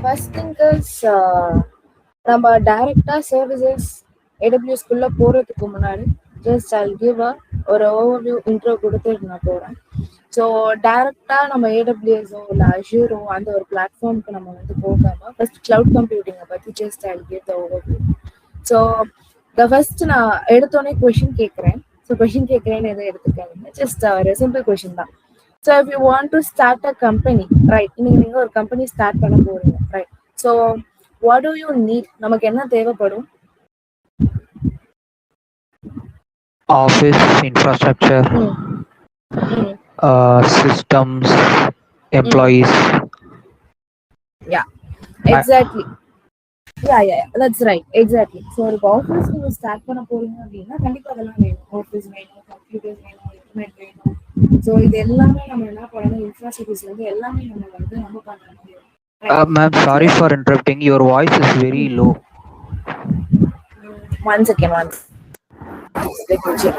First thing is நம்ம டைரக்டா services ஏடபிள்யூஎஸ்குள்ள போறதுக்கு முன்னாடி ஜஸ்ட் ஐ கிவ் ஒரு ஓவர்வியூ இன்ட்ரோ கொடுத்துட்டு நான் போறேன். ஸோ டைரக்டா நம்ம ஏடபிள்யூஎஸோ இல்லை அஷ்யூரோ அந்த ஒரு பிளாட்ஃபார்முக்கு நம்ம வந்து போகாம ஃபர்ஸ்ட் கிளவுட் கம்ப்யூட்டிங்கை பற்றி just I give the overview. So first நான் எடுத்தோடனே கொஷின் கேட்குறேன். ஸோ கொஷின் கேட்குறேன்னு எதுவும் எடுத்துக்காதீங்க, ஜஸ்ட் ஒரு சிம்பிள் கொஷின் தான். So if you want to start a company, right, நீங்க ஒரு கம்பெனி ஸ்டார்ட் பண்ண போறீங்க, right. So what to you need? நமக்கு என்ன தேவைப்படும்? Office infrastructure, systems, employees. Yeah exactly, that's right, exactly. So ஒரு ஆஃபீஸ் நீங்க ஸ்டார்ட் பண்ண போறீங்க அப்படின்னா கண்டிப்பா அதெல்லாம் வேணும். ஆஃபீஸ் வேணும், கம்ப்யூட்டர்ஸ் வேணும், இன்டர்நெட் வேணும். ஸோ இது எல்லாமே நம்ம என்ன பண்ணணும், இன்ஃப்ராஸ்ட்ரக்சர்ஸ்ல இருந்து எல்லாமே நம்ம வந்து நம்ம பண்ண முடியும். Ma'am, sorry for interrupting. Your voice is very low. One second. Let me check.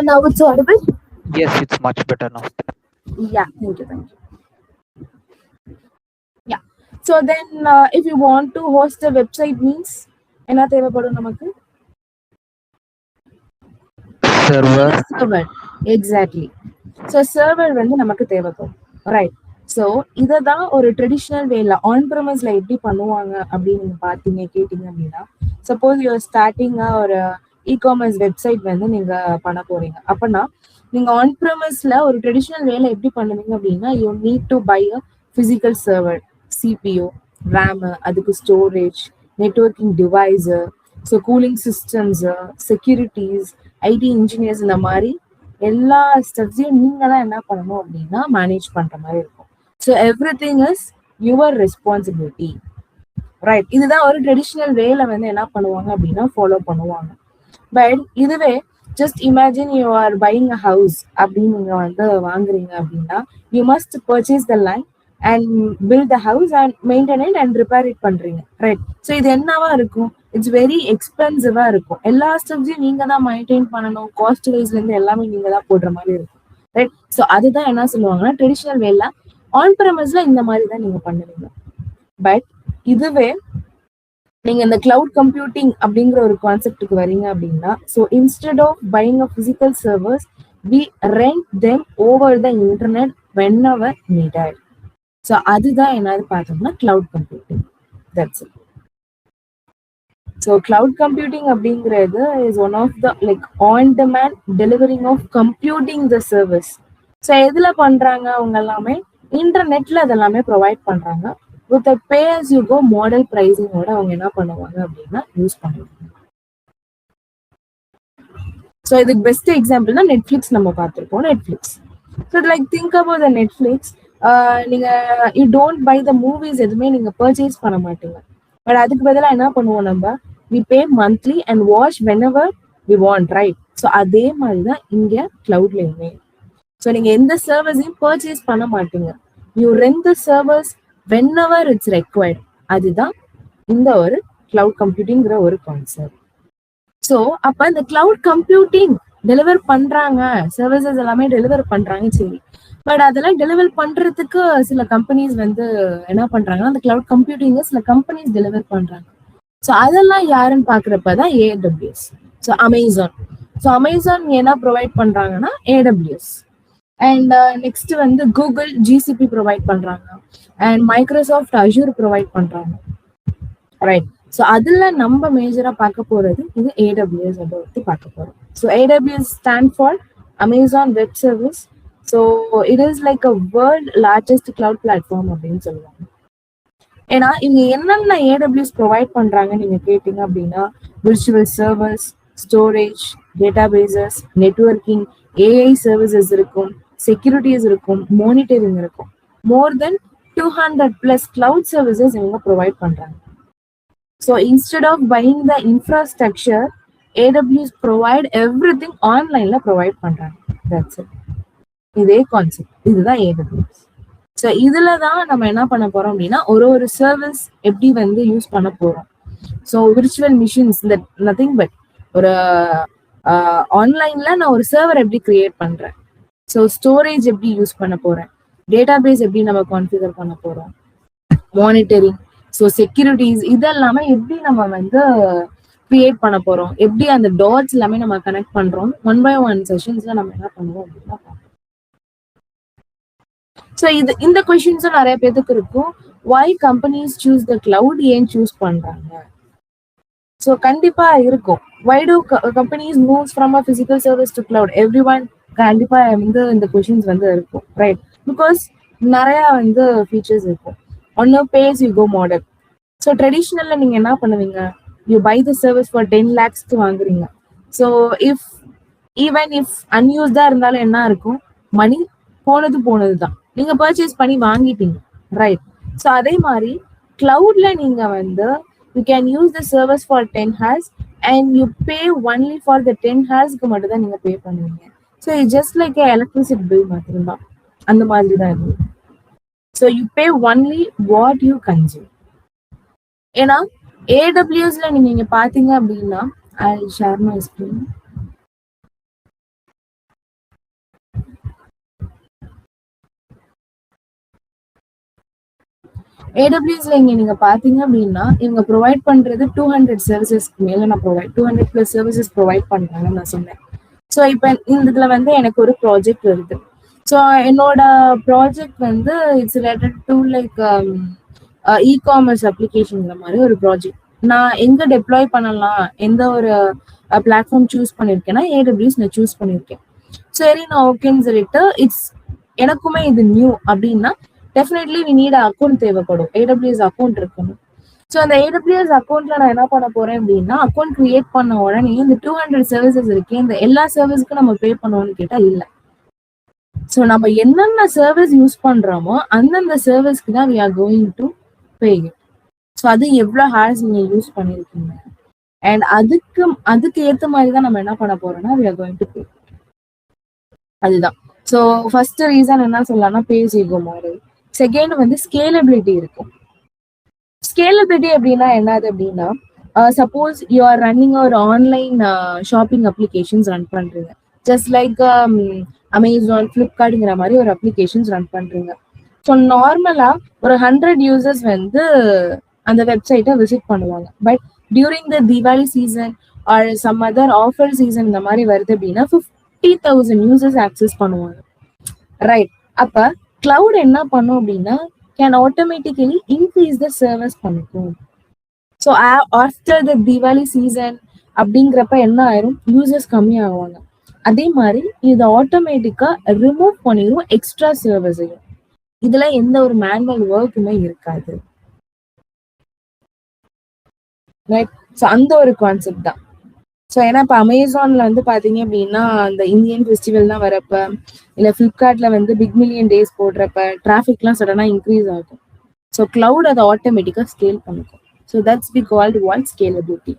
Now it's audible? Yes, it's much better now. Yeah, thank you. Yeah. So then, if you want to host a website means, என்ன தேவைப்படும் நமக்கு? Server. Exactly. So server வந்து நமக்கு தேவைப்படும், right. So இதை தான் ஒரு traditional வேல ஆன் ப்ரெமிஸ்ல எப்படி பண்ணுவாங்க அப்படின்னு நீங்க கேட்டீங்க அப்படின்னா, சப்போஸ் யூஆர் ஸ்டார்டிங்கா ஒரு இ-காமர்ஸ் வெப்சைட் வந்து நீங்க பண்ண போறீங்க அப்படின்னா, நீங்க ஆன் ப்ரெமிஸ்ல ஒரு ட்ரெடிஷ்னல் வேலை எப்படி பண்ணுவீங்க அப்படின்னா, you need to buy a physical server, CPU, RAM, அதுக்கு storage, networking device, so cooling systems, securities, IT engineers, இந்த மாதிரி எல்லா ஸ்டெப்ஸையும் நீங்க தான் என்ன பண்ணணும் அப்படின்னா மேனேஜ் பண்ற மாதிரி இருக்கும். So every thing is your responsibility, right. இதுதான் ஒரு ட்ரெடிஷ்னல் வேல வந்து என்ன பண்ணுவாங்க அப்படின்னா ஃபாலோ பண்ணுவாங்க. பட் இதுவே just imagine you are buying a house அப்படின்னு நீங்க வந்து வாங்குறீங்க அப்படின்னா, you must purchase the land and build the house and maintain it and repair it பண்றீங்க, ரைட். ஸோ இது என்னவா இருக்கும்? இட்ஸ் வெரி எக்ஸ்பென்சிவா இருக்கும். எல்லா ஸ்டெப்ஸையும் நீங்க தான் மெயின்டைன் பண்ணணும். காஸ்ட் வைஸ்ல இருந்து எல்லாமே நீங்க தான் போடுற மாதிரி இருக்கும், ரைட். ஸோ அதுதான் என்ன சொல்லுவாங்கன்னா ட்ரெடிஷ்னல் வேல ஆன் ப்ரெமிஸ்ல இந்த மாதிரி தான் நீங்க பண்ணுவீங்க. பட் இதுவே நீங்க இந்த கிளவுட் கம்ப்யூட்டிங் அப்படிங்கிற ஒரு கான்செப்டுக்கு வரீங்க அப்படின்னா, so instead of buying a physical servers, we rent them over the internet whenever needed. So அதுதான் என்னது பார்த்தோம்னா cloud computing. That's it. So cloud computing அப்படிங்கிறது is one of the like on demand delivering of computing the service. So எதுல பண்றாங்க? அவங்க எல்லாமே இன்டர்நெட்ல அதெல்லாமே ப்ரொவைட் பண்றாங்க. With pay as you go model பிரைசிங்கோட அவங்க என்ன பண்ணுவாங்க அப்படின்னா யூஸ் பண்ணுவாங்க. ஸோ இதுக்கு பெஸ்ட் எக்ஸாம்பிள் தான் நெட்ஃபிளிக்ஸ். நம்ம பார்த்துருப்போம் Netflix. So like think about the Netflix. நீங்க you don't buy the movies, எதுவுமே நீங்க பர்ச்சேஸ் பண்ண மாட்டீங்க. பட் அதுக்கு பதிலாக என்ன பண்ணுவோம், நம்ம we pay monthly and watch whenever we want, right. So அதே மாதிரி தான் இங்க கிளவுட்லயுமே. ஸோ நீங்க எந்த சர்வீஸையும் பர்ச்சேஸ் பண்ண மாட்டீங்க. You rent the service whenever it's required. அதுதான் இந்த ஒரு கிளவுட் கம்ப்யூட்டிங்கிற ஒரு கான்செப்ட். ஸோ அப்ப இந்த கிளவுட் கம்ப்யூட்டிங் டெலிவர் பண்றாங்க, சர்வீசஸ் எல்லாமே டெலிவர் பண்றாங்க, சரி. பட் அதெல்லாம் டெலிவர் பண்றதுக்கு சில கம்பெனிஸ் வந்து என்ன பண்றாங்கன்னா, அந்த கிளவுட் கம்ப்யூட்டிங்க சில கம்பெனிஸ் டெலிவர் பண்றாங்க. ஸோ அதெல்லாம் யாருன்னு பாக்குறப்பதான் AWS. So Amazon. So Amazon என்ன ப்ரொவைட் பண்றாங்கன்னா AWS. அண்ட் நெக்ஸ்ட் வந்து கூகுள் GCP ப்ரொவைட் பண்றாங்க. அண்ட் மைக்ரோசாஃப்ட் அஷ்யூர் ப்ரொவைட் பண்றாங்க, ரைட். ஸோ அதுல நம்ம மேஜரா பார்க்க போறது இது AWS பத்தி பார்க்க போறோம். So AWS stand for Amazon web service. So it is like a world largest cloud platform அப்படின்னு சொல்லுவாங்க. ஏன்னா இவங்க என்னென்ன AWS ப்ரொவைட் பண்றாங்க நீங்க கேட்டீங்க அப்படின்னா, virtual servers, storage, databases, networking, AI services இருக்கும், செக்யூரிட்டிஸ் இருக்கும், மானிட்டரிங் இருக்கும். மோர் தென் 200+ கிளவுட் சர்வீசஸ் இவங்க ப்ரொவைட் பண்றாங்க. So instead of buying the infrastructure, AWS provide everything online la provide பண்றாங்க. That's it. இதே கான்செப்ட், இதுதான் AWS. ஸோ இதுல தான் நம்ம என்ன பண்ண போறோம் அப்படின்னா, ஒரு சர்வீஸ் எப்படி வந்து யூஸ் பண்ண போறோம். So virtual machines, nothing but ஒரு ஆன்லைன்ல நான் ஒரு சர்வர் எப்படி கிரியேட் பண்றேன், ஸோ ஸ்டோரேஜ் எப்படி யூஸ் பண்ண போறேன், டேட்டாபேஸ் எப்படி நம்ம கான்ஃபிகர் பண்ண போறோம், மானிட்டரிங், ஸோ செக்யூரிட்டிஸ் இதெல்லாமே எப்படி நம்ம வந்து கிரியேட் பண்ண போறோம், எப்படி அந்த டாட்ஸ் எல்லாமே நம்ம கனெக்ட் பண்றோம், 1 by 1 செஷன்ஸ்ல நம்ம என்ன பண்ணுவோம் அப்படின்னா. ஸோ இந்த கொஸ்டின்ஸும் நிறைய பேருக்கு இருக்கும். why companies choose the cloud, ஏன் சூஸ் பண்றாங்க? ஸோ கண்டிப்பா இருக்கும். why do companies moves from a physical service to cloud? everyone கண்டிப்பா வந்து இந்த கொஸ்டின்ஸ் வந்து இருக்கும், ரைட்? பிகாஸ் நிறைய வந்து ஃபீச்சர்ஸ் இருக்கும். ஒன்னு pay as you go model. So ட்ரெடிஷ்னல்ல நீங்க என்ன பண்ணுவீங்க, you buy the service for 10 lakhs வாங்குறீங்க. ஸோ ஈவன் இஃப் அன்யூஸ்டா இருந்தாலும் என்ன இருக்கும், மணி போனது தான், நீங்க பர்ச்சேஸ் பண்ணி வாங்கிட்டீங்க, ரைட்? ஸோ அதே மாதிரி கிளவுட்ல நீங்க வந்து you can use the service for 10 hours and you pay only for the 10 hoursக்கு மட்டும் தான் நீங்க பே பண்ணுவீங்க. So it just like electricity bill மட்டும்தான், அந்த மாதிரி தான் இருக்கு. So you pay only what you consume. ஏன்னா ஏடபிள்யூஎஸ்ல நீங்க பாத்தீங்க அப்படின்னா, ஐ ஷேர் மை ஸ்கிரீன். ஏடபிள்யூஎஸ்ல நீங்க பாத்தீங்க அப்படின்னா, இவங்க ப்ரொவைட் பண்றது 200 சர்வீசஸ்க்கு மேல நான் 200+ சர்வீசஸ் ப்ரொவைட் பண்றாங்கன்னு நான் சொன்னேன். ஸோ இப்போ இதுல வந்து எனக்கு ஒரு ப்ராஜெக்ட் வருது. ஸோ என்னோட ப்ராஜெக்ட் வந்து it's related to like e-commerce அப்ளிகேஷன்ங்கிற மாதிரி ஒரு ப்ராஜெக்ட். நான் எங்க டெப்ளாய் பண்ணலாம், எந்த ஒரு பிளாட்ஃபார்ம் சூஸ் பண்ணிருக்கேன்னா ஏடபிள்யூஎஸ் நான் சூஸ் பண்ணிருக்கேன். சரி, நான் ஓகேன்னு சொல்லிட்டு எனக்குமே இது நியூ அப்படின்னா டெஃபினெட்லி வி நீட் அக்கௌண்ட் தேவைப்படும், ஏடபிள்யூஎஸ் அக்கௌண்ட் இருக்கணும். ஸோ அந்த ஏடபிள்யூஎஸ் அக்கௌண்ட்ல நான் என்ன பண்ண போறேன் அப்படின்னா, அக்கௌண்ட் கிரியேட் பண்ண உடனே இந்த 200 சர்வீசஸ் இருக்கு, இந்த எல்லா சர்வீஸ்க்கும் நம்ம பே பண்ணுவோம்னு கேட்டா இல்ல. ஸோ நம்ம என்னென்ன சர்வீஸ் யூஸ் பண்றோமோ அந்தந்த சர்வீஸ்க்கு தான் we are going to pay. So அது எவ்வளோ ஹார்ஸ் நீங்க யூஸ் பண்ணிருக்கீங்க அண்ட் அதுக்கு ஏற்ற மாதிரி தான் நம்ம என்ன பண்ண போறோம்னா we are going to pay. அதுதான். ஸோ ஃபர்ஸ்ட் ரீசன் என்ன சொல்லலாம்னா பேஸ் ஈகோ மாடல். செகண்ட் வந்து ஸ்கேலபிலிட்டி இருக்கும். ஸ்கேலபிலிட்டி அப்படின்னா என்னது அப்படின்னா, சப்போஸ் யூ ஆர் ரன்னிங் ஒரு ஆன்லைன் ஷாப்பிங் அப்ளிகேஷன்ஸ் ரன் பண்றீங்க, ஜஸ்ட் லைக் அமேசான், ஃபிளிப்கார்ட்ங்கிற மாதிரி ஒரு அப்ளிகேஷன்ஸ் ரன் பண்றீங்க. ஸோ நார்மலா ஒரு 100 யூசர்ஸ் வந்து அந்த வெப்சைட்டை விசிட் பண்ணுவாங்க. But during the Deepavali season or some other offer season இந்த மாதிரி வருது அப்படின்னா 50,000 யூசர்ஸ் ஆக்சஸ் பண்ணுவாங்க, ரைட்? அப்ப கிளவுட் என்ன பண்ணும் அப்படின்னா can automatically increase the service பண்ணிக்கும். So after the Deepavali season அப்படிங்கிறப்ப என்ன ஆயிரும், யூசர்ஸ் கம்மி ஆகுவாங்க. அதே மாதிரி இது ஆட்டோமேட்டிக்கா ரிமூவ் பண்ணிடும் எக்ஸ்ட்ரா சர்வீஸையும். இதுல எந்த ஒரு மேனுவல் ஒர்க்குமே இருக்காது, ரைட்? ஸோ அந்த ஒரு கான்செப்ட் தான். ஸோ ஏன்னா இப்போ அமேசான்ல வந்து பாத்தீங்க அப்படின்னா அந்த இந்தியன் ஃபெஸ்டிவல் தான் வரப்ப, இல்லை ஃபிளிப்கார்ட்ல வந்து பிக் மில்லியன் டேஸ் போடுறப்ப டிராஃபிக்லாம் சடனா இன்க்ரீஸ் ஆகும். ஸோ கிளவுட் அதை ஆட்டோமேட்டிக்கா ஸ்கேல் பண்ணிக்கும். So that's we called one scalability.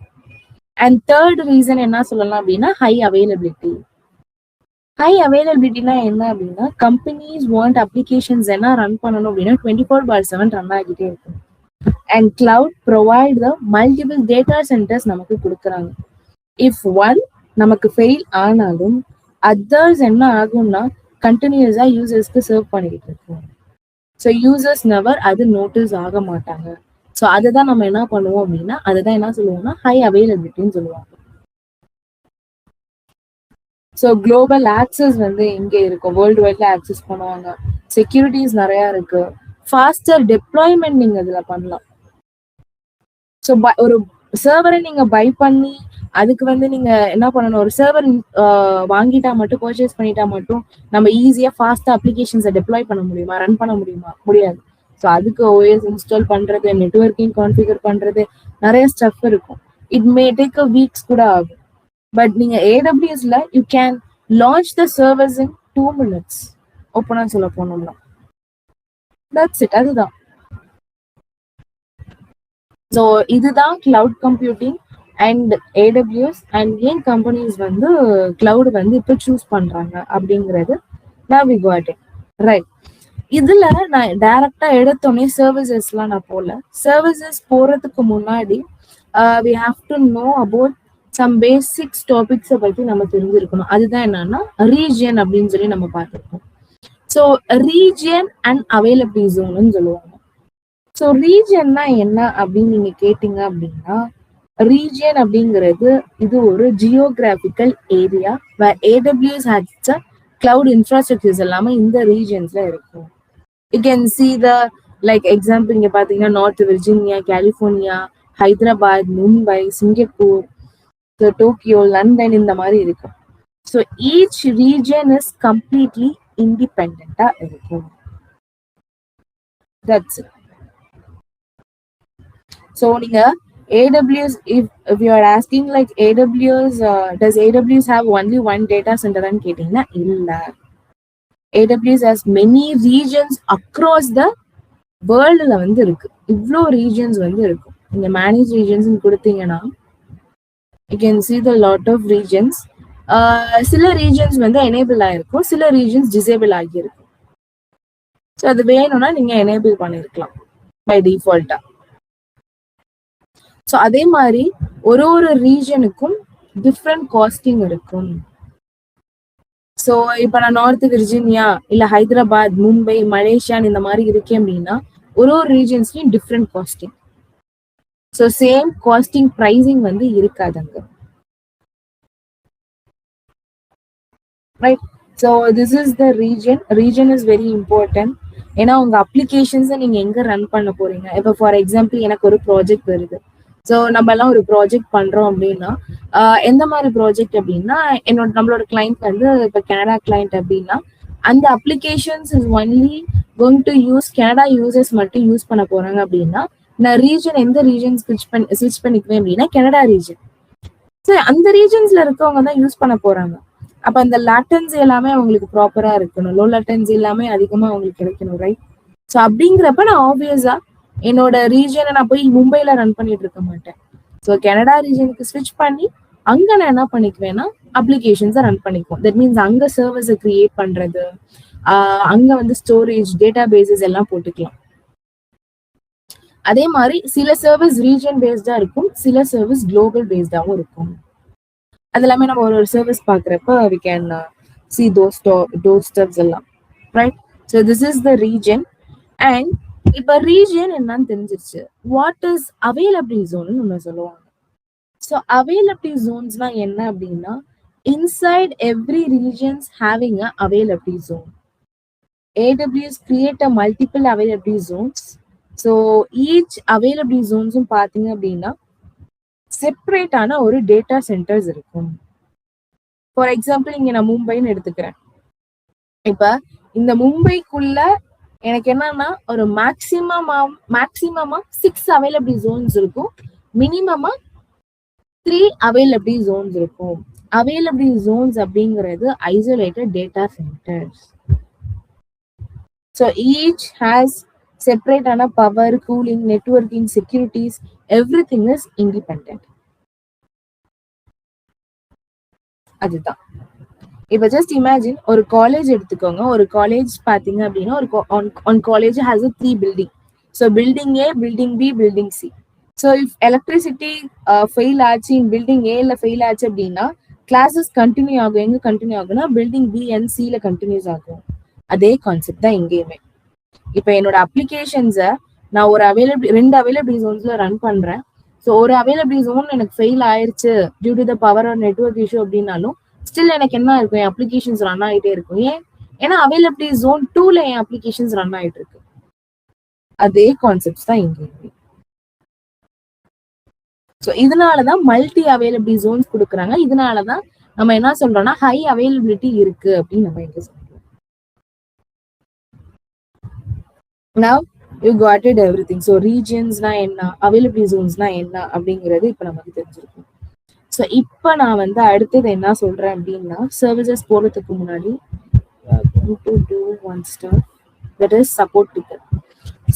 And third reason என்ன சொல்லலாம் அப்படின்னா ஹை அவைலபிலிட்டி. ஹை அவைலபிலிட்டினா என்ன அப்படின்னா, கம்பெனிஸ் வாண்ட் அப்ளிகேஷன்ஸ் என்ன ரன் பண்ணணும் அப்படின்னா 24/7 ரன் ஆகிட்டே இருக்கும். And cloud provide the multiple data centres நமக்கு கொடுக்குறாங்க. இஃப் ஒன் நமக்கு ஃபெயில் ஆனாலும் அதர்ஸ் என்ன ஆகும்னா கண்டினியூஸா யூசர்ஸ்க்கு சர்வ் பண்ணிக்கிட்டு இருக்கோம். ஸோ யூசர்ஸ் நெவர் அது நோட்டீஸ் ஆக மாட்டாங்க. ஸோ அதை தான் நம்ம என்ன பண்ணுவோம் அப்படின்னா, அதுதான் என்ன சொல்லுவோம்னா ஹை அவைலபிலிட்டின்னு சொல்லுவாங்க. ஸோ குளோபல் ஆக்சஸ் வந்து எங்க இருக்கும், வேர்ல்டு வைட்ல ஆக்சஸ் பண்ணுவாங்க. செக்யூரிட்டிஸ் நிறைய இருக்கு. ஃபாஸ்டர் டெப்ளாய்மெண்ட் நீங்க இதுல பண்ணலாம். ஸோ ஒரு சர்வரை நீங்க பை பண்ணி அதுக்கு வந்து நீங்க என்ன பண்ணணும், ஒரு சர்வர் வாங்கிட்டா மட்டும், பர்ச்சேஸ் பண்ணிட்டா மட்டும் நம்ம ஈஸியா ஃபாஸ்டா அப்ளிகேஷன்ஸை டெப்ளாய் பண்ண முடியுமா, ரன் பண்ண முடியுமா? முடியாது. ஸோ அதுக்கு ஓஎஸ் இன்ஸ்டால் பண்றது, நெட்வொர்க்கிங் கான்ஃபிகர் பண்றது, நிறைய ஸ்டெப் இருக்கும். It may take a weeks கூட ஆகும். பட் நீங்க ஏடபிள்யூஎஸ்ல you can launch the servers in 2 minutes. ஓப்பனா சொல்ல போனோம்னா தட்ஸ் இட், அதுதான். ஸோ இதுதான் cloud computing and AWS and ஏன் கம்பெனிஸ் வந்து கிளவுட் வந்து இப்போ சூஸ் பண்றாங்க அப்படிங்கிறது நான் வி காட் இட், ரைட்? இதுல நான் டைரக்டா எடுத்தோடனே சர்வீசஸ்லாம் நான் போகல. சர்வீசஸ் போறதுக்கு முன்னாடி we have to know about some basics டாபிக்ஸை பத்தி நம்ம தெரிஞ்சிருக்கணும். அதுதான் என்னன்னா ரீஜியன் அப்படின்னு சொல்லி நம்ம பார்த்துருக்கோம். ஸோ ரீஜியன் அண்ட் அவைலபிலிட்டி ஜோன்னு சொல்லுவாங்க. ஸோ ரீஜியன்னா என்ன அப்படின்னு நீங்க கேட்டீங்க அப்படின்னா, ரீஜியன் அப்படிங்கிறது இது ஒரு geographical area where AWS has cloud infrastructures எல்லாமே இந்த ரீஜியன்ஸ்ல இருக்கும். You can see the like example இங்க பாத்தீங்கன்னா North Virginia, California, Hyderabad, Mumbai, Singapore, Tokyo, London இந்த மாதிரி இருக்கும். So each region is completely இண்டிபெண்டா இருக்கும். That's it. ஸோ நீங்க AWS, if you are asking like AWS, does AWS have only one data center ன்னு கேட்டீங்கன்னா இல்ல. AWS has many regions across the worldல வந்து இருக்கு. இவ்வளோ ரீஜன்ஸ் வந்து இருக்கும். நீங்க மேனேஜ் ரீஜன்ஸ் கொடுத்தீங்கன்னா you can see the lot of regions. சில ரீஜன்ஸ் வந்து எனேபிள் ஆயிருக்கும், சில ரீஜன்ஸ் டிசேபிள் ஆகியிருக்கும். ஸோ அது வேணும்னா நீங்க எனேபிள் பண்ணிருக்கலாம் பை டிஃபால்ட்டா. ஸோ அதே மாதிரி ஒரு ஒரு ரீஜனுக்கும் டிஃப்ரெண்ட் காஸ்டிங் இருக்கும். ஸோ இப்போ நான் நார்த் விர்ஜீனியா இல்ல ஹைதராபாத், மும்பை, மலேசியான்னு இந்த மாதிரி இருக்கேன் அப்படின்னா ஒரு ஒரு ரீஜன்ஸ்லயும் different costing. So same costing pricing வந்து இருக்காதுங்க. Right. So this is the region. Region is very important. ஏன்னா உங்க அப்ளிகேஷன்ஸை நீங்க எங்க ரன் பண்ண போறீங்க. இப்போ ஃபார் எக்ஸாம்பிள் எனக்கு ஒரு ப்ராஜெக்ட் வருது. ஸோ நம்ம எல்லாம் ஒரு ப்ராஜெக்ட் பண்றோம் அப்படின்னா எந்த மாதிரி ப்ராஜெக்ட் அப்படின்னா நம்மளோட கிளைண்ட் வந்து இப்போ கனடா கிளைண்ட் அப்படின்னா அந்த applications is only going to use Canada users மட்டும் யூஸ் பண்ண போறாங்க அப்படின்னா நான் ரீஜன் எந்த ரீஜன் ஸ்விட்ச் பண்ணிக்குவேன் அப்படின்னா கனடா ரீஜன். ஸோ அந்த ரீஜன்ஸ்ல இருக்கவங்க தான் யூஸ் பண்ண போறாங்க. அப்ப அந்த லேட்டன்சி எல்லாமே அவங்களுக்கு ப்ராப்பரா இருக்கணும், லோ லேட்டன்சி எல்லாமே அதிகமா அவங்களுக்கு கிடைக்கணும். ரைட். ஸோ அப்படிங்கிறப்ப நான் ஆப்வியஸா என்னோட ரீஜனை நான் போய் மும்பைல ரன் பண்ணிட்டு இருக்க மாட்டேன். ஸோ கனடா ரீஜனுக்கு ஸ்விட்ச் பண்ணி அங்க நான் என்ன பண்ணிக்குவேன்னா அப்ளிகேஷன்ஸை ரன் பண்ணிக்குவோம். தட் மீன்ஸ் அங்க சர்வர்ஸை கிரியேட் பண்றது, அங்க வந்து ஸ்டோரேஜ், டேட்டா பேசஸ் எல்லாம் போட்டுக்கலாம். அதே மாதிரி சில சர்வீஸ் ரீஜன் பேஸ்டா இருக்கும், சில சர்வீஸ் குளோபல் பேஸ்டாவும் இருக்கும். அது எல்லாமே நம்ம ஒரு சர்வீஸ் பாக்குறப்ப we can see those steps எல்லாம். Right. So this is the region. And இப்ப ரீஜன் என்னன்னு தெரிஞ்சிருச்சு. வாட் இஸ் அவைலபிலிட்டி ஜோன் ஒண்ணு சொல்லுவாங்க. ஸோ அவைலபிலிட்டி ஜோன்ஸ்னா என்ன அப்படின்னா inside every regions having a availability zone. AWS create a multiple availability zones. So each availability ஜோன்ஸும் பாத்தீங்க அப்படின்னா செப்பரேட்டான ஒரு டேட்டா சென்டர்ஸ் இருக்கும். ஃபார் எக்ஸாம்பிள் இங்க நான் மும்பைன்னு எடுத்துக்கிறேன். இப்ப இந்த மும்பைக்குள்ள எனக்கு என்னன்னா ஒரு மேக்சிமமா 6 அவைலபிலிட்டி ஜோன்ஸ் இருக்கும், மினிமமா 3 அவைலபிலிட்டி ஜோன்ஸ் இருக்கும். அவைலபிலிட்டி ஜோன்ஸ் அப்படிங்கிறது isolated data centers. So each has செப்பரேட்டான power, cooling, networking, securities, everything is independent. அதுதான். இப்ப ஜஸ்ட் இமேஜின் ஒரு காலேஜ் எடுத்துக்கோங்க. ஒரு காலேஜ் பாத்தீங்க அப்படின்னா ஒரு college has a 3 building. So building A, building B, building C. So if electricity fail ஆச்சு, பில்டிங் ஏல ஃபெயில் ஆச்சு அப்படின்னா கிளாஸஸ் கண்டினியூ ஆகும். எங்க கண்டினியூ ஆகும்னா பில்டிங் B and C ல கண்டினியூஸ் ஆகும். அதே கான்செப்ட் தான் இங்கேயுமே. இப்ப என்னோட அப்ளிகேஷன்ஸை நான் ஒரு ரெண்டு அவைலபிலிட்டி ஜோன்ஸ்ல ரன் பண்றேன். ஸோ ஒரு அவைலபிலிட்டி ஜோன் எனக்கு ஃபெயில் ஆயிருச்சு due to the power or network issue அப்படின்னாலும் ஸ்டில் எனக்கு என்ன இருக்கும், என் அப்ளிகேஷன்ஸ் ரன் ஆகிட்டே இருக்கும். ஏன்னா அவைலபிலிட்டி ஜோன் 2ல என் அப்ளிகேஷன்ஸ் ரன் ஆயிட்டு இருக்கு. அதே கான்செப்ட்ஸ் தான் இங்கேயுமே. ஸோ இதனாலதான் மல்டி அவைலபிலிட்டி ஜோன்ஸ் கொடுக்குறாங்க. இதனாலதான் நம்ம என்ன சொல்றோம்னா ஹை அவைலபிலிட்டி இருக்கு அப்படின்னு நம்ம இங்க சொல்றோம். Now you got it everything. So regionsனா என்ன, அவைலபிலிட்டி ஜோன்ஸ்னா என்ன அப்படிங்கிறது இப்ப நமக்கு தெரிஞ்சிருக்கும். ஸோ இப்போ நான் வந்து அடுத்தது என்ன சொல்றேன் அப்படின்னா சர்வீசஸ் போறதுக்கு முன்னாடி சப்போர்ட் டிக்கெட்.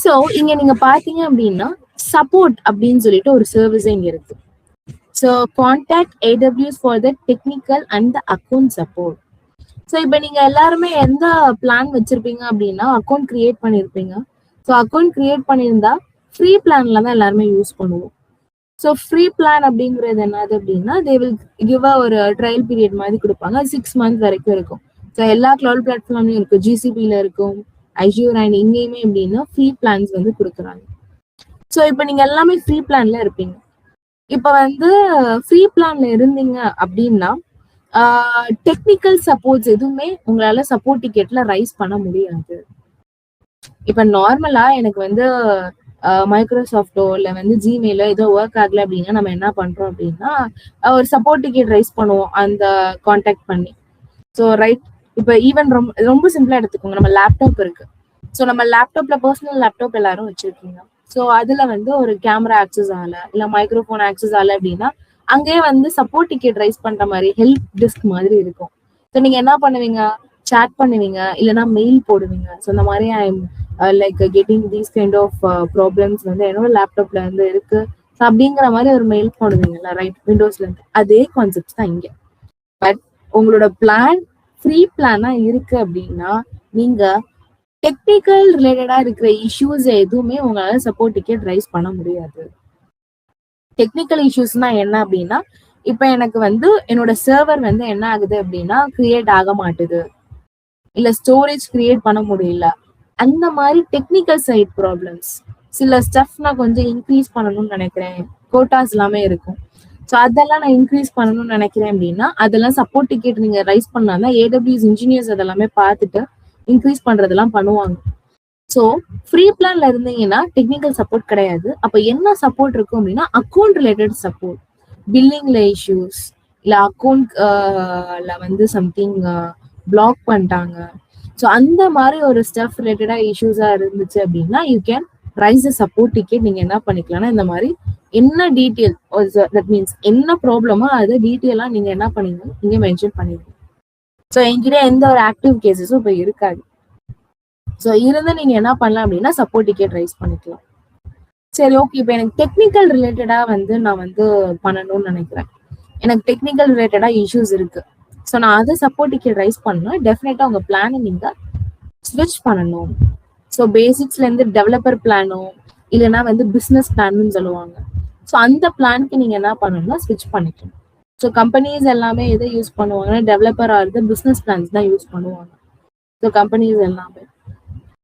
ஸோ இங்க நீங்க பாத்தீங்க அப்படின்னா சப்போர்ட் அப்படின்னு சொல்லிட்டு ஒரு சர்வீஸ் இங்க இருக்கு. So contact AWS for the technical and the account support. So இப்போ நீங்க எல்லாருமே எந்த பிளான் வச்சிருப்பீங்க அப்படின்னா அக்கௌண்ட் கிரியேட் பண்ணிருப்பீங்க. ஸோ அக்கௌண்ட் கிரியேட் பண்ணியிருந்தா ஃப்ரீ பிளான்ல தான் எல்லாருமே யூஸ் பண்ணுவோம். ஸோ ஃப்ரீ பிளான் அப்படிங்கிறது என்னது அப்படின்னா தே வில் கிவ் ஒரு ட்ரையல் பீரியட் மாதிரி கொடுப்பாங்க. 6 months வரைக்கும் இருக்கும். ஸோ எல்லா கிளவுட் பிளாட்ஃபார்ம்லயும் இருக்கும், ஜிசிபியில இருக்கும், ஐஷூர் அண்ட் இங்கேயுமே எப்படின்னா ஃப்ரீ பிளான்ஸ் வந்து கொடுக்குறாங்க. ஸோ இப்போ நீங்க எல்லாமே ஃப்ரீ பிளான்ல இருப்பீங்க. இப்போ வந்து ஃப்ரீ பிளான்ல இருந்தீங்க அப்படின்னா டெக்னிக்கல் சப்போர்ட்ஸ் எதுவுமே உங்களால சப்போர்ட் டிக்கெட்ல ரைஸ் பண்ண முடியாது. இப்ப நார்மலா எனக்கு வந்து மைக்ரோசாஃப்டோ இல்ல வந்து ஜிமெயிலோ ஏதோ ஒர்க் ஆகல அப்படின்னா நம்ம என்ன பண்றோம் அப்படின்னா ஒரு சப்போர்ட் டிக்கெட் ரைஸ் பண்ணுவோம் அந்த கான்டாக்ட் பண்ணி. ஸோ ரைட், இப்போ ஈவன் ரொம்ப ரொம்ப சிம்பிளா எடுத்துக்கோங்க, நம்ம லேப்டாப் இருக்கு. ஸோ நம்ம லேப்டாப்ல பர்சனல் லேப்டாப் எல்லாரும் வச்சிருக்கீங்க. ஸோ அதுல வந்து ஒரு கேமரா ஆக்சஸ் ஆகல இல்ல மைக்ரோஃபோன் ஆக்சஸ் ஆகல அப்படின்னா அங்கேயே வந்து சப்போர்ட் டிக்கெட் ரைஸ் பண்ற மாதிரி ஹெல்ப் டெஸ்க் மாதிரி இருக்கும். ஸோ நீங்க என்ன பண்ணுவீங்க, சாட் பண்ணுவீங்க இல்லைன்னா மெயில் போடுவீங்க. ஸோ இந்த மாதிரி I am like getting these kind of problems வந்து என்னோட லேப்டாப்ல இருந்து இருக்கு அப்படிங்கிற மாதிரி ஒரு மெயில் போடுவீங்கல்ல, ரைட், விண்டோஸ்ல இருந்து. அதே கான்செப்ட் தான் இங்க. பட் உங்களோட பிளான் ஃப்ரீ பிளானா இருக்கு அப்படின்னா நீங்க டெக்னிக்கல் ரிலேட்டடா இருக்கிற இஷ்யூஸ் எதுவுமே உங்களால சப்போர்ட் டிக்கெட் ரைஸ் பண்ண முடியாது. டெக்னிக்கல் இஷ்யூஸ்னா என்ன அப்படின்னா இப்ப எனக்கு வந்து என்னோட சர்வர் வந்து என்ன ஆகுது அப்படின்னா கிரியேட் ஆக மாட்டுது, இல்ல ஸ்டோரேஜ் கிரியேட் பண்ண முடியல, அந்த மாதிரி டெக்னிக்கல் சைட் ப்ராப்ளம்ஸ். சில ஸ்டஃப் நான் கொஞ்சம் இன்க்ரீஸ் பண்ணணும்னு நினைக்கிறேன், கோட்டாஸ் எல்லாமே இருக்கும். ஸோ அதெல்லாம் நான் இன்க்ரீஸ் பண்ணணும்னு நினைக்கிறேன் அப்படின்னா அதெல்லாம் சப்போர்ட் டிக்கெட் நீங்க ரைஸ் பண்ணாதான் ஏடபிள்யூஎஸ் இன்ஜினியர்ஸ் அதெல்லாமே பார்த்துட்டு இன்க்ரீஸ் பண்றதெல்லாம் பண்ணுவாங்க. ஸோ ஃப்ரீ பிளான்ல இருந்தீங்கன்னா டெக்னிக்கல் சப்போர்ட் கிடையாது. அப்ப என்ன சப்போர்ட் இருக்கும் அப்படின்னா அக்கௌண்ட் ரிலேட்டட் சப்போர்ட், பில்லிங்ல இஷ்யூஸ் இல்ல அக்கௌண்ட்ல வந்து சம்திங் பிளாக் பண்ணிட்டாங்க. ஸோ அந்த மாதிரி ஒரு ஸ்டஃப் ரிலேட்டடா இஷ்யூஸா இருந்துச்சு அப்படின்னா you can raise a support ticket. நீங்க என்ன பண்ணிக்கலாம்னா இந்த மாதிரி என்ன டீட்டெயில், தட் மீன்ஸ் என்ன ப்ராப்ளமோ அதை டீட்டெயிலா நீங்க என்ன பண்ணீங்க இங்க மென்ஷன் பண்ணிடுங்க. ஸோ என்கிட்ட எந்த ஒரு ஆக்டிவ் கேசஸும் இப்போ இருக்காது. ஸோ இருந்து நீங்க என்ன பண்ணலாம் அப்படின்னா சப்போர்ட் டிக்கெட் ரைஸ் பண்ணிக்கலாம். சரி, ஓகே, இப்போ எனக்கு டெக்னிக்கல் ரிலேட்டடா வந்து நான் வந்து பண்ணணும்னு நினைக்கிறேன், எனக்கு டெக்னிக்கல் ரிலேட்டடா இஷ்யூஸ் இருக்கு. ஸோ நான் அதை சப்போர்ட் டிக்கெட் ரைஸ் பண்ணா டெஃபினட்டா உங்க பிளானை நீங்க ஸ்விட்ச் பண்ணணும். ஸோ பேசிக்ஸ்ல இருந்து டெவலப்பர் பிளானோ இல்லைன்னா வந்து பிசினஸ் பிளான்னு சொல்லுவாங்க. ஸோ அந்த பிளானுக்கு நீங்க என்ன பண்ணணும்னா ஸ்விட்ச் பண்ணிக்கணும். ஸோ கம்பெனிஸ் எல்லாமே எதை யூஸ் பண்ணுவாங்கன்னா டெவலப்பர் ஆகிறது பிசினஸ் பிளான்ஸ் தான் யூஸ் பண்ணுவாங்க. ஸோ கம்பெனிஸ் எல்லாமே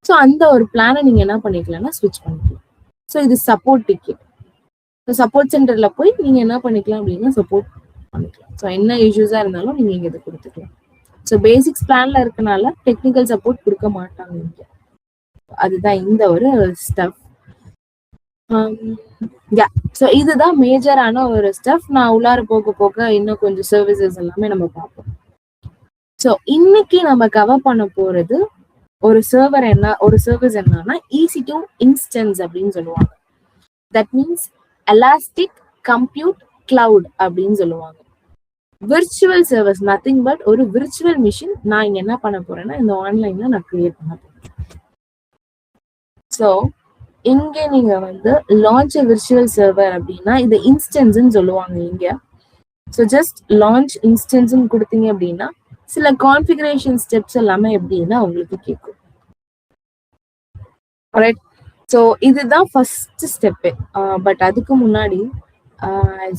ஸோ அந்த ஒரு பிளானை நீங்க என்ன பண்ணிக்கலாம்னா ஸ்விட்ச் பண்ணிக்கலாம். ஸோ இது சப்போர்ட் டிக்கெட். ஸோ சப்போர்ட் சென்டர்ல போய் நீங்க என்ன பண்ணிக்கலாம் அப்படின்னா சப்போர்ட் பண்ணிக்கலாம். ஸோ என்ன இஷ்யூஸா இருந்தாலும் நீங்க இங்க இதை கொடுத்துக்கலாம். ஸோ பேசிக்ஸ் பிளான்ல இருக்கனால டெக்னிக்கல் சப்போர்ட் கொடுக்க மாட்டாங்க இங்க. அதுதான் இந்த ஒரு ஸ்டஃப். ஸோ இதுதான் மேஜரான ஒரு ஸ்டஃப். நான் உள்ளார போக போக இன்னும் கொஞ்சம் சர்வீசஸ் எல்லாமே நம்ம பார்ப்போம். ஸோ இன்னைக்கு நம்ம கவர் பண்ண போறது ஒரு சர்வீஸ் என்னன்னா EC2 இன்ஸ்டன்ஸ் அப்படின்னு சொல்லுவாங்க. That means elastic compute cloud அப்படின்னு சொல்லுவாங்க. விர்ச்சுவல் சர்வீஸ், நத்திங் பட் ஒரு விர்ச்சுவல் மிஷின் நான் இங்க என்ன பண்ண போறேன்னா இந்த ஆன்லைன்ல நான் கிரியேட் பண்ண போறேன். ஸோ இங்க நீங்க வந்து லான்ச் விர்ச்சுவல் சர்வர் அப்படின்னா இது இன்ஸ்டன்ஸ்ன்னு சொல்லுவாங்க இங்க. ஸோ ஜஸ்ட் லான்ச் இன்ஸ்டன்ஸ்ன்னு கொடுத்தீங்க அப்படின்னா சில கான்ஃபிகரேஷன் ஸ்டெப்ஸ் எல்லாமே எப்படின்னா உங்களுக்கு கேட்கும். ரைட், ஸோ இதுதான் ஃபர்ஸ்ட் ஸ்டெப்பு. பட் அதுக்கு முன்னாடி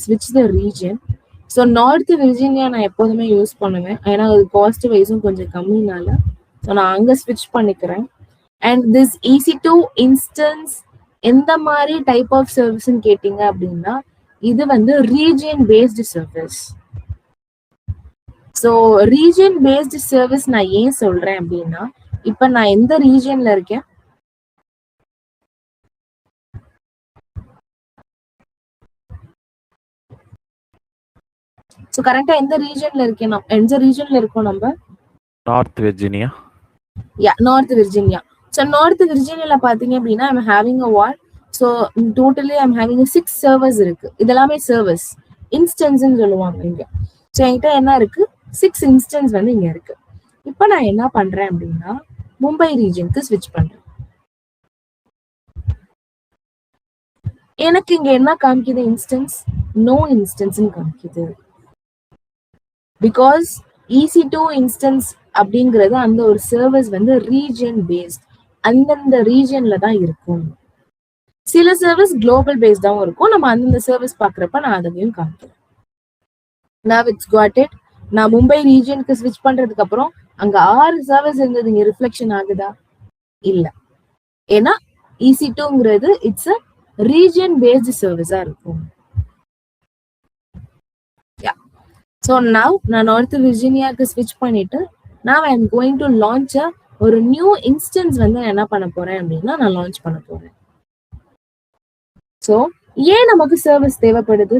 ஸ்விட்ச் the region. So north Virginia நான் எப்போதுமே யூஸ் பண்ணுவேன், ஏன்னா அது காஸ்ட் வைஸும் கொஞ்சம் கம்மினால. ஸோ நான் அங்கே ஸ்விட்ச் பண்ணிக்கிறேன். அண்ட் திஸ் EC2 இன்ஸ்டன்ஸ் எந்த மாதிரி டைப் ஆஃப் சர்வீஸ்ன்னு கேட்டீங்க அப்படின்னா இது வந்து region based service. So region based service நான் ஏன் சொல்றேன் அப்படின்னா இப்போ நான் எந்த ரீஜியன்ல இருக்கேன், ஸோ கரெக்டா எந்த ரீஜன்ல இருக்கேன், எந்த ரீஜன்ல இருக்கோம் நம்ம? North Virginia. North Virginia. So North விர்ஜீனியால பாத்தீங்க அப்படின்னா I'm having a what. So totally I'm having 6 servers இருக்கு. இதெல்லாமே சர்வர்ஸ் இன்ஸ்டன்ஸ்ன்னு சொல்லுவாங்க இங்க. ஸோ என்கிட்ட என்ன இருக்கு, 6 இன்ஸ்டன்ஸ் வந்து இங்க இருக்கு. இப்போ நான் என்ன பண்றேன் அப்படின்னா மும்பை ரீஜனுக்கு ஸ்விட்ச் பண்றேன். எனக்கு இங்க என்ன காமிக்குது, இன்ஸ்டன்ஸ் நோ இன்ஸ்டன்ஸ்ன்னு காமிக்குது. பிகாஸ் EC2 இன்ஸ்டன்ஸ் அப்படிங்கிறது அந்த ஒரு சர்வீஸ் வந்து ரீஜன் பேஸ்ட், அந்தந்த ரீஜன்ல தான் இருக்கும். சில சர்வீஸ் குளோபல் பேஸ்டாவும் இருக்கும். நம்ம அந்தந்த சர்வீஸ் பாக்குறப்ப நான் அதையும் காமிக்கிறேன். Now it's got it. நான் மும்பை ரீஜியனுக்கு ஸ்விட்ச் பண்றதுக்கு அப்புறம் அங்க 6 சர்வீஸ் இருந்தது. இங்க ரிஃப்ளெக்ஷன் ஆகுதா? இல்ல. ஏன்னா EC2ங்கிறது இட்ஸ் அ ரீஜியன் பேஸ்டு சர்வீஸா இருக்கும். So now நான் நார்த் விர்ஜீனியாக்கு ஸ்விட்ச் பண்ணிட்டு now I am going to launch ஒரு நியூ இன்ஸ்டன்ஸ் வந்து என்ன பண்ண போறேன் அப்படின்னா நான் லான்ச் பண்ண போறேன். ஸோ ஏன் நமக்கு சர்வீஸ் தேவைப்படுது?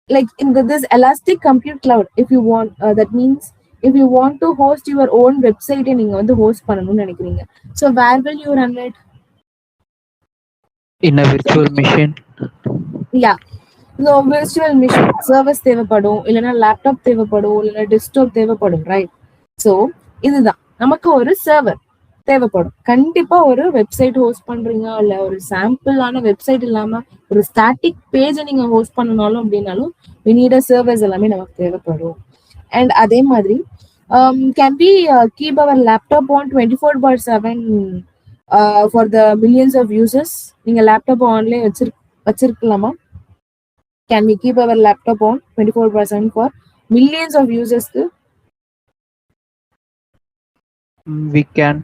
லைக் இந்த this elastic compute cloud if you want that means if you want to host your own website நீங்க வந்து ஹோஸ்ட் பண்ணணும்னு நினைக்கிறீங்க. So where will you run it? In a virtual machine. Yeah. So virtual machine service தேவைப்படும், இல்லைன்னா laptop தேவைப்படும், இல்லைன்னா desktop தேவைப்படும், right? So இதுதான் நமக்கு ஒரு சர்வர் தேவைப்படும். கண்டிப்பா ஒரு வெப்சைட் ஹோஸ்ட் பண்றீங்க, இல்ல ஒரு சாம்பிளான வெப்சைட் இல்லாம ஒரு ஸ்டாட்டிக் பேஜை நீங்க ஹோஸ்ட் பண்ணனாலும் அப்படின்னாலும் we need a சர்வர்ஸ் எல்லாமே நமக்கு தேவைப்படும். அண்ட் அதே மாதிரி can we keep our laptop on 24/7 for the millions of users? நீங்க லேப்டாப் ஆன்லைன் வச்சிருக்கலாமா? Can we keep our laptop on 24/7 for millions of users? We can.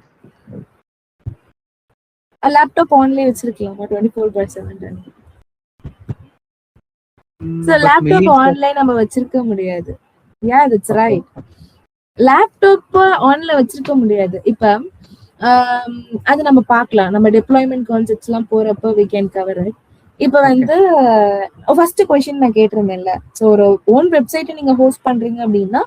A laptop online வச்சிருக்கலாமா 24/7? So laptop online நம்ம வச்சிருக்க முடியாது. Yeah, that's right. Laptop ஆன்ல வச்சிருக்க முடியாது. இப்ப அது நம்ம பார்க்கலாம். நம்ம டெப்ளாய்மெண்ட் கான்செப்ட்ஸ் எல்லாம் போறப்ப we can cover it. இப்ப வந்து ஃபர்ஸ்ட் கொஸ்டின் நான் கேட்டிருந்தேன்ல, ஸோ ஒரு ஓன் வெப்சைட்டை நீங்க ஹோஸ்ட் பண்றீங்க அப்படின்னா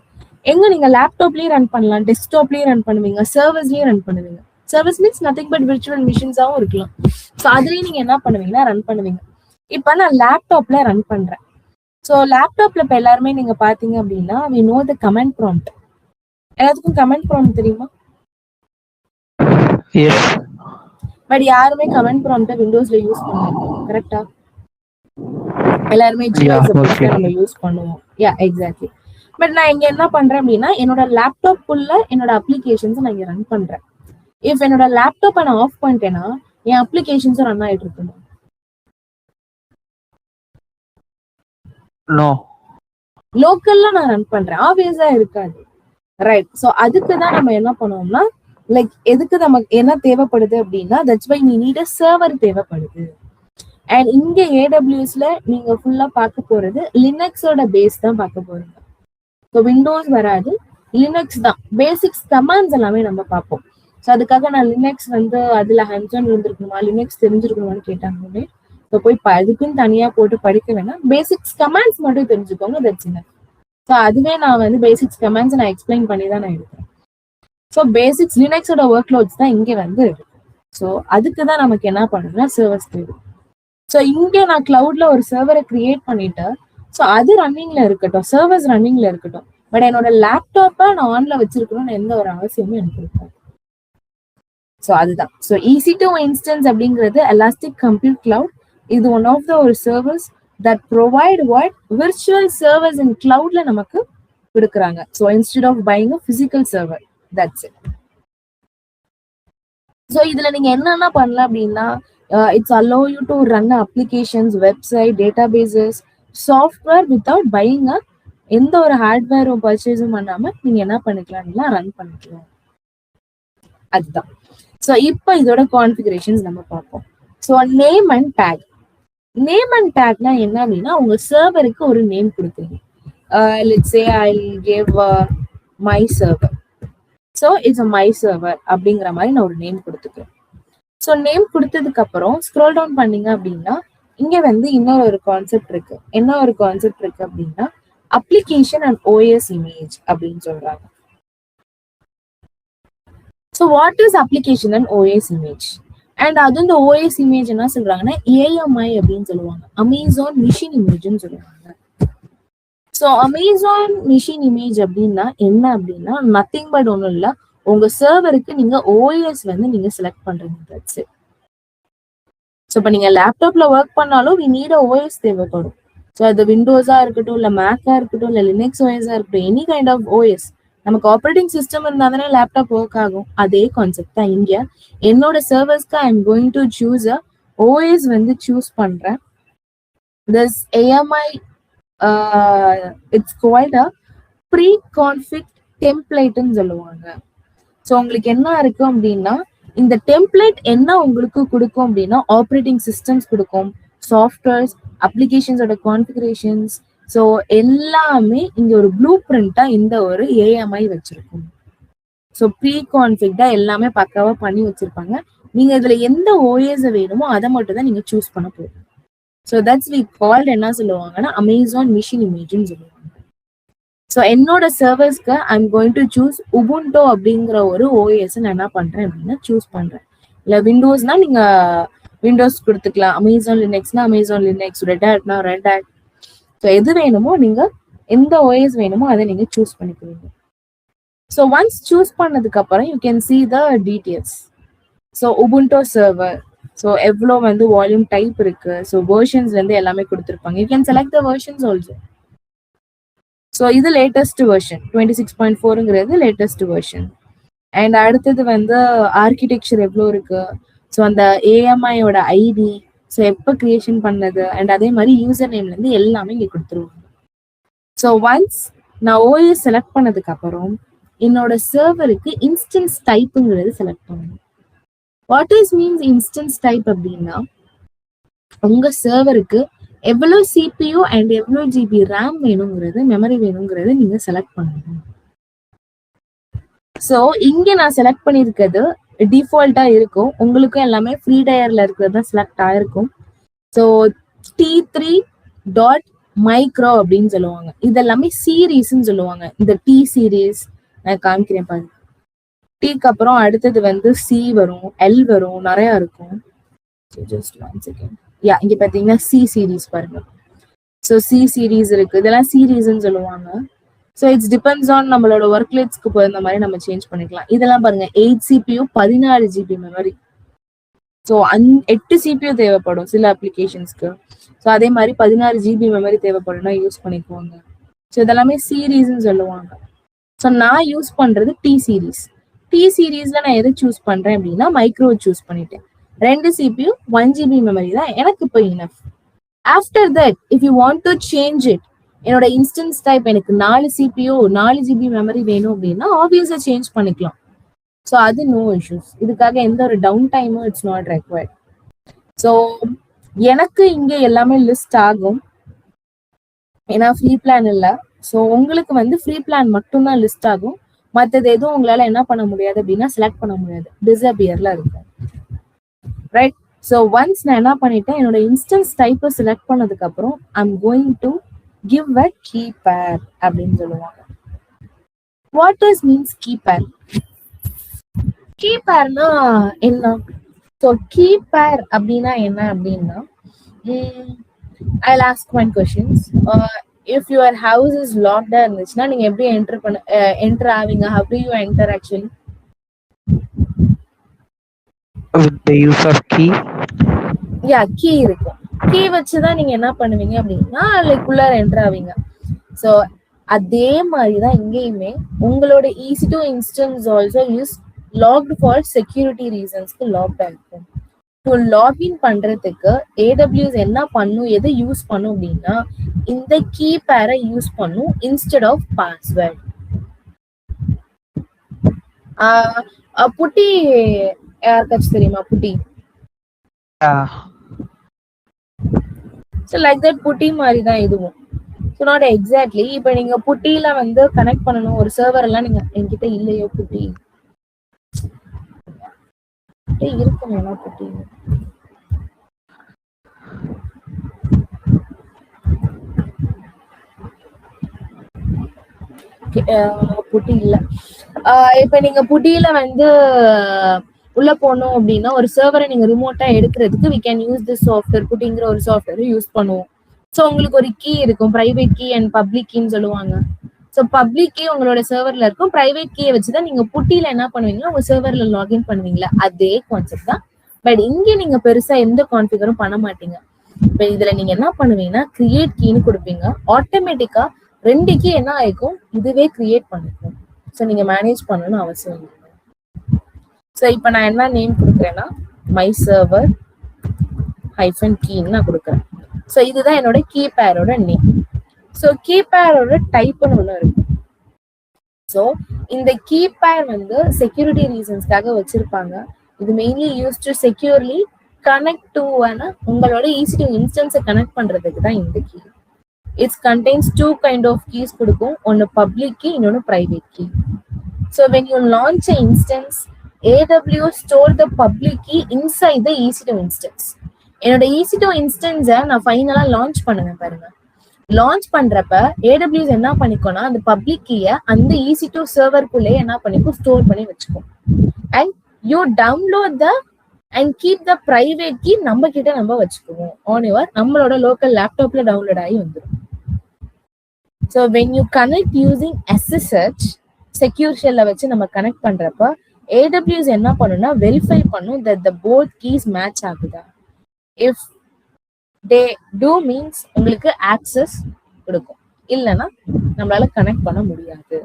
எங்க நீங்க லேப்டாப்லயே ரன் பண்ணலாம், டெஸ்க்டாப்லயே ரன் பண்ணுவீங்க, சர்வர்ஸ்லயே ரன் பண்ணுவீங்க. Service means nothing but virtual மிஷின்ஸாவும் இருக்கலாம். ஸோ அதுலயே நீங்க என்ன பண்ணுவீங்கன்னா ரன் பண்ணுவீங்க. இப்ப நான் லேப்டாப்ல ரன் பண்றேன். ஸோ லேப்டாப்ல இப்ப எல்லாருமே நீங்க பாத்தீங்க அப்படின்னா we know the command prompt. எல்லாத்துக்கும் கமெண்ட் ப்ராம்ப்ட் தெரியுமா? Yes. பட் யாருமே கமெண்ட் ப்ராம்ப்ட விண்டோஸ்ல யூஸ் பண்ணுவாங்க, கரெக்டா? எல்லாருமே ஜிஎஸ் நம்ம யூஸ் பண்ணுவோம். யா, எக்ஸாக்ட்லி. பட் நான் இங்க என்ன பண்றேன் அப்படின்னா என்னோட லேப்டாப் உள்ள என்னோட அப்ளிகேஷன்ஸ் நான் இங்க ரன் பண்றேன். இஃப் என்னோட லேப்டாப்பை நான் ஆஃப் பண்ணிட்டேன்னா என் அப்ளிகேஷன்ஸும் ரன் ஆயிட்டு இருக்கணும். No. லோக்கல்ல நான் ரன் பண்றேன், ஆப்வியஸா இருக்காது, ரைட்? ஸோ அதுக்கு தான் நம்ம என்ன பண்ணுவோம்னா லைக் எதுக்கு நமக்கு என்ன தேவைப்படுது அப்படின்னா that's why we need a server தேவைப்படுது. அண்ட் இங்க ஏடபிள்யூஎஸ்ல நீங்க ஃபுல்லா பார்க்க போறது லினக்ஸோட பேஸ் தான் பார்க்க போறீங்க. ஸோ விண்டோஸ் வராது, லினக்ஸ் தான். பேசிக்ஸ் கமாண்ட்ஸ் எல்லாமே நம்ம பார்ப்போம். ஸோ அதுக்காக நான் லினக்ஸ் வந்து அதுல ஹேண்ட்ஸ் ஆன் இருந்திருக்கணுமா, லினக்ஸ் தெரிஞ்சிருக்கணுமான்னு கேட்டாங்க. ஸோ போய் அதுக்குன்னு தனியா போட்டு படிக்க வேணாம், பேசிக்ஸ் கமாண்ட்ஸ் மட்டும் தெரிஞ்சுக்கோங்க, தட்ஸ் இனஃப். ஸோ அதுவே நான் வந்து பேசிக்ஸ் கமாண்ட்ஸ் நான் எக்ஸ்பிளைன் பண்ணி தான் நான் எடுக்கிறேன். ஸோ பேசிக்ஸ் லினக்ஸோட ஒர்க் லோட்ஸ் தான் இங்கே வந்து இருக்கு. ஸோ அதுக்கு தான் நமக்கு என்ன பண்ணுறதுன்னா சர்வர்ஸ் தேவை. ஸோ இங்கே நான் கிளவுட்ல ஒரு சர்வரை கிரியேட் பண்ணிட்டு ஸோ அது ரன்னிங்ல இருக்கட்டும், சர்வர்ஸ் ரன்னிங்ல இருக்கட்டும், பட் என்னோட லேப்டாப்பை நான் ஆன்ல வச்சிருக்கணும்னு எந்த ஒரு அவசியமும் எனக்கு இருக்காது. ஸோ அதுதான். ஸோ EC2 இன்ஸ்டன்ஸ் அப்படிங்கிறது எலாஸ்டிக் கம்ப்யூட் கிளவுட். இது ஒன் ஆஃப் த ஒரு servers that provide what virtual servers in cloudல நமக்கு கொடுக்குறாங்க. So instead of buying a physical server, that's it. So இதுல நீங்க என்னென்ன பண்ணலாம் அப்படின்னா it's allow you to run applications, website, databases, software without buying எந்த ஒரு ஹார்ட்வேரும் பர்ச்சேஸும் பண்ணாம நீங்க என்ன பண்ணிக்கலாம்னா ரன் பண்ணிக்கலாம். அதுதான். ஸோ இப்போ இதோட கான்ஃபிகரேஷன்ஸ் நம்ம பார்ப்போம். So name and tag. Name and டேக்னா என்ன அப்படின்னா உங்க சர்வருக்கு ஒரு நேம் கொடுக்குறீங்க. Let's say I give my server. So it's my server அப்படிங்கிற மாதிரி நான் ஒரு நேம் கொடுத்துக்கிறேன். ஸோ நேம் கொடுத்ததுக்கு அப்புறம் ஸ்க்ரோல் டவுன் பண்ணீங்க அப்படின்னா இங்க வந்து இன்னொரு ஒரு கான்செப்ட் இருக்கு. என்ன ஒரு கான்செப்ட் இருக்கு அப்படின்னா அப்ளிகேஷன் அண்ட் ஓஎஸ் இமேஜ் அப்படின்னு சொல்றாங்க. So what is application and OS image? And அது இந்த ஓஎஸ் இமேஜ் என்ன சொல்றாங்கன்னா AMI அப்படின்னு சொல்லுவாங்க, அமேசான் மிஷின் இமேஜ்னு சொல்லுவாங்க. ஸோ அமேசான் மிஷின் இமேஜ் அப்படின்னா என்ன அப்படின்னா நத்திங் பட் ஒன்றும் இல்லை, உங்க சர்வருக்கு நீங்க ஓஎஸ் வந்து நீங்க செலக்ட் பண்றீங்க. ஸோ இப்போ நீங்க லேப்டாப்ல ஒர்க் பண்ணாலும் we need a OS தேவைப்படும். ஸோ அது விண்டோஸா இருக்கட்டும், இல்லை மேக்கா இருக்கட்டும், இல்லை லினக்ஸ் ஓஎஸா இருக்கட்டும், எனி கைண்ட் ஆஃப் ஓஎஸ் நமக்கு ஆப்ரேட்டிங் சிஸ்டம் இருந்தா தானே லேப்டாப் ஒர்க் ஆகும். அதே கான்செப்ட் தான் இங்க. என்னோட சர்வர்ஸ்க்கு I am going to choose a OS வந்து சூஸ் பண்றேன். This AMI it's called a pre config டெம்ப்ளேட்னு சொல்லுவாங்க. ஸோ உங்களுக்கு என்ன இருக்கு அப்படின்னா, இந்த டெம்ப்ளேட் என்ன உங்களுக்கு கொடுக்கும் அப்படின்னா ஆப்ரேட்டிங் சிஸ்டம்ஸ் கொடுக்கும், சாஃப்ட்வேர்ஸ், அப்ளிகேஷன்ஸோட கான்ஃபிகரேஷன்ஸ். ஸோ எல்லாமே இங்க ஒரு ப்ளூ பிரிண்டா இந்த ஒரு AMI வச்சிருக்கும். ஸோ ப்ரீ கான்ஃபிக்டா எல்லாமே பக்காவா பண்ணி வச்சிருப்பாங்க. நீங்க இதுல எந்த ஓஎஸ் வேணுமோ அதை மட்டும் தான் நீங்க சூஸ் பண்ண போறீங்க. ஸோ தட்ஸ் வி கால்ட் என்ன சொல்லுவாங்கன்னா அமேசான் மிஷின் இமேஜ்னு சொல்லுவாங்க. ஸோ என்னோட சர்வர்ஸ்க்கு ஐம் கோயிங் டு சூஸ் உபுண்டோ அப்படிங்கிற ஒரு ஓஎஸ் நான் என்ன பண்றேன் அப்படின்னா சூஸ் பண்றேன். இல்லை விண்டோஸ்னா நீங்க விண்டோஸ் கொடுத்துக்கலாம், அமேசான் லினக்ஸ்னா அமேசான் லினக்ஸ், ரெட் ஹேட்னா ரெட் ஹேட். ஸோ எது வேணுமோ நீங்க எந்த ஓஎஸ் வேணுமோ அதை நீங்க சூஸ் பண்ணிக்கிறீங்க. ஸோ ஒன்ஸ் சூஸ் பண்ணதுக்கு அப்புறம் you can see the details. So Ubuntu server, so எவ்வளோ வந்து வால்யூம் டைப் இருக்கு, ஸோ வெர்ஷன்ஸ் வந்து எல்லாமே கொடுத்துருப்பாங்க. You can select the versions also. So இது லேட்டஸ்ட் வெர்ஷன் 26.4ங்கிறது லேட்டஸ்ட் வெர்ஷன். அண்ட் அடுத்தது வந்து ஆர்கிடெக்சர் எவ்வளோ இருக்கு, ஸோ அந்த AMIயோட ஐடி, ஸோ எப்போ கிரியேஷன் பண்ணது, அண்ட் அதே மாதிரி யூசர் நேம்லேருந்து எல்லாமே இங்கே கொடுத்துருவாங்க. ஸோ ஒன்ஸ் நான் ஓஎஸ் செலக்ட் பண்ணதுக்கு அப்புறம் என்னோட சர்வருக்கு இன்ஸ்டன்ஸ் டைப்புங்கிறது செலக்ட் பண்ணணும். What is means instance type அப்படின்னா, உங்க சர்வருக்கு எவ்வளவு CPU அண்ட் எவ்வளவு GB RAM வேணுங்கிறது, மெமரி வேணுங்கிறது நீங்க செலக்ட் பண்ணணும். ஸோ இங்க நான் செலக்ட் பண்ணியிருக்கிறது டிஃபால்ட்டா இருக்கும். உங்களுக்கும் எல்லாமே ஃப்ரீ டயர்ல இருக்கிறது தான் செலக்ட் ஆயிருக்கும். ஸோ T3.micro அப்படின்னு சொல்லுவாங்க. இதெல்லாமே சீரீஸ்ன்னு சொல்லுவாங்க. இந்த T சீரீஸ் நான் காமிக்கிறேன் பாருங்க. Tக்கு அப்புறம் அடுத்தது வந்து C வரும், L வரும், நிறைய இருக்கும். Just one second. யா, இங்க பாத்தீங்கன்னா C சீரீஸ் பாருங்க. ஸோ C சீரீஸ் இருக்கு, இதெல்லாம் சீரீஸ்ன்னு சொல்லுவாங்க. ஸோ இட்ஸ் டிபெண்ட்ஸ் ஆன் நம்மளோட ஒர்க் லேட்ஸ்க்கு போயிருந்த மாதிரி நம்ம சேஞ்ச் பண்ணிக்கலாம். இதெல்லாம் பாருங்க 8 CPU 16 GB memory. So 8 CPU தேவைப்படும் சில அப்ளிகேஷன்ஸ்க்கு. ஸோ அதே மாதிரி 16 GB மெமரி தேவைப்படும்னா யூஸ் பண்ணிக்குவாங்க. ஸோ இதெல்லாமே சீரீஸ்ன்னு சொல்லுவாங்க. ஸோ நான் யூஸ் பண்றது T சீரீஸ். T சீரீஸ்ல நான் எதை சூஸ் பண்றேன் அப்படின்னா மைக்ரோ சூஸ் பண்ணிட்டேன். 2 CPU 1 GB மெமரி தான் எனக்கு இப்போ enough. After that if you want to change it, என்னோட இன்ஸ்டன்ஸ் டைப் எனக்கு 4 CPU 4 GB மெமரி வேணும் அப்படின்னா ஆப்வியஸா சேஞ்ச் பண்ணிக்கலாம். ஸோ அது நோ இஷ்யூஸ். இதுக்காக எந்த ஒரு டவுன் டைமும் இட்ஸ் நாட் ரெக்வயர்ட். ஸோ எனக்கு இங்க எல்லாமே லிஸ்ட் ஆகும், ஏன்னா ஃப்ரீ பிளான் இல்லை. ஸோ உங்களுக்கு வந்து ஃப்ரீ பிளான் மட்டும்தான் லிஸ்ட் ஆகும். மற்றது எதுவும் உங்களால என்ன பண்ண முடியாது அப்படின்னா செலக்ட் பண்ண முடியாது, டிசப்பியர்ல இருக்கும். ரைட். ஸோ ஒன்ஸ் நான் என்ன பண்ணிட்டேன், என்னோட இன்ஸ்டன்ஸ் டைப்பை செலக்ட் பண்ணதுக்கு அப்புறம் I'm going to give a key pair அப்படின்னு சொல்லுவாங்க. What is means key pair? Key பேர்னா என்ன? ஸோ கீ பேர் அப்படின்னா என்ன அப்படின்னா, I'll ask one questions. If your house is locked இருந்துச்சுன்னா நீங்க எப்படி என்டர் ஆவீங்க? How do you enter actually? With the use of key. Yeah, key இருக்கும். கீ வச்சுதான் நீங்க என்ன பண்ணுவீங்க அப்படின்னா லைக் உள்ளார என்டர் ஆவீங்க. ஸோ அதே மாதிரிதான் இங்கேயுமே உங்களோட EC2 instance also use locked for security ரீசன்ஸ்க்கு லாக்டா இருக்கும். ஸோ லாகின் பண்றதுக்கு AWS என்ன பண்ணும், எதை யூஸ் பண்ணும் அப்படின்னா இந்த கீ பேரை யூஸ் பண்ணும் இன்ஸ்டெட் ஆஃப் பாஸ்வேர்ட். புட்டி யாருக்காச்சும் தெரியுமா? புட்டி. ஸோ லைக் தட் புட்டி மாதிரி தான் இதுவும். So not exactly. இப்போ நீங்க புட்டியில வந்து கனெக்ட் பண்ணணும் ஒரு சர்வர் எல்லாம், நீங்க என்கிட்ட இல்லையோ புட்டி இருக்குங்களா? புட்டி புட்டி இல்ல. இப்ப நீங்க புட்டியில வந்து உள்ள போனோம் அப்படின்னா ஒரு சர்வரை நீங்க ரிமோட்டா எடுக்கிறதுக்கு we can use this software, புட்டிங்கிற ஒரு சாஃப்ட்வேர் யூஸ் பண்ணுவோம். ஸோ உங்களுக்கு ஒரு கீ இருக்கும், பிரைவேட் கீ அண்ட் பப்ளிக் கீன்னு சொல்லுவாங்க. ஸோ பப்ளிக் கீ உங்களோட சர்வர்ல இருக்கும், பிரைவேட் கீயை வச்சுதான் நீங்க புட்டியில என்ன பண்ணுவீங்கன்னா உங்க சர்வர்ல லாகின் பண்ணுவீங்களா, அதே கான்செப்ட் தான். பட் இங்க நீங்க பெருசா எந்த கான்ஃபிகரும் பண்ண மாட்டீங்க. இப்ப இதுல நீங்க என்ன பண்ணுவீங்கன்னா கிரியேட் கீன்னு கொடுப்பீங்க, ஆட்டோமேட்டிக்கா 2 கீ என்ன ஆயிக்கும் இதுவே கிரியேட் பண்ணிக்கும். ஸோ நீங்க மேனேஜ் பண்ணணும்னு அவசியம் இல்லை. ஸோ இப்போ நான் என்ன நேம் கொடுக்குறேன்னா மை சர்வர் -keyன்னு நான் கொடுக்குறேன். ஸோ இதுதான் என்னோட கீ பேரோட நேம். ஸோ கீ பேரோட டைப்னு ஒன்று இருக்கு. ஸோ இந்த கீ பேர் வந்து செக்யூரிட்டி ரீசன்ஸ்க்காக வச்சிருப்பாங்க. இது mainly use to securely connect to உங்களோட EC2 இன்ஸ்டன்ஸை கனெக்ட் பண்றதுக்கு தான் இந்த key. It's contains 2 kind of keys கொடுக்கும். ஒன்னு பப்ளிக் கீ, இன்னொன்னு private key. So when you launch an instance, AWS store the public key inside the EC2 instance. என்னோட EC2 இன்ஸ்டன்ஸை நான் ஃபைனலா லான்ச் பண்ணுவேன் பாருங்க. லான்ச் பண்றப்ப AWS என்ன பண்ணிக்கோனா அந்த பப்ளிக் கீயை அந்த EC2 சர்வருக்குள்ளே என்ன பண்ணிக்கும், ஸ்டோர் பண்ணி வச்சுக்கும். And you download the and keep the private key நம்ம கிட்ட நம்ம வச்சுக்குவோம். ஆன் யுவர் நம்மளோட லோக்கல் லேப்டாப்ல டவுன்லோட் ஆகி வந்துடும். So when you connect using SSH secure ஷெல்ல வச்சு நம்ம கனெக்ட் பண்றப்ப AWS என்ன பண்ணும்னா வெரிஃபை பண்ணும் that the both keys match ஆகுதா. இஃப் they do means உங்களுக்கு ஆக்சஸ் கொடுக்கும், இல்லைன்னா நம்மளால கனெக்ட் பண்ண முடியாது.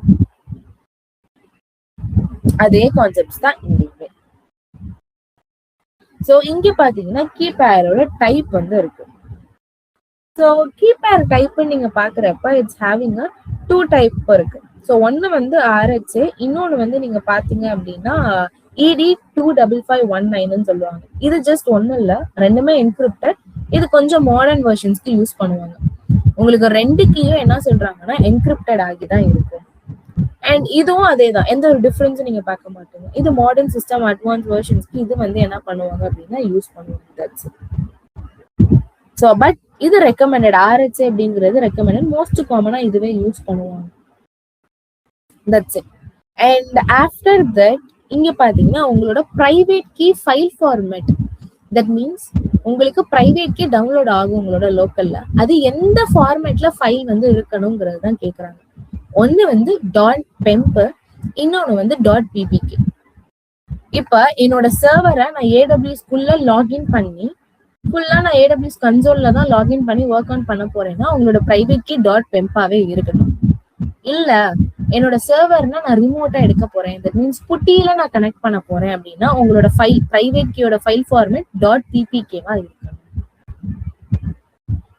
அதே கான்செப்ட்ஸ் தான் இங்கே. ஸோ இங்க பாத்தீங்கன்னா கீ பேரோட டைப் வந்து இருக்கு. ஸோ கீ பேர் டைப் நீங்க பாக்குறப்ப இட்ஸ் ஹேவிங் 2 டைப் இருக்கு. ஸோ ஒன்னு வந்து RHA, இன்னொன்னு வந்து நீங்க பாத்தீங்க அப்படின்னா ED25519 சொல்லுவாங்க. இது ஜஸ்ட் ஒன்னும் இல்ல, ரெண்டுமே என்கிரிப்டட். இது கொஞ்சம் மாடர்ன் வெர்ஷன்ஸ்க்கு யூஸ் பண்ணுவாங்க. உங்களுக்கு 2 கீயும் என்ன சொல்றாங்கன்னா என்கிரிப்டட் ஆகி தான் இருக்கும். அண்ட் இதுவும் அதே தான், எந்த ஒரு டிஃபரன்ஸும் நீங்க பார்க்க மாட்டீங்க. இது மாடர்ன் சிஸ்டம் அட்வான்ஸ் வெர்ஷன்ஸ்க்கு இது வந்து என்ன பண்ணுவாங்க அப்படின்னா யூஸ் பண்ணுவாங்க. ஸோ பட் இது ரெக்கமெண்டட். RHA அப்படிங்கிறது ரெக்கமெண்டட். மோஸ்ட் காமனா இதுவே யூஸ் பண்ணுவாங்க. That's it. And after that இங்க பாத்தீங்கன்னா உங்களோட private key file format, that means உங்களுக்கு பிரைவேட் கீ டவுன்லோட் ஆகும் உங்களோட லோக்கல்ல. அது எந்த ஃபார்மேட்ல ஃபைல் வந்து இருக்கணுங்கிறது தான் கேட்கறாங்க. ஒன்னு வந்து .pemp, இன்னொன்னு வந்து .ppk. இப்ப என்னோட சர்வரை நான் AWS குள்ள லாகின் பண்ணி ஃபுல்லா நான் AWS கன்சோல்ல தான் லாகின் பண்ணி ஒர்க் ஆன் பண்ண போறேன்னா உங்களோட பிரைவேட் கீ .pempaவே இருக்கணும். இல்ல என்னோட சர்வர்னா நான் ரிமோட்டா எடுக்க போறேன், தட் மீன்ஸ் புட்டியில நான் கனெக்ட் பண்ண போறேன் அப்படின்னா உங்களோட ஃபைல் பிரைவேட் கீயோட ஃபைல் ஃபார்மேட் .ppkவா இருக்கணும்.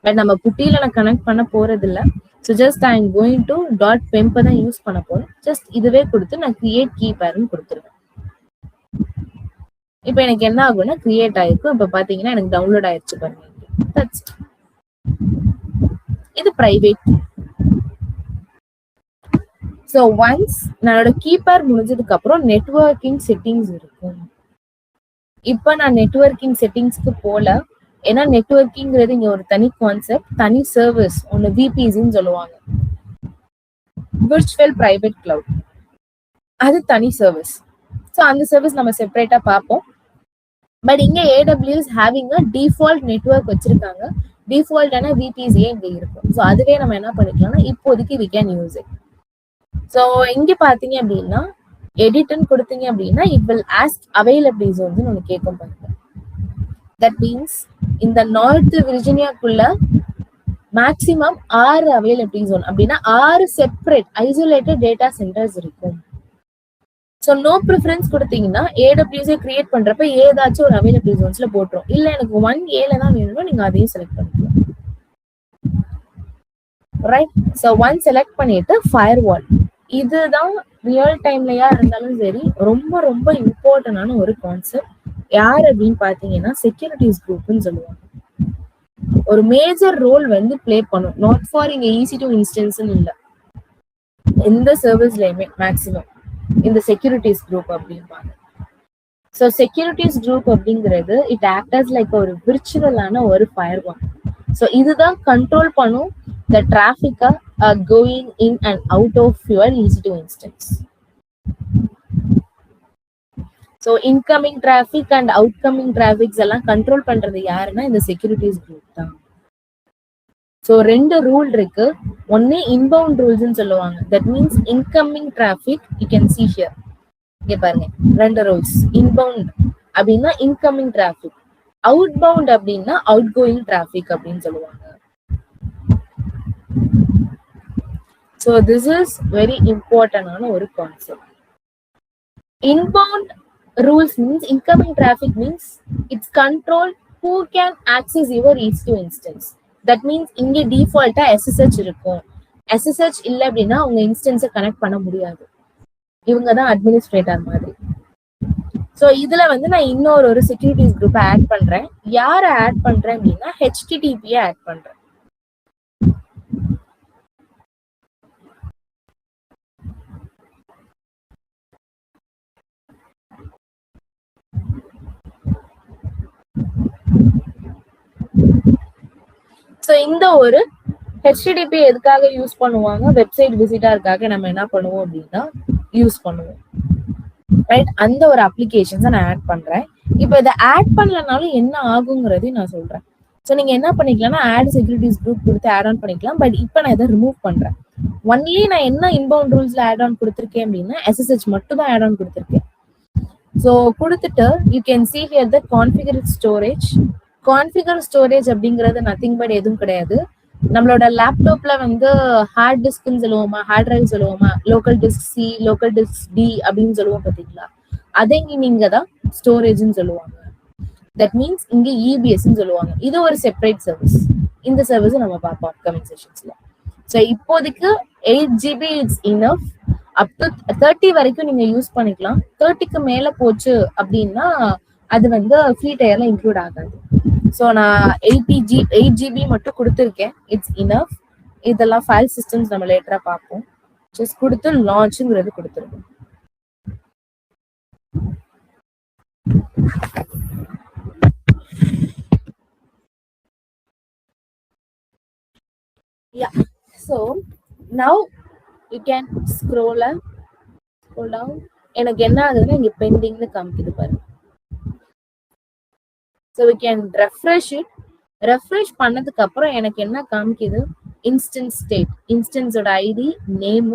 பட் நம்ம புட்டியில நான் கனெக்ட் பண்ண போறது இல்ல. So just I am going to .pemp தான் யூஸ் பண்ண போறேன். ஜஸ்ட் இதுவே கொடுத்து நான் கிரியேட் கீ பேர்னு கொடுத்துருவேன். இப்போ எனக்கு என்ன ஆகும்னா கிரியேட் ஆயிருக்கும். இப்ப பாத்தீங்கன்னா எனக்கு டவுன்லோட் ஆயிருச்சு பாருங்க. தட்ஸ் இது பிரைவேட். ஸோ ஒன்ஸ் என்னோட கீப்பர் முடிஞ்சதுக்கு அப்புறம் நெட்வொர்க்கிங் செட்டிங்ஸ் இருக்கும். இப்ப நான் நெட்வொர்க்கிங் செட்டிங்ஸ்க்கு போல, ஏன்னா நெட்வொர்க்கிங்கிறது இங்க ஒரு தனி கான்செப்ட், தனி சர்வீஸ் ஒன்னு VPCன்னு சொல்லுவாங்க, விர்ச்சுவல் பிரைவேட் கிளவுட். அது தனி சர்வீஸ். ஸோ அந்த சர்வீஸ் நம்ம செப்பரேட்டா பார்ப்போம். பட் இங்க AWS ஹேவிங் டிஃபால்ட் நெட்வொர்க் வச்சிருக்காங்க. டிஃபால்ட்டான VPCயே இங்க இருக்கும். ஸோ அதுவே நம்ம என்ன பண்ணிக்கலாம்னா இப்போதைக்கு we can use it. So இங்க பாத்தீங்க அப்படின்னா எடிட்னு கொடுத்தீங்க அப்படின்னா it will ask availability Jones ஒன்று கேட்கும் பாருங்க. தட் மீன்ஸ் இந்த நார்த் விர்ஜினியாக்குள்ள மேக்சிமம் 6 அவைலபிலிட்டி ஜோன் அப்படின்னா 6 செப்பரேட் ஐசோலேட்டட் டேட்டா சென்டர்ஸ் இருக்கும். ஸோ நோ ப்ரிஃபரன்ஸ் கொடுத்தீங்கன்னா AWS கிரியேட் பண்றப்ப ஏதாச்சும் ஒரு அவைலபிலிட்டி ஜோன்ஸ்ல போட்டுரும். இல்ல எனக்கு 1A தான் வேணும்னா நீங்க அதையும் செலக்ட் பண்ணிக்கலாம். ரைட். ஸோ ஒன் செலக்ட் பண்ணிட்டு ஃபயர்வால், இதுதான் ரியல் டைம்லயா இருந்தாலும் சரி ரொம்ப ரொம்ப இம்பார்ட்டன்டான ஒரு கான்செப்ட். யார் அப்படின்னு பாத்தீங்கன்னா செக்யூரிட்டிஸ் குரூப்னு சொல்லுவாங்க. ஒரு மேஜர் ரோல் வந்து பிளே பண்ணும். நாட் ஃபார் இங்க EC2 இன்ஸ்டன்ஸ்னு இல்ல, எந்த சர்வீஸ்லயுமே மேக்சிமம் இந்த செக்யூரிட்டிஸ் குரூப் அப்படின்பாங்க. ஸோ செக்யூரிட்டிஸ் குரூப் அப்படிங்கிறது இட் ஆக்ட் அஸ் லைக் ஒரு விர்ச்சுவலான ஒரு ஃபயர்வால். ஸோ இதுதான் கண்ட்ரோல் பண்ணும் the traffic going in and out of your EC2 instance. So incoming traffic and outgoing traffics எல்லாம் கண்ட்ரோல் பண்றது யாருன்னா இந்த செக்யூரிட்டிஸ் குரூப் தான். ஸோ 2 ரூல் இருக்கு. ஒன்னு இன்பவுண்ட் ரூல்ஸ்ன்னு சொல்லுவாங்க. That means incoming traffic you can see here. இங்க பாருங்க 2 ரூல்ஸ். இன்பவுண்ட் அப்படின்னா இன்கமிங் டிராஃபிக், அவுட் பவுண்ட் அப்படின்னா அவுட் கோயிங் டிராஃபிக் அப்படின்னு சொல்லுவாங்க. ஸோ திஸ் இஸ் வெரி இம்பார்ட்டன்டான ஒரு concept. Inbound rules means incoming traffic means it's control who can access your EC2 instance. That means இங்க டிஃபால்ட்டா SSH இருக்கும். SSH இல்ல அப்படின்னா உங்க இன்ஸ்டன்ஸை கனெக்ட் பண்ண முடியாது. இவங்க தான் அட்மினிஸ்ட்ரேட்டர் மாதிரி. ஸோ இதுல வந்து நான் இன்னொரு செக்யூரிட்டிஸ் குரூப் ஆட் பண்றேன். யாரை ஆட் பண்றேன் அப்படின்னா HTTP ஆட் பண்றேன். ஸோ இந்த ஒரு HTTP எதுக்காக யூஸ் பண்ணுவாங்க, வெப்சைட் விசிட்டருக்காக நம்ம என்ன பண்ணுவோம் அப்படின்னா யூஸ் பண்ணுவோம், ரைட்? அந்த ஒரு அப்ளிகேஷன்ஸை நான் ஆட் பண்றேன். இப்போ இதை ஆட் பண்ணலனாலும் என்ன ஆகுங்கிறதையும் நான் சொல்றேன். ஸோ நீங்க என்ன பண்ணிக்கலாம்னா ஆட் செக்யூரிட்டிஸ் குரூப் கொடுத்து ஆட் ஆன் பண்ணிக்கலாம். பட் இப்போ நான் இதை ரிமூவ் பண்றேன். ஒன்லி நான் என்ன இன்பவுண்ட் ரூல்ஸ்ல ஆட் ஆன் கொடுத்துருக்கேன் அப்படின்னா SSH மட்டும் தான் ஆட் ஆன் கொடுத்துருக்கேன். ஸோ கொடுத்துட்டு you can see here the configure storage. Configure storage அப்படிங்கிறது நத்திங் பட் எதுவும் கிடையாது. நம்மளோட லேப்டாப்ல வந்து ஹார்ட் டிஸ்க்னு சொல்லுவோமா, ஹார்ட் டிரைவ் சொல்லுவோமா, local disk C, local disk D அப்படின்னு சொல்லுவோம் பார்த்தீங்களா, அதை நீங்க தான் ஸ்டோரேஜ்னு சொல்லுவாங்க. தட் மீன்ஸ் இங்க EBSன்னு சொல்லுவாங்க. இது ஒரு செப்பரேட் சர்வீஸ். இந்த சர்வீஸ் நம்ம பார்ப்போம் அப்கமிங் செஷன்ஸ்ல. ஸோ இப்போதைக்கு 8 GB it's enough. Up to 30 வரைக்கும் நீங்க யூஸ் பண்ணிக்கலாம். 30க்கு மேல போச்சு அப்படின்னா அது வந்து ஃப்ரீ டயர்ல இன்க்ளூட் ஆகாது. ஸோ நான் 8 GB மட்டும் கொடுத்துருக்கேன். It's enough. இதெல்லாம் ஃபைல் சிஸ்டம்ஸ் நம்ம லேட்டரா பார்ப்போம். ஜஸ்ட் கொடுத்து லான்ச்சுங்கிறது கொடுத்துருக்கோம். Yeah. So now you can scroll down. எனக்கு என்ன ஆகுதுன்னா இங்க பெண்டிங்னு காமிக்குது பாருங்க. So we can refresh it. Refresh பண்ணதுக்கு அப்புறம் எனக்கு என்ன காமிக்குது, இன்ஸ்டன்ஸ் ஸ்டேட், இன்ஸ்டன்ஸோட ஐடி, நேம்,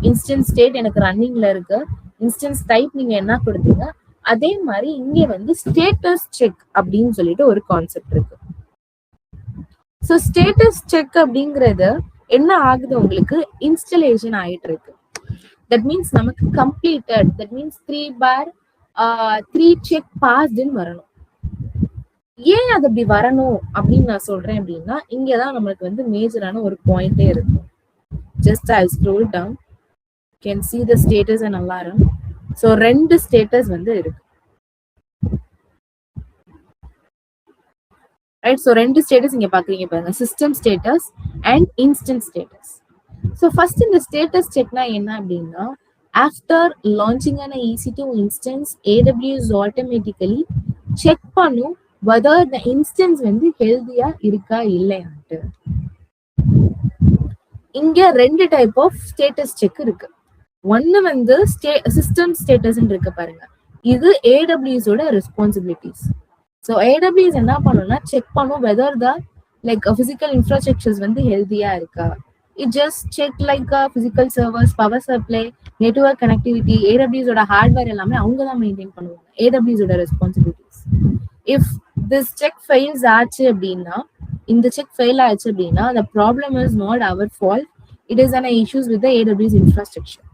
இன்ஸ்டன்ஸ் ஸ்டேட் எனக்கு ரன்னிங்ல இருக்கு. இன்ஸ்டன்ஸ் டைப் நீங்க என்ன கொடுத்தீங்க, அதே மாதிரி இங்க வந்து ஸ்டேட்டஸ் செக் அப்படின்னு சொல்லிட்டு ஒரு கான்செப்ட் இருக்கு. ஸோ ஸ்டேட்டஸ் செக் அப்படிங்கிறது என்ன ஆகுது, உங்களுக்கு இன்ஸ்டலேஷன் ஆயிட்டு இருக்கு. தட் மீன்ஸ் நமக்கு கம்ப்ளீட்டட், தட் மீன்ஸ் 3 செக் பாஸ்டுன்னு வரணும். ஏன் அது அப்படி வரணும் அப்படின்னு நான் சொல்றேன் அப்படின்னா, இங்கதான் நம்மளுக்கு வந்து மேஜரான ஒரு பாயிண்டே இருக்கும். Just I scroll down, can see the status and alarm. So 2 status வந்து இருக்கு, ரைட்? ஸோ 2 ஸ்டேட்டஸ் இங்க பாக்குறீங்க பாருங்க, system status and instance status. So first இந்த ஸ்டேட்டஸ் செக்னா என்ன அப்படின்னா, after launching an EC2 instance AWS automatically check பண்ணும் whether the instance வந்து ஹெல்தியா இருக்கா இல்லையான்ட்டு. இங்க 2 டைப் ஆஃப் ஸ்டேட்டஸ் செக் இருக்கு. ஒன்னு வந்து சிஸ்டம் ஸ்டேட்டஸ் இருக்கு பாருங்க, இது AWS ஓட ரெஸ்பான்சிபிலிட்டிஸ். ஸோ AWS என்ன பண்ணும்னா செக் பண்ணும் whether the like physical infrastructures வந்து ஹெல்தியா இருக்கா. It just check like physical servers, power supply, network connectivity. AWS ஓட ஹார்ட்வேர் எல்லாமே அவங்க தான் மெயின்டைன் பண்ணுவாங்க, AWS ஓட responsibilities. If this check fails ஆச்சு அப்படின்னா, இந்த செக் ஃபெயில் ஆச்சு அப்படின்னா, the problem is not our fault, it is an issues with the AWS infrastructure,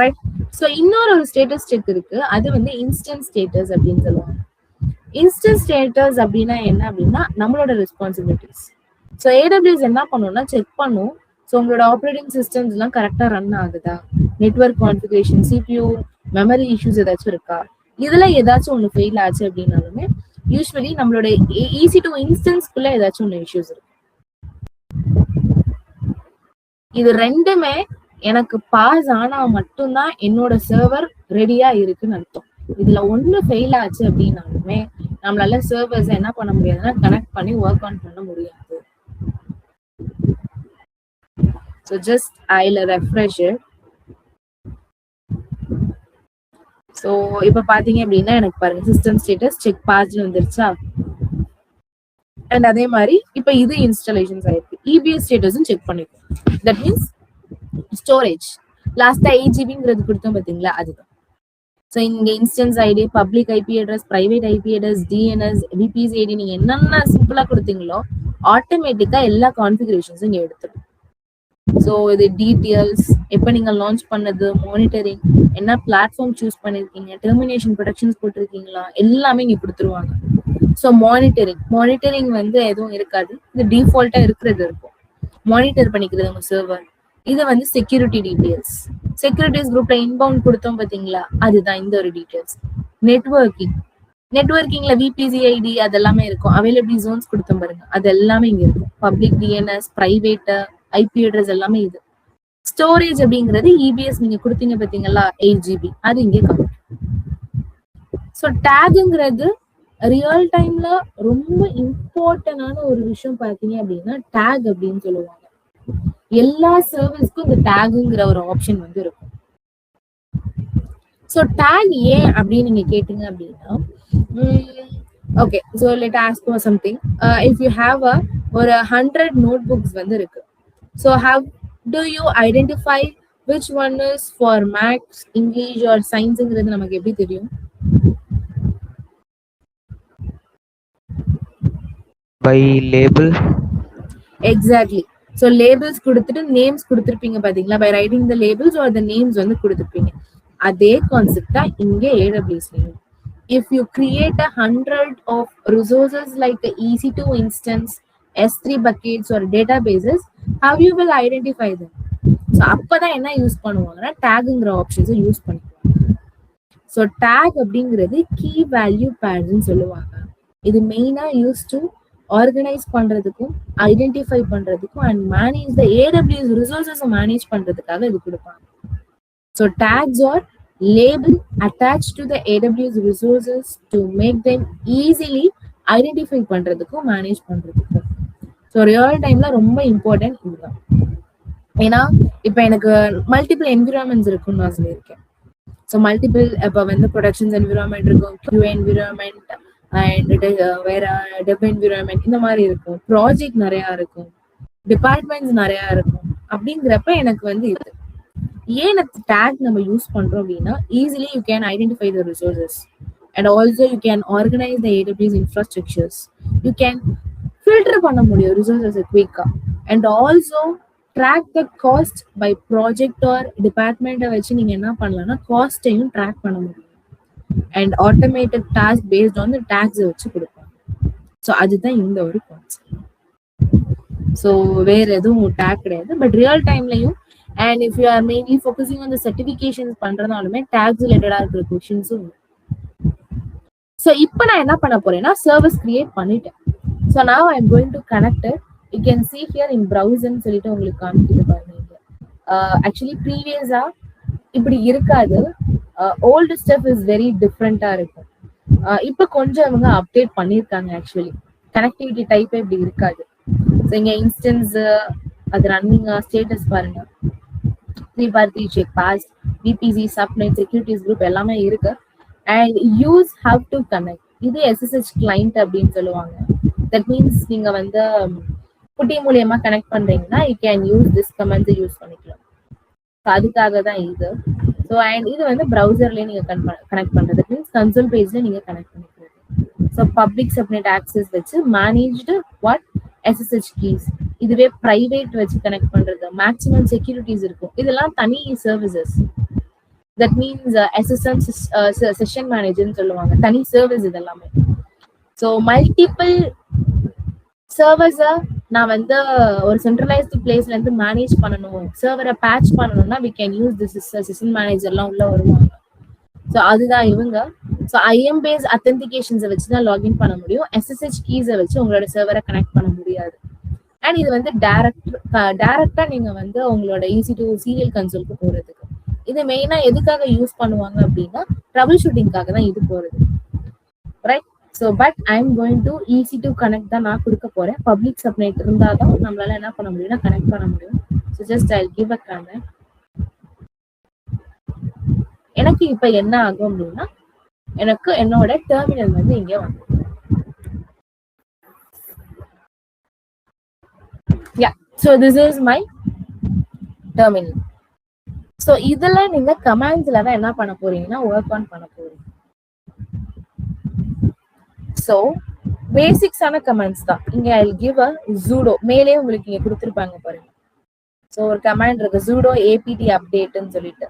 right? So இன்னொரு ஸ்டேட்டஸ் செக் இருக்கு, அது வந்து இன்ஸ்டன்ஸ் ஸ்டேட்டஸ் அப்படின்னு சொல்லுவாங்க. இன்ஸ்டன்ஸ் ஸ்டேட்டஸ் அப்படின்னா என்ன அப்படின்னா நம்மளோட ரெஸ்பான்சிபிலிட்டிஸ். ஸோ AWS என்ன பண்ணும்னா செக் பண்ணும், ஸோ உங்களோட ஆப்ரேட்டிங் சிஸ்டம்ஸ் எல்லாம் கரெக்டா ரன் ஆகுதா, network configuration, CPU, memory issues ஏதாச்சும் இருக்கா. இதுல ஏதாச்சும் ஒண்ணு ஃபெயில் ஆச்சு அப்படின்னாலுமே யூஸ்வலி நம்மளோட EC2 இன்ஸ்டன்ஸ்க்குள்ள ஏதாச்சும் ஒண்ணு இஷ்யூஸ் இருக்கு. இது ரெண்டுமே எனக்கு பாஸ் ஆனா மட்டும்தான் என்னோட சர்வர் ரெடியா இருக்குன்னு அர்த்தம். இதுல ஒண்ணு ஃபெயில் ஆச்சு அப்படின்னாலுமே நம்மளால சர்வர்ஸ் என்ன பண்ண முடியாதுன்னா கனெக்ட் பண்ணி ஒர்க் ஆன் பண்ண முடியாது. So just I'll refresh it. So இப்போ பாத்தீங்க அப்படின்னா எனக்கு பாருங்க சிஸ்டம் ஸ்டேட்டஸ் செக் பாஸ்ட் வந்துருச்சா. அண்ட் அதே மாதிரி இப்போ இது இன்ஸ்டாலேஷன்ஸ் ஆயிருக்கு. EBS ஸ்டேட்டஸும் செக் பண்ணிருக்கோம். தட் மீன்ஸ் ஸ்டோரேஜ் லாஸ்டா 8 GBங்கிறது கொடுத்தோம் பாத்தீங்களா, அதுதான். ஸோ இங்க instance ID, public IP address, private IP address, DNS, VPC ID நீங்க என்னென்ன சிம்பிளா கொடுத்தீங்களோ ஆட்டோமேட்டிக்கா எல்லா கான்ஃபிகரேஷன்ஸும் இங்க எடுத்துடும். ஸோ இது டீட்டெயில்ஸ், எப்போ நீங்கள் லான்ச் பண்ணது, மானிட்டரிங், என்ன பிளாட்ஃபார்ம் சூஸ் பண்ணிருக்கீங்க, டெர்மினேஷன் ப்ரொடக்ஷன்ஸ் போட்டிருக்கீங்களா, எல்லாமே இங்க கொடுத்துருவாங்க. ஸோ மானிட்டரிங் வந்து எதுவும் இருக்காது, இது டிஃபால்ட்டா இருக்கிறது இருக்கும். மானிட்டர் பண்ணிக்கிறது உங்க சர்வர். இது வந்து செக்யூரிட்டி டீடைல்ஸ். செக்யூரிட்டிஸ் குரூப்ல இன்பவுண்ட் கொடுத்தோம் பாத்தீங்களா, அதுதான் இந்த ஒரு டீடைல்ஸ். நெட்வொர்க்கிங்ல விபிசி ஐடி அதெல்லாமே இருக்கும். அவைலபிலிட்டி ஜோன்ஸ் கொடுத்தோம் பாருங்க, அது எல்லாமே இங்க இருக்கும். Public DNS, private IP address எல்லாமே இது. ஸ்டோரேஜ் அப்படிங்கிறது இபிஎஸ் நீங்க கொடுத்தீங்க பாத்தீங்களா 8 GB, அது இங்கே கம்மி. ஸோ டேக்ங்கிறது ரியல் டைம்ல ரொம்ப இம்பார்ட்டன்டான ஒரு விஷயம் பார்த்தீங்க அப்படின்னா டேக் அப்படின்னு சொல்லுவாங்க. எல்லா சர்வீஸ்க்கும் இந்த டேக்ங்கிற ஒரு ஆப்ஷன் வந்து இருக்கும். ஸோ டேக் ஏன் அப்படின்னு நீங்க கேட்டீங்க அப்படின்னா, okay, so let ask for something. If you have ஒரு 100 நோட்புக்ஸ் வந்து இருக்கு. So do you identify which one is for maths, English or scienceங்கிறது நமக்கு எப்படி தெரியும்? By label. Exactly. So labels கொடுத்துட்டு நேம்ஸ் கொடுத்துருப்பீங்க பாத்தீங்களா, by writing the labels or the names வந்து கொடுத்துருப்பீங்க. அதே கான்செப்ட் தான் இங்கே AWSலயும். If you create 100 of resources like the EC2 instance, S3 buckets or databases, how you will identify them? So அப்பதான் என்ன use பண்ணுவாங்கன்னா டேக்ங்கிற ஆப்ஷன்ஸை யூஸ் பண்ணுவாங்க. ஸோ டேக் அப்படிங்கிறது கீ வேல்யூ பேட்ஸ்ன்னு சொல்லுவாங்க. இது மெயினா யூஸ் டு ஆர்கனைஸ் பண்றதுக்கும் ஐடென்டிஃபை பண்றதுக்கும் and manage the AWS resources manage பண்றதுக்காக இது கொடுப்பாங்க. So tags are label attached to the AWS resources to make them easily identify பண்றதுக்கும் மேனேஜ் பண்றதுக்கும். ஸோ ரியல் டைம்ல ரொம்ப இம்பார்ட்டன்ட் இதுதான். ஏன்னா இப்ப எனக்கு மல்டிபிள் என்விரான்மெண்ட்ஸ் இருக்குன்னு நான் சொல்லியிருக்கேன். ஸோ மல்டிபிள் இப்போ வந்து ப்ரொடக்ஷன்ஸ் என்விரான்மெண்ட் இருக்கும், QA என்விரான்மெண்ட் அண்ட் வேற டெப் என்விரான்மெண்ட், இந்த மாதிரி இருக்கும். ப்ராஜெக்ட் நிறைய இருக்கும், டிபார்ட்மெண்ட்ஸ் நிறைய இருக்கும். அப்படிங்கிறப்ப எனக்கு வந்து இது ஏன் டேக் நம்ம யூஸ் பண்றோம் அப்படின்னா, easily you can identify the resources and also you can organize the AWS infrastructures. You can filter பண்ண முடியும் ரிசோர்சஸ் குயிக்கா and also track the cost by project or டிபார்ட்மெண்ட்டை வச்சு நீங்க என்ன பண்ணலாம்னா காஸ்ட்டையும் ட்ராக் பண்ண முடியும் and automated task based on the டேக்ஸை வச்சு கொடுப்பாங்க. ஸோ அதுதான் இந்த ஒரு கான்செப்ட். ஸோ வேற எதுவும் டேக் கிடையாது. பட் ரியல் டைம்லையும் and if you are mainly focusing on the certifications பண்றதுனாலுமே டேக்ஸ் ரிலேட்டடா இருக்கிற கொஷின்ஸும். ஸோ இப்போ நான் என்ன பண்ண போறேன்னா சர்வீஸ் கிரியேட் பண்ணிட்டேன். So now I'm going to connect it. You can see here in browser சொல்லிட்டு உங்களுக்கு காமிக்குது பாருங்க. ஆக்சுவலி ப்ரீவியஸா இப்படி இருக்காது. ஓல்டு ஸ்டெப் இஸ் வெரி டிஃப்ரெண்டா இருக்கும். இப்போ கொஞ்சம் அவங்க அப்டேட் பண்ணியிருக்காங்க. ஆக்சுவலி கனெக்டிவிட்டி டைப்பே இப்படி இருக்காது. ஸோ இங்க இன்ஸ்டன்ஸ் அது ரன்னிங் ஸ்டேட்டஸ் பாருங்க, 3x3 check pass, VPC, subnet, securities group எல்லாமே இருக்கு. And use how to connect, இது SSH கிளைண்ட் அப்படின்னு சொல்லுவாங்க. தட் மீன்ஸ் நீங்க வந்து புட்டி மூலியமா கனெக்ட் பண்றீங்கன்னா you can use this comments use பண்ணிக்கலாம். அதுக்காக தான் இது. ஸோ அண்ட் இது வந்து ப்ரௌசர்லயே நீங்க கனெக்ட் பண்றது மீன்ஸ் கன்சோல் பேஜ்ல நீங்க கனெக்ட் பண்ணிக்கிறது. ஸோ பப்ளிக் சப்நெட் ஆக்சஸ் வச்சு மேனேஜ்டு வாட் SSH கீஸ், இதுவே பிரைவேட் வச்சு கனெக்ட் பண்றது, மேக்ஸிமம் செக்யூரிட்டிஸ் இருக்கும். இதெல்லாம் தனி services. That means SSM session மேனேஜர்னு சொல்லுவாங்க, தனி சர்வீஸ் இதெல்லாமே. ஸோ மல்டிபிள் சர்வர்ஸை நான் வந்து ஒரு சென்ட்ரலைஸ்டு பிளேஸ்ல இருந்து மேனேஜ் பண்ணணும், சர்வரை பேட்ச் பண்ணணும்னா we can use this session மேனேஜர்லாம் உள்ள வருவாங்க. ஸோ அதுதான் இவங்க. ஸோ IAM பேஸ்ட் அத்தென்டிகேஷன்ஸை வச்சு தான் லாகின் பண்ண முடியும். SSH கீஸை வச்சு உங்களோட சர்வரை கனெக்ட் பண்ண முடியாது. அண்ட் இது வந்து டைரக்டா நீங்க வந்து உங்களோட EC2 சீரியல் கன்சோலுக்கு போறதுக்கு. இது மெயினா எதுக்காக யூஸ் பண்ணுவாங்க அப்படின்னா ட்ரபிள் ஷூட்டிங்காக தான் இது போறது, right? So but I am going to EC2 connect தான் நான் கொடுக்க போறேன். பப்ளிக் சப்நெட் இருந்தால் தான் நம்மளால என்ன பண்ண முடியும்னா கனெக்ட் பண்ண முடியும். So just I give a connect. எனக்கு இப்ப என்ன ஆகும் அப்படின்னா எனக்கு என்னோட டெர்மினல் வந்து இங்க வந்து so this is my terminal. so இதெல்லாம் நீங்க கமாண்ட்ஸ்ல தான் என்ன பண்ண போறீங்கன்னா ஒர்க் ஆன் பண்ண போறீங்க. so பேசிக்ஸான கமாண்ட்ஸ் தான் இங்க. I'll give a sudo, மேலே உங்களுக்கு இங்க கொடுத்திருப்பாங்க பாருங்க. ஸோ ஒரு கமாண்ட் இருக்கு sudo apt updateன்னு சொல்லிட்டு.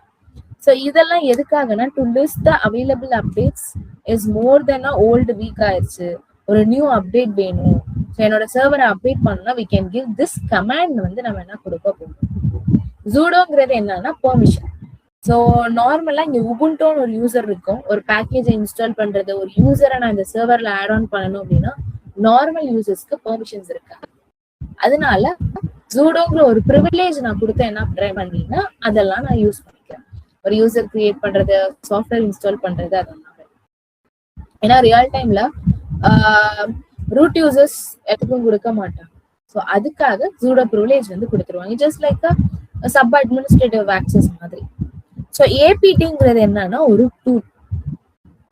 ஸோ இதெல்லாம் எதுக்காகனா to list the available updates is more then old week ஆயிடுச்சு, ஒரு நியூ அப்டேட் வேணும், ஸோ என்னோட சர்வரை அப்டேட் பண்ணா we can give this command வந்து நம்ம என்ன கொடுக்க போறோம். sudoங்கிறது என்னன்னா பெர்மிஷன். ஸோ நார்மலா இங்க உபுண்டோன்னு ஒரு யூசர் இருக்கும், ஒரு பேக்கேஜை இன்ஸ்டால் பண்றது, ஒரு யூசரை நான் இந்த சர்வர்ல ஆட் ஆன் பண்ணணும் அப்படின்னா நார்மல் யூசர்ஸ்க்கு பெர்மிஷன்ஸ் இருக்கு. அதனால sudoங்கிற ஒரு ப்ரிவிலேஜ் நான் கொடுத்த என்ன பண்றேன் அப்படின்னா அதெல்லாம் நான் யூஸ் பண்ணிக்கிறேன். ஒரு யூசர் கிரியேட் பண்றது, சாஃப்ட்வேர் இன்ஸ்டால் பண்றது, அதெல்லாம். ஏன்னா ரியல் டைம்ல ரூட் யூசர்ஸ் எதுக்கும் கொடுக்க மாட்டாங்க. ஸோ அதுக்காக sudo ப்ரிவிலேஜ் வந்து கொடுத்துருவாங்க, just like sub administrative access மாதிரி. ஸோ ஏபிடிங்கிறது என்னன்னா ஒரு டூல்.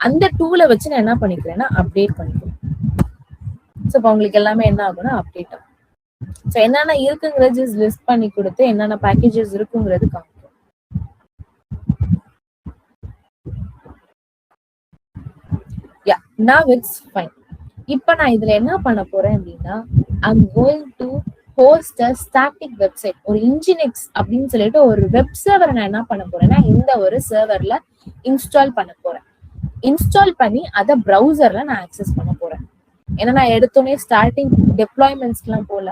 அந்த டூலை வச்சு நான் என்ன பண்ணிக்கிறேன்னா அப்டேட் பண்ணிக்கிறேன். ஸோ இப்போ உங்களுக்கு எல்லாமே என்ன ஆகும்னா அப்டேட் ஆகும். ஸோ என்னென்ன இருக்குங்கிறது ஜஸ்ட் லிஸ்ட் பண்ணி கொடுத்து என்னென்ன பேக்கேஜஸ் இருக்குங்கிறது காமிக்கும். யா, now it's fine. இப்போ நான் இதுல என்ன பண்ண போறேன் அப்படின்னா I'm going to host a static website. ஒரு Nginx அப்படின்னு சொல்லிட்டு ஒரு வெப் சர்வரை நான் என்ன பண்ண போறேன்னா இந்த ஒரு சர்வர்ல இன்ஸ்டால் பண்ண போறேன். இன்ஸ்டால் பண்ணி அதை ப்ரௌசர்ல நான் ஆக்சஸ் பண்ண போறேன். ஏன்னா நான் எடுத்தோடனே ஸ்டார்டிங் டெப்ளாய்மெண்ட்ஸ்லாம் போல,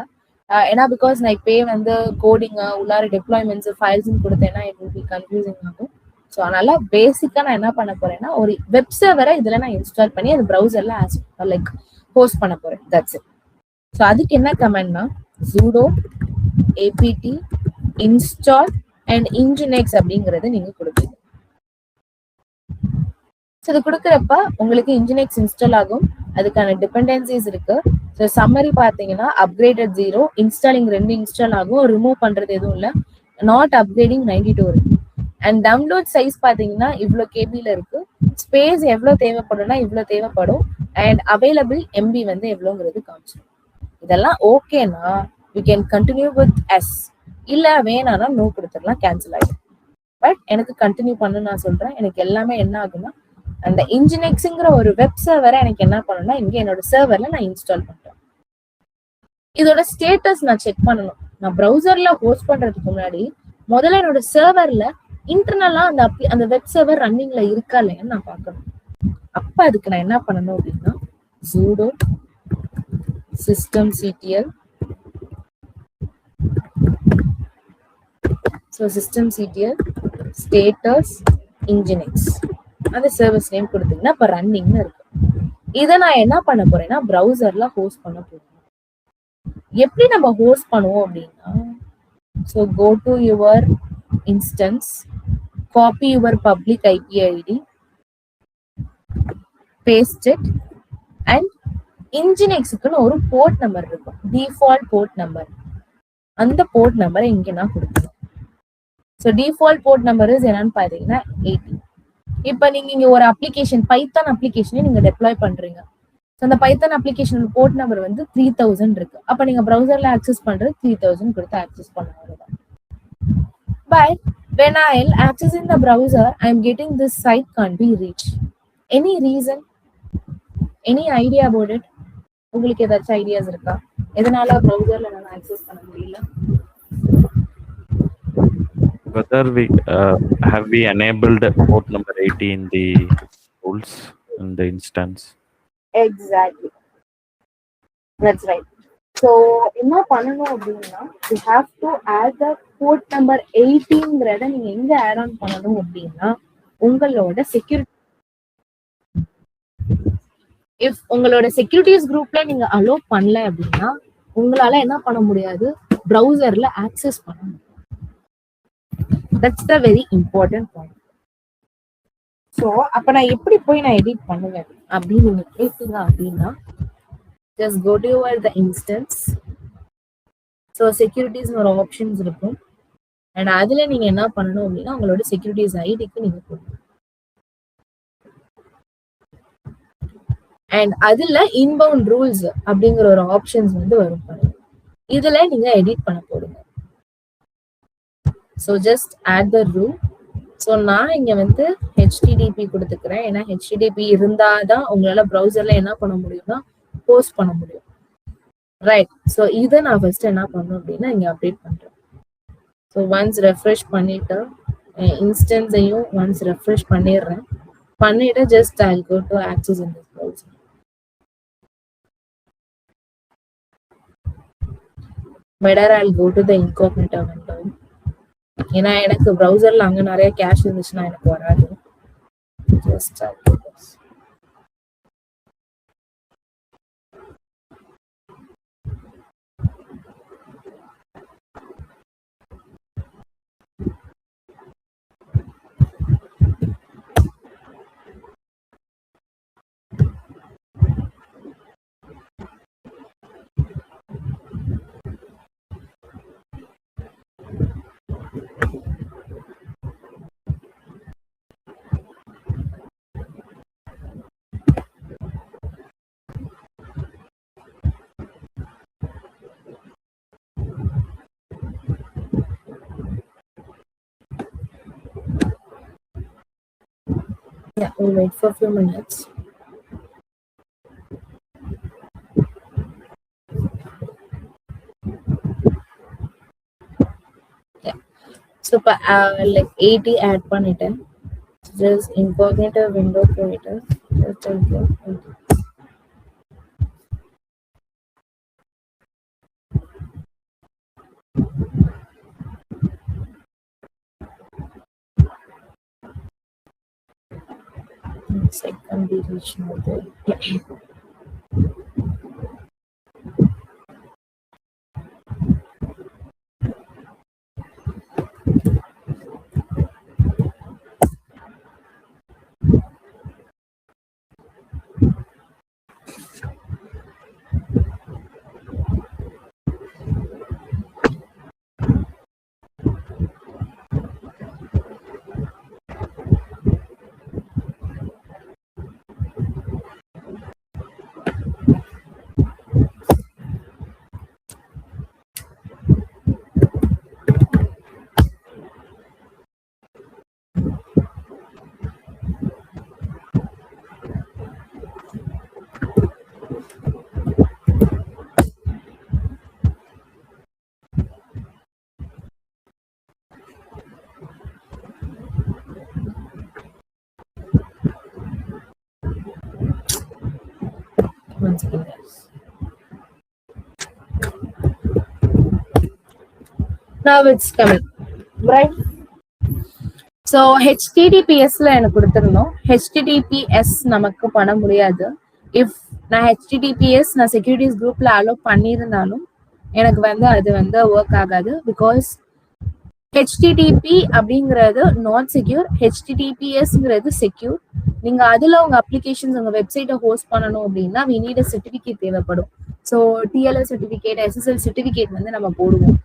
ஏன்னா பிகாஸ் நான் இப்பயே வந்து கோடிங்க உள்ளார டெப்ளாய்மெண்ட்ஸ் ஃபைல்ஸ் கொடுத்தேன்னா இட் வில் பி கன்ஃபியூசிங் ஆகும். ஸோ அதனால பேசிக்கா நான் என்ன பண்ண போறேன்னா ஒரு வெப் சர்வரை இதுல நான் இன்ஸ்டால் பண்ணி அது ப்ரௌசர்ல லைக் ஹோஸ்ட் பண்ண போறேன். That's it. ஸோ அதுக்கு என்ன கமெண்ட்னா sudo apt install and nginx அப்படிங்கறது நீங்க கொடுப்பீங்க. ஸோ இது கொடுக்குறப்ப உங்களுக்கு nginx இன்ஸ்டால் ஆகும், அதுக்கான டிபெண்டன்சிஸ் இருக்கு. ஸோ சம்மரி பார்த்தீங்கன்னா அப்கிரேடட் 0, இன்ஸ்டாலிங் 2 இன்ஸ்டால் ஆகும், ரிமூவ் பண்றது எதுவும் இல்லை, நாட் அப்கிரேடிங் 92 இருக்கு. அண்ட் டவுன்லோட் சைஸ் பாத்தீங்கன்னா இவ்வளோ கேபில இருக்கு, ஸ்பேஸ் எவ்வளவு தேவைப்படும்னா இவ்வளவு தேவைப்படும், அண்ட் அவைலபிள் எம்பி வந்து எவ்வளோங்கிறது காமிச்சிடும். இதெல்லாம் ஓகேனா you can continue with yes, இல்ல வேணானா நோ கொடுத்துடலாம், கேன்சல் ஆயிடும். பட் எனக்கு கண்டினியூ பண்ண நான் சொல்றேன். எனக்கு எல்லாமே என்ன ஆகுன்னா அந்த nginxங்கிற ஒரு வெப் சர்வரை எனக்கு என்ன பண்ணணும்னா இங்க என்னோட சர்வர்ல நான் இன்ஸ்டால் பண்றேன். இதோட ஸ்டேட்டஸ் நான் செக் பண்ணணும். நான் ப்ரௌசர்ல ஹோஸ்ட் பண்றதுக்கு முன்னாடி முதல்ல என்னோட சர்வர்ல இன்டர்னலா அந்த வெப் சர்வர் ரன்னிங்ல இருக்கா இல்லையான்னு நான் பார்க்கணும். அப்ப அதுக்கு நான் என்ன பண்ணணும் அப்படின்னா sudo systemctl, so systemctl status nginx அந்த சர்வீஸ் நேம் கொடுத்தீங்கன்னா இப்ப ரன்னிங்னு இருக்கு. இதை நான் என்ன பண்ண போறேன்னா ப்ரௌசர்ல ஹோஸ்ட் பண்ண போறேன். எப்படி நம்ம ஹோஸ்ட் பண்ணுவோம் அப்படின்னா so go to your instance, copy your public IP ID, paste it, and nginx-க்குன்னு ஒரு போர்ட் நம்பர் இருக்கும், டிஃபால்ட் போர்ட் நம்பர். அந்த போர்ட் நம்பரை இங்க நான் கொடுக்கணும். ஸோ டிஃபால்ட் போர்ட் நம்பர் என்னன்னு பாத்தீங்கன்னா 80. இப்ப நீங்க இங்க ஒரு அப்ளிகேஷன் பைத்தான் அப்ளிகேஷனை நீங்க டெப்ளாய் பண்றீங்க. ஸோ அந்த பைத்தான் அப்ளிகேஷன் போர்ட் நம்பர் வந்து 3000 இருக்கு. அப்ப நீங்க ப்ரௌசர்ல ஆக்சஸ் பண்றது 3000 கொடுத்து ஆக்சஸ் பண்ணுவாங்க. But when I'll accessing the browser, I'm getting this site can't be reached. Any reason? Any idea about it? உங்களுக்கு ஏதாச்சும் ஐடியாஸ் இருக்கா எதனால ப்ரௌசர்ல நான் ஆக்சஸ் பண்ண முடியல? Whether we have we enabled port number 80 in the rules in the instance? Exactly. That's right. So என்ன பண்ணணும் அப்படின்னா you have to add the port number 80ங்கிறத நீங்க எங்க ஆட் ஆன் பண்ணணும் அப்படின்னா உங்களோட செக்யூரிட்டி, இஃப் உங்களோட செக்யூரிட்டிஸ் குரூப்ல நீங்க அலோ பண்ணல அப்படின்னா உங்களால என்ன பண்ண முடியாது, ப்ரௌசர்ல ஆக்சஸ் பண்ண முடியும். That's the very important point. So அப்ப நான் எப்படி போய் நான் எடிட் பண்ணுவேன் அப்படின்னு நீங்க கேட்டீங்க அப்படின்னா just go to the instance. So securities ஒரு ஆப்ஷன்ஸ் இருக்கும், அண்ட் அதுல நீங்க என்ன பண்ணணும் அப்படின்னா உங்களோட செக்யூரிட்டிஸ் ஐடிக்கு நீங்க போடணும். அண்ட் அதுல இன்பவுண்ட் ரூல்ஸ் அப்படிங்கிற ஒரு ஆப்ஷன்ஸ் வந்து வரும் பாருங்க, இதுல நீங்க எடிட் பண்ண போடுங்க. So just add the rule. So நான் இங்க வந்து HTTP கொடுத்துக்கிறேன், ஏன்னா HTTP இருந்தாதான் உங்களால ப்ரௌசர்ல என்ன பண்ண முடியும்னா போஸ்ட் பண்ண முடியும். ரைட். ஸோ இதை நான் ஃபர்ஸ்ட் என்ன பண்ணணும் அப்படின்னா இங்க அப்டேட் பண்றேன். ஸோ ஒன்ஸ் ரெஃப்ரெஷ் பண்ணிட்டு இன்ஸ்டன்ஸையும் ஒன்ஸ் ரெஃப்ரெஷ் பண்ணிடுறேன். பண்ணிட்டு just I go to access in this browser. Better I go to the incognito window. ஏன்னா எனக்கு ப்ரௌசர்ல அங்க நிறைய கேஷ் இருந்துச்சுன்னா எனக்கு வராது. Just I go this. Yeah, we'll wait for a few minutes. Yeah. So, like 80 add பண்ணிட்டேன். Just incognito window creator. Just go. Second deletion of the once again. Now it's coming, right? So HTTPSல எனக்கு கொடுத்திருந்தோம். HTTPS நமக்கு பண்ண முடியாது. If நான் HTTPS நான் securities குரூப்ல allow பண்ணியிருந்தாலும் எனக்கு அது ஒர்க் ஆகாது. பிகாஸ் HTTP அப்படிங்கிறது நாட் செக்யூர், HTTPSங்கிறது செக்யூர். நீங்க அதுல உங்க அப்ளிகேஷன்ஸ் உங்க வெப்சைட்டை ஹோஸ்ட் பண்ணணும் அப்படின்னா we need a certificate தேவைப்படும். So TLS certificate, SSL certificate நம்ம போடுவோம்.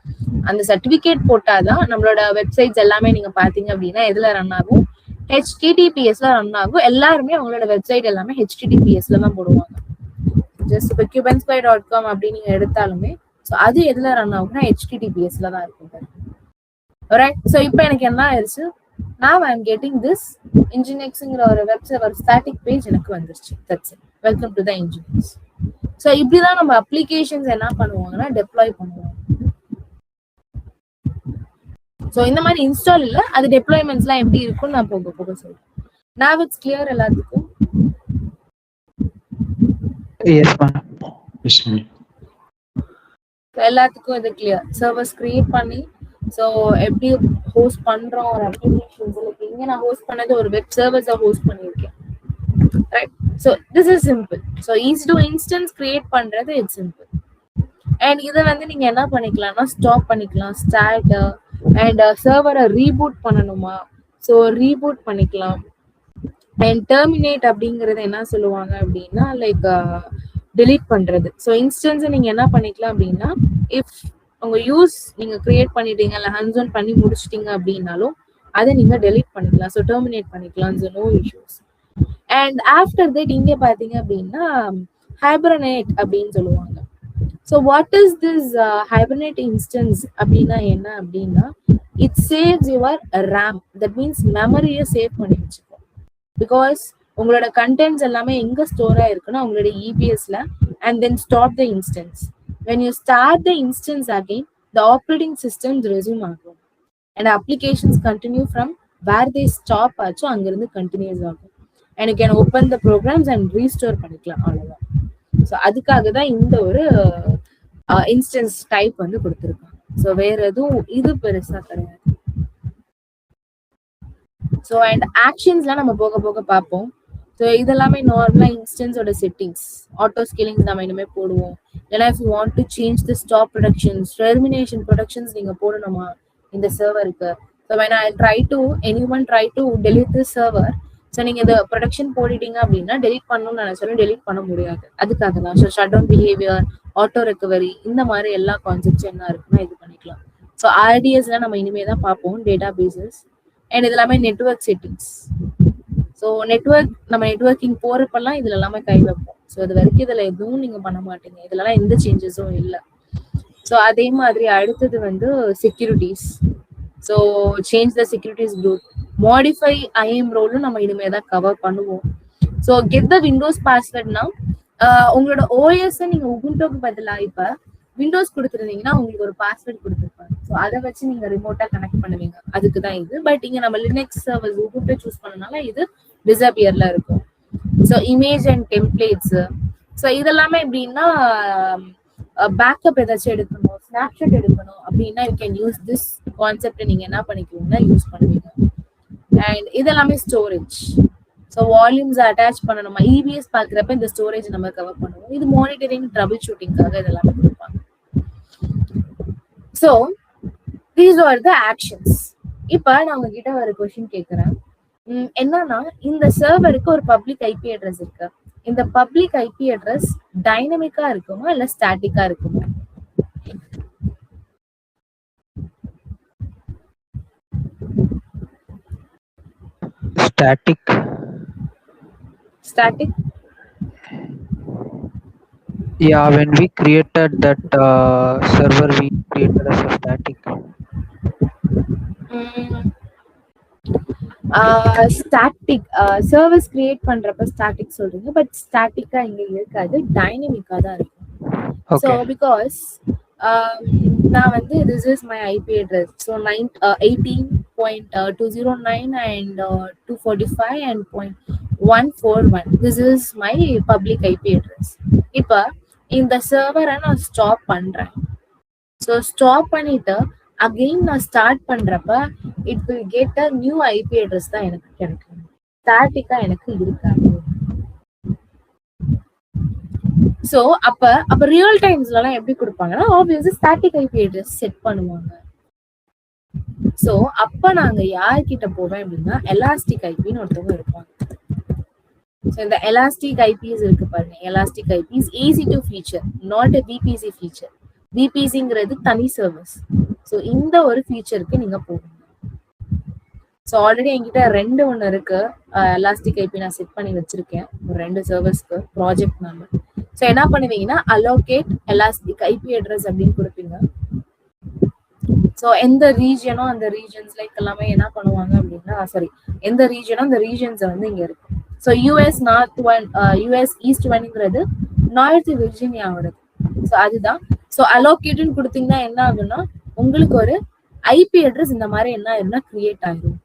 அந்த சர்டிஃபிகேட் போட்டாதான் நம்மளோட வெப்சைட்ஸ் எல்லாமே நீங்க பாத்தீங்க அப்படின்னா எதுல ரன் ஆகும், HTTPSல ரன் ஆகும். எல்லாருமே அவங்களோட வெப்சைட் எல்லாமே HTTPSல தான் போடுவாங்க. ஜஸ்ட் இப்போ cubanspy.com அப்படின்னு நீங்க எடுத்தாலுமே அது எதுல ரன் ஆகும்னா HTTPSல தான் இருக்கும். Alright, so இப்போ எனக்கு என்ன ஆயிடுச்சு, now I am getting this Nginx-ங்கிற ஒரு வெப்சைட் ஒரு ஸ்டாட்டிக் பேஜ் எனக்கு வந்துருச்சு. That's it. Welcome to the Nginx. So இப்படிதான் நம்ம அப்ளிகேஷன்ஸ் என்ன பண்ணுவாங்கன்னா டெப்ளாய் பண்ணுவோம். So இந்த மாதிரி இன்ஸ்டால் இல்ல, அது டெப்ளாய்மெண்ட்ஸ்லாம் எப்படி இருக்கும்னு நான் போக போக சொல்றேன். Now it's clear எல்லாத்துக்கும்? Yes ma'am. Yes ma'am. எல்லாத்துக்கும் இது கிளியர். சர்வர்ஸ் கிரியேட் பண்ணி ஸோ எப்படி ஹோஸ்ட் பண்றோம் ஒரு அப்ளிகேஷன்ஸ். இங்க நான் ஹோஸ்ட் பண்ணது ஒரு வெப் சர்வர்ஸை ஹோஸ்ட் பண்ணியிருக்கேன். Right, so this is simple. So EC2 instance create பண்றது இட்ஸ் சிம்பிள். அண்ட் இதை நீங்க என்ன பண்ணிக்கலாம்னா ஸ்டாப் பண்ணிக்கலாம், ஸ்டார்ட் அண்ட் சர்வரை ரீபூட் பண்ணணுமா ஸோ ரீபூட் பண்ணிக்கலாம். அண்ட் டெர்மினேட் அப்படிங்கறது என்ன சொல்லுவாங்க அப்படின்னா லைக் delete பண்றது. ஸோ இன்ஸ்டன்ஸை நீங்க என்ன பண்ணிக்கலாம் அப்படின்னா இஃப் உங்க யூஸ் நீங்க கிரியேட் பண்ணிட்டீங்க இல்லை ஹேண்ட்ஸ் ஆன் பண்ணி முடிச்சிட்டீங்க அப்படின்னாலும் அதை நீங்க delete பண்ணிக்கலாம். ஸோ டெர்மினேட் பண்ணிக்கலாம். So no issues. And after that இங்க பாத்தீங்க அப்படின்னா ஹைபர்னேட் அப்படின்னு சொல்லுவாங்க. So what is this hibernate instance அப்படின்னா என்ன அப்படின்னா it saves your RAM. That means மெமரியை சேவ் பண்ணி வச்சுக்கோ. பிகாஸ் உங்களோட கண்டென்ட்ஸ் எல்லாமே எங்க ஸ்டோர் ஆயிருக்குன்னா உங்களோட EBSல and then stop the instance. When you start the instance again, the operating systems resume ஆகும். and applications continue from where they stop ஆச்சோ அங்கிருந்து கண்டினியூஸ் ஆகும். and you can open the programs and restore பண்ணிக்கலாம் அவ்வளவுதான். So அதுக்காக தான் இந்த ஒரு இன்ஸ்டன்ஸ் டைப் வந்து கொடுத்துருக்காங்க. ஸோ வேற எதுவும் இது பெருசா கிடையாது. ஸோ அண்ட் ஆக்ஷன்ஸ்லாம் நம்ம போக போக பார்ப்போம். ஸோ இதெல்லாமே நார்மலா இன்ஸ்டன்ஸோட செட்டிங்ஸ், ஆட்டோ ஸ்கேலிங் நம்ம இனிமே போடுவோம். ஏன்னா if you want to change the stop productions, termination productions நீங்க போடணுமா இந்த சர்வருக்கு. So when I try to anyone try to delete this server, so நீங்க இந்த ப்ரொடக்ஷன் போட்டுட்டீங்க அப்படின்னா டெலிட் பண்ணணும்னு நினைச்சாலும் டெலிட் பண்ண முடியாது. அதுக்காக தான் so shut down behaviour, auto recovery, இந்த மாதிரி எல்லா கான்செப்ட்ஸ் என்ன இருக்குன்னா இது பண்ணிக்கலாம். ஸோ ஆர்டிஎஸ்ல நம்ம இனிமே தான் பார்ப்போம், டேட்டா பேசஸ். அண்ட் இது எல்லாமே நெட்வொர்க் செட்டிங்ஸ். ஸோ நெட்வொர்க் நம்ம நெட்வொர்க்கிங் போறப்பெல்லாம் இதுல எல்லாமே கை வைப்போம். ஸோ இது வரைக்கும் இதுல எதுவும் நீங்க பண்ண மாட்டீங்க, இதுலலாம் எந்த சேஞ்சஸும் இல்லை. ஸோ அதே மாதிரி அடுத்தது வந்து securities. So change the securities group, modify IAM ரோலும் நம்ம இனிமே தான் கவர் பண்ணுவோம். ஸோ கெட் த விண்டோஸ் பாஸ்வேர்ட்னா உங்களோட ஓஎஸ் நீங்க உபுண்டோக்கு பதிலா இப்ப விண்டோஸ் கொடுத்துருந்தீங்கன்னா உங்களுக்கு ஒரு பாஸ்வேர்ட் கொடுத்துருப்பாங்க. ஸோ அதை வச்சு நீங்க ரிமோட்டா கனெக்ட் பண்ணுவீங்க, அதுக்கு தான் இது. பட் இங்க நம்ம லினக்ஸ் சர்வர்ஸ் உபுண்டோ சூஸ் பண்ணனால இது டிசப்பியர்ல இருக்கும். So image and templates, so இதெல்லாமே எப்படின்னா பேக்கப் ஏதாச்சும் எடுக்கணும், ஸ்னாப்ஷாட் எடுக்கணும் அப்படின்னா you can use this concept. நீங்க என்ன பண்ணிக்குவீங்கன்னா யூஸ் பண்ணுவீங்க. அண்ட் இதெல்லாமே ஸ்டோரேஜ். ஸோ வால்யூம்ஸ் அட்டாச் பண்ணணுமா, இபிஎஸ் பாக்குறப்ப இந்த ஸ்டோரேஜ் நம்ம கவர் பண்ணுவோம். இது மானிட்டரிங், ட்ரபிள் ஷூட்டிங்காக இதெல்லாமே கொடுப்பாங்க. So these are the actions. இப்ப நான் உங்ககிட்ட ஒரு கொஸ்டின் கேட்கிறேன். என்னன்னா இந்த சர்வருக்கு ஒரு பப்ளிக் ஐபி அட்ரஸ் இருக்கு. இந்த பப்ளிக் ஐபி அட்ரஸ் டைனமிக்கா இருக்குமா இல்ல ஸ்டாட்டிக்கா இருக்குமா? Static. Static? Yeah, when we created that server, we created as a static. Static service create பண்றப்ப ஸ்டாட்டிக் சொல்றீங்க, பட் ஸ்டாட்டிக்கா இங்க இருக்காது, டைனமிக்கா தான் இருக்கும். ஸோ பிகாஸ் நான் வந்து this is my IP address. So 18.209 and 245 and 0.141. This is my public IP address. இப்போ இந்த சர்வரை நான் ஸ்டாப் பண்றேன். ஸோ ஸ்டாப் பண்ணிட்டு அகெயின் நான் ஸ்டார்ட் பண்றப்ப it will get a new IP address தான் எனக்கு கிடைக்கும், ஸ்டாட்டிக்கா எனக்கு இருக்காது. சோ அப்ப ரியல் டைம்ஸ்ல எல்லாம் எப்படி கொடுப்பாங்கன்னா obviously static IP address set பண்ணுவாங்க. சோ அப்ப நாங்க யார்கிட்ட போவேன் அப்படின்னா எலாஸ்டிக் ஐபின்னு ஒருத்தவங்க இருப்பாங்க. ஸோ இந்த எலாஸ்டிக் ஐபிஸ் இருக்கு பாருங்க, elastic IPs EC2 feature, not a VPC feature. பிபிசிங்கிறது தனி சர்வீஸ். ஸோ இந்த ஒரு ஃபீச்சருக்கு நீங்க போகணும். ஸோ ஆல்ரெடி என்கிட்ட ஒன்று இருக்கு, எலாஸ்டிக் ஐபி நான் செட் பண்ணி வச்சிருக்கேன் ஒரு 2 சர்வீஸ்க்கு ப்ராஜெக்ட் நாம. ஸோ என்ன பண்ணுவீங்கன்னா அலோகேட் எலாஸ்டிக் ஐபி அட்ரஸ் அப்படின்னு கொடுப்பீங்க. ஸோ எந்த ரீஜனோ அந்த ரீஜன்ஸ் லைக் எல்லாமே என்ன பண்ணுவாங்க அப்படின்னா, சாரி எந்த ரீஜனோ அந்த ரீஜன்ஸ் வந்து இங்க இருக்கு. So US North one, US East ஒன்ங்கிறது நார்த் விர்ஜினியாவோட. ஸோ அதுதான். ஸோ அலோகேட்னு கொடுத்தீங்கன்னா என்ன ஆகும்னா உங்களுக்கு ஒரு ஐபி அட்ரஸ் இந்த மாதிரி என்ன ஆயிரும்னா கிரியேட் ஆயிடும்.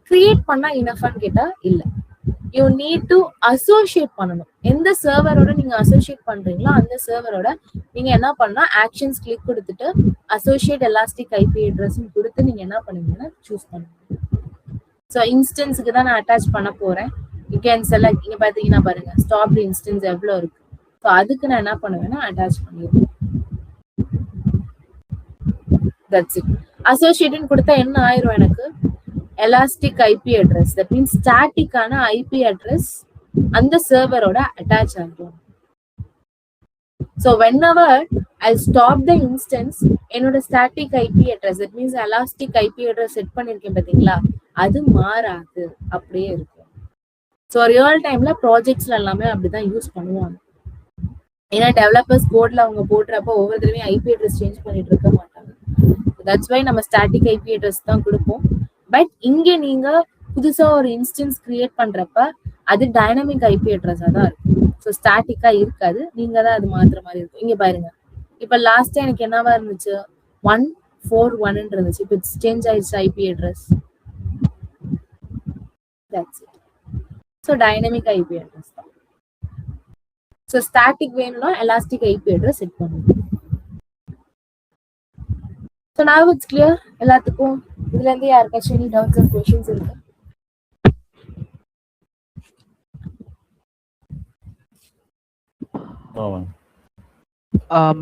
கிரியேட் பண்ணா இனஃபான்னு கேட்டா இல்ல, யூ நீட் டு அசோசியேட் பண்ணணும். எந்த சர்வரோட நீங்க அசோசியேட் பண்றீங்களோ அந்த சர்வரோட நீங்க என்ன பண்ணா ஆக்ஷன்ஸ் கிளிக் கொடுத்துட்டு அசோசியேட் எலாஸ்டிக் ஐபி அட்ரஸ் கொடுத்து நீங்க என்ன பண்ணுவீங்கன்னா சூஸ் பண்ணுவீங்க. ஸோ இன்ஸ்டன்ஸுக்கு தான் நான் அட்டாச் பண்ண போறேன். You can select. இங்க பாத்தீங்கன்னா பாருங்க ஸ்டாப்டு இன்ஸ்டன்ஸ் எவ்வளவு இருக்கு. ஸோ அதுக்கு நான் என்ன பண்ணுவேன்னா அட்டாச் பண்ணிடுவேன். That's it. அசோசியேட்னு கொடுத்தா என்ன ஆயிரும் எனக்கு elastic IP address, that means ஸ்டாட்டிக்கான ஐபி அட்ரஸ் அந்த சர்வரோட அட்டாச் ஆகும். So whenever I stop the instance, என்னோட static IP address, that means elastic IP address set பண்ணிருக்கேன் பாத்தீங்களா, அது மாறாது, அப்படியே இருக்கும். ஸோ ரியல் டைம்ல ப்ராஜெக்ட்ஸ்ல எல்லாமே அப்படிதான் யூஸ் பண்ணுவாங்க. ஏன்னா டெவலப்பர்ஸ் கோட்ல அவங்க போடுறப்ப ஒவ்வொரு தடவையும் ஐபி அட்ரஸ் சேஞ்ச் பண்ணிட்டு இருக்க மாட்டாங்க. தட்ஸ் வை நம்ம ஸ்டாட்டிக் ஐபி அட்ரஸ் தான் கொடுப்போம். பட் இங்க நீங்க புதுசா ஒரு இன்ஸ்டன்ஸ் கிரியேட் பண்றப்ப அது டைனமிக் ஐபி அட்ரஸா தான் இருக்கும். ஸோ ஸ்டாட்டிக்கா இருக்காது, நீங்க தான் அது மாத்துற மாதிரி இருக்கும். இங்க பாருங்க, இப்ப லாஸ்டா எனக்கு என்னவா இருந்துச்சு, 4.1 இருந்துச்சு. இப்போ இட்ஸ் சேஞ்ச் ஆயிடுச்சு IP address. That's it. So dynamic IP address தான். ஸோ ஸ்டாட்டிக் வேணும்னா எலாஸ்டிக் ஐபி அட்ரஸ் செட் பண்ணுங்க. ஸோ now it's clear எல்லாத்துக்கும். இதுல இருந்து யாருக்காச்சும் any doubts or questions இருக்கு?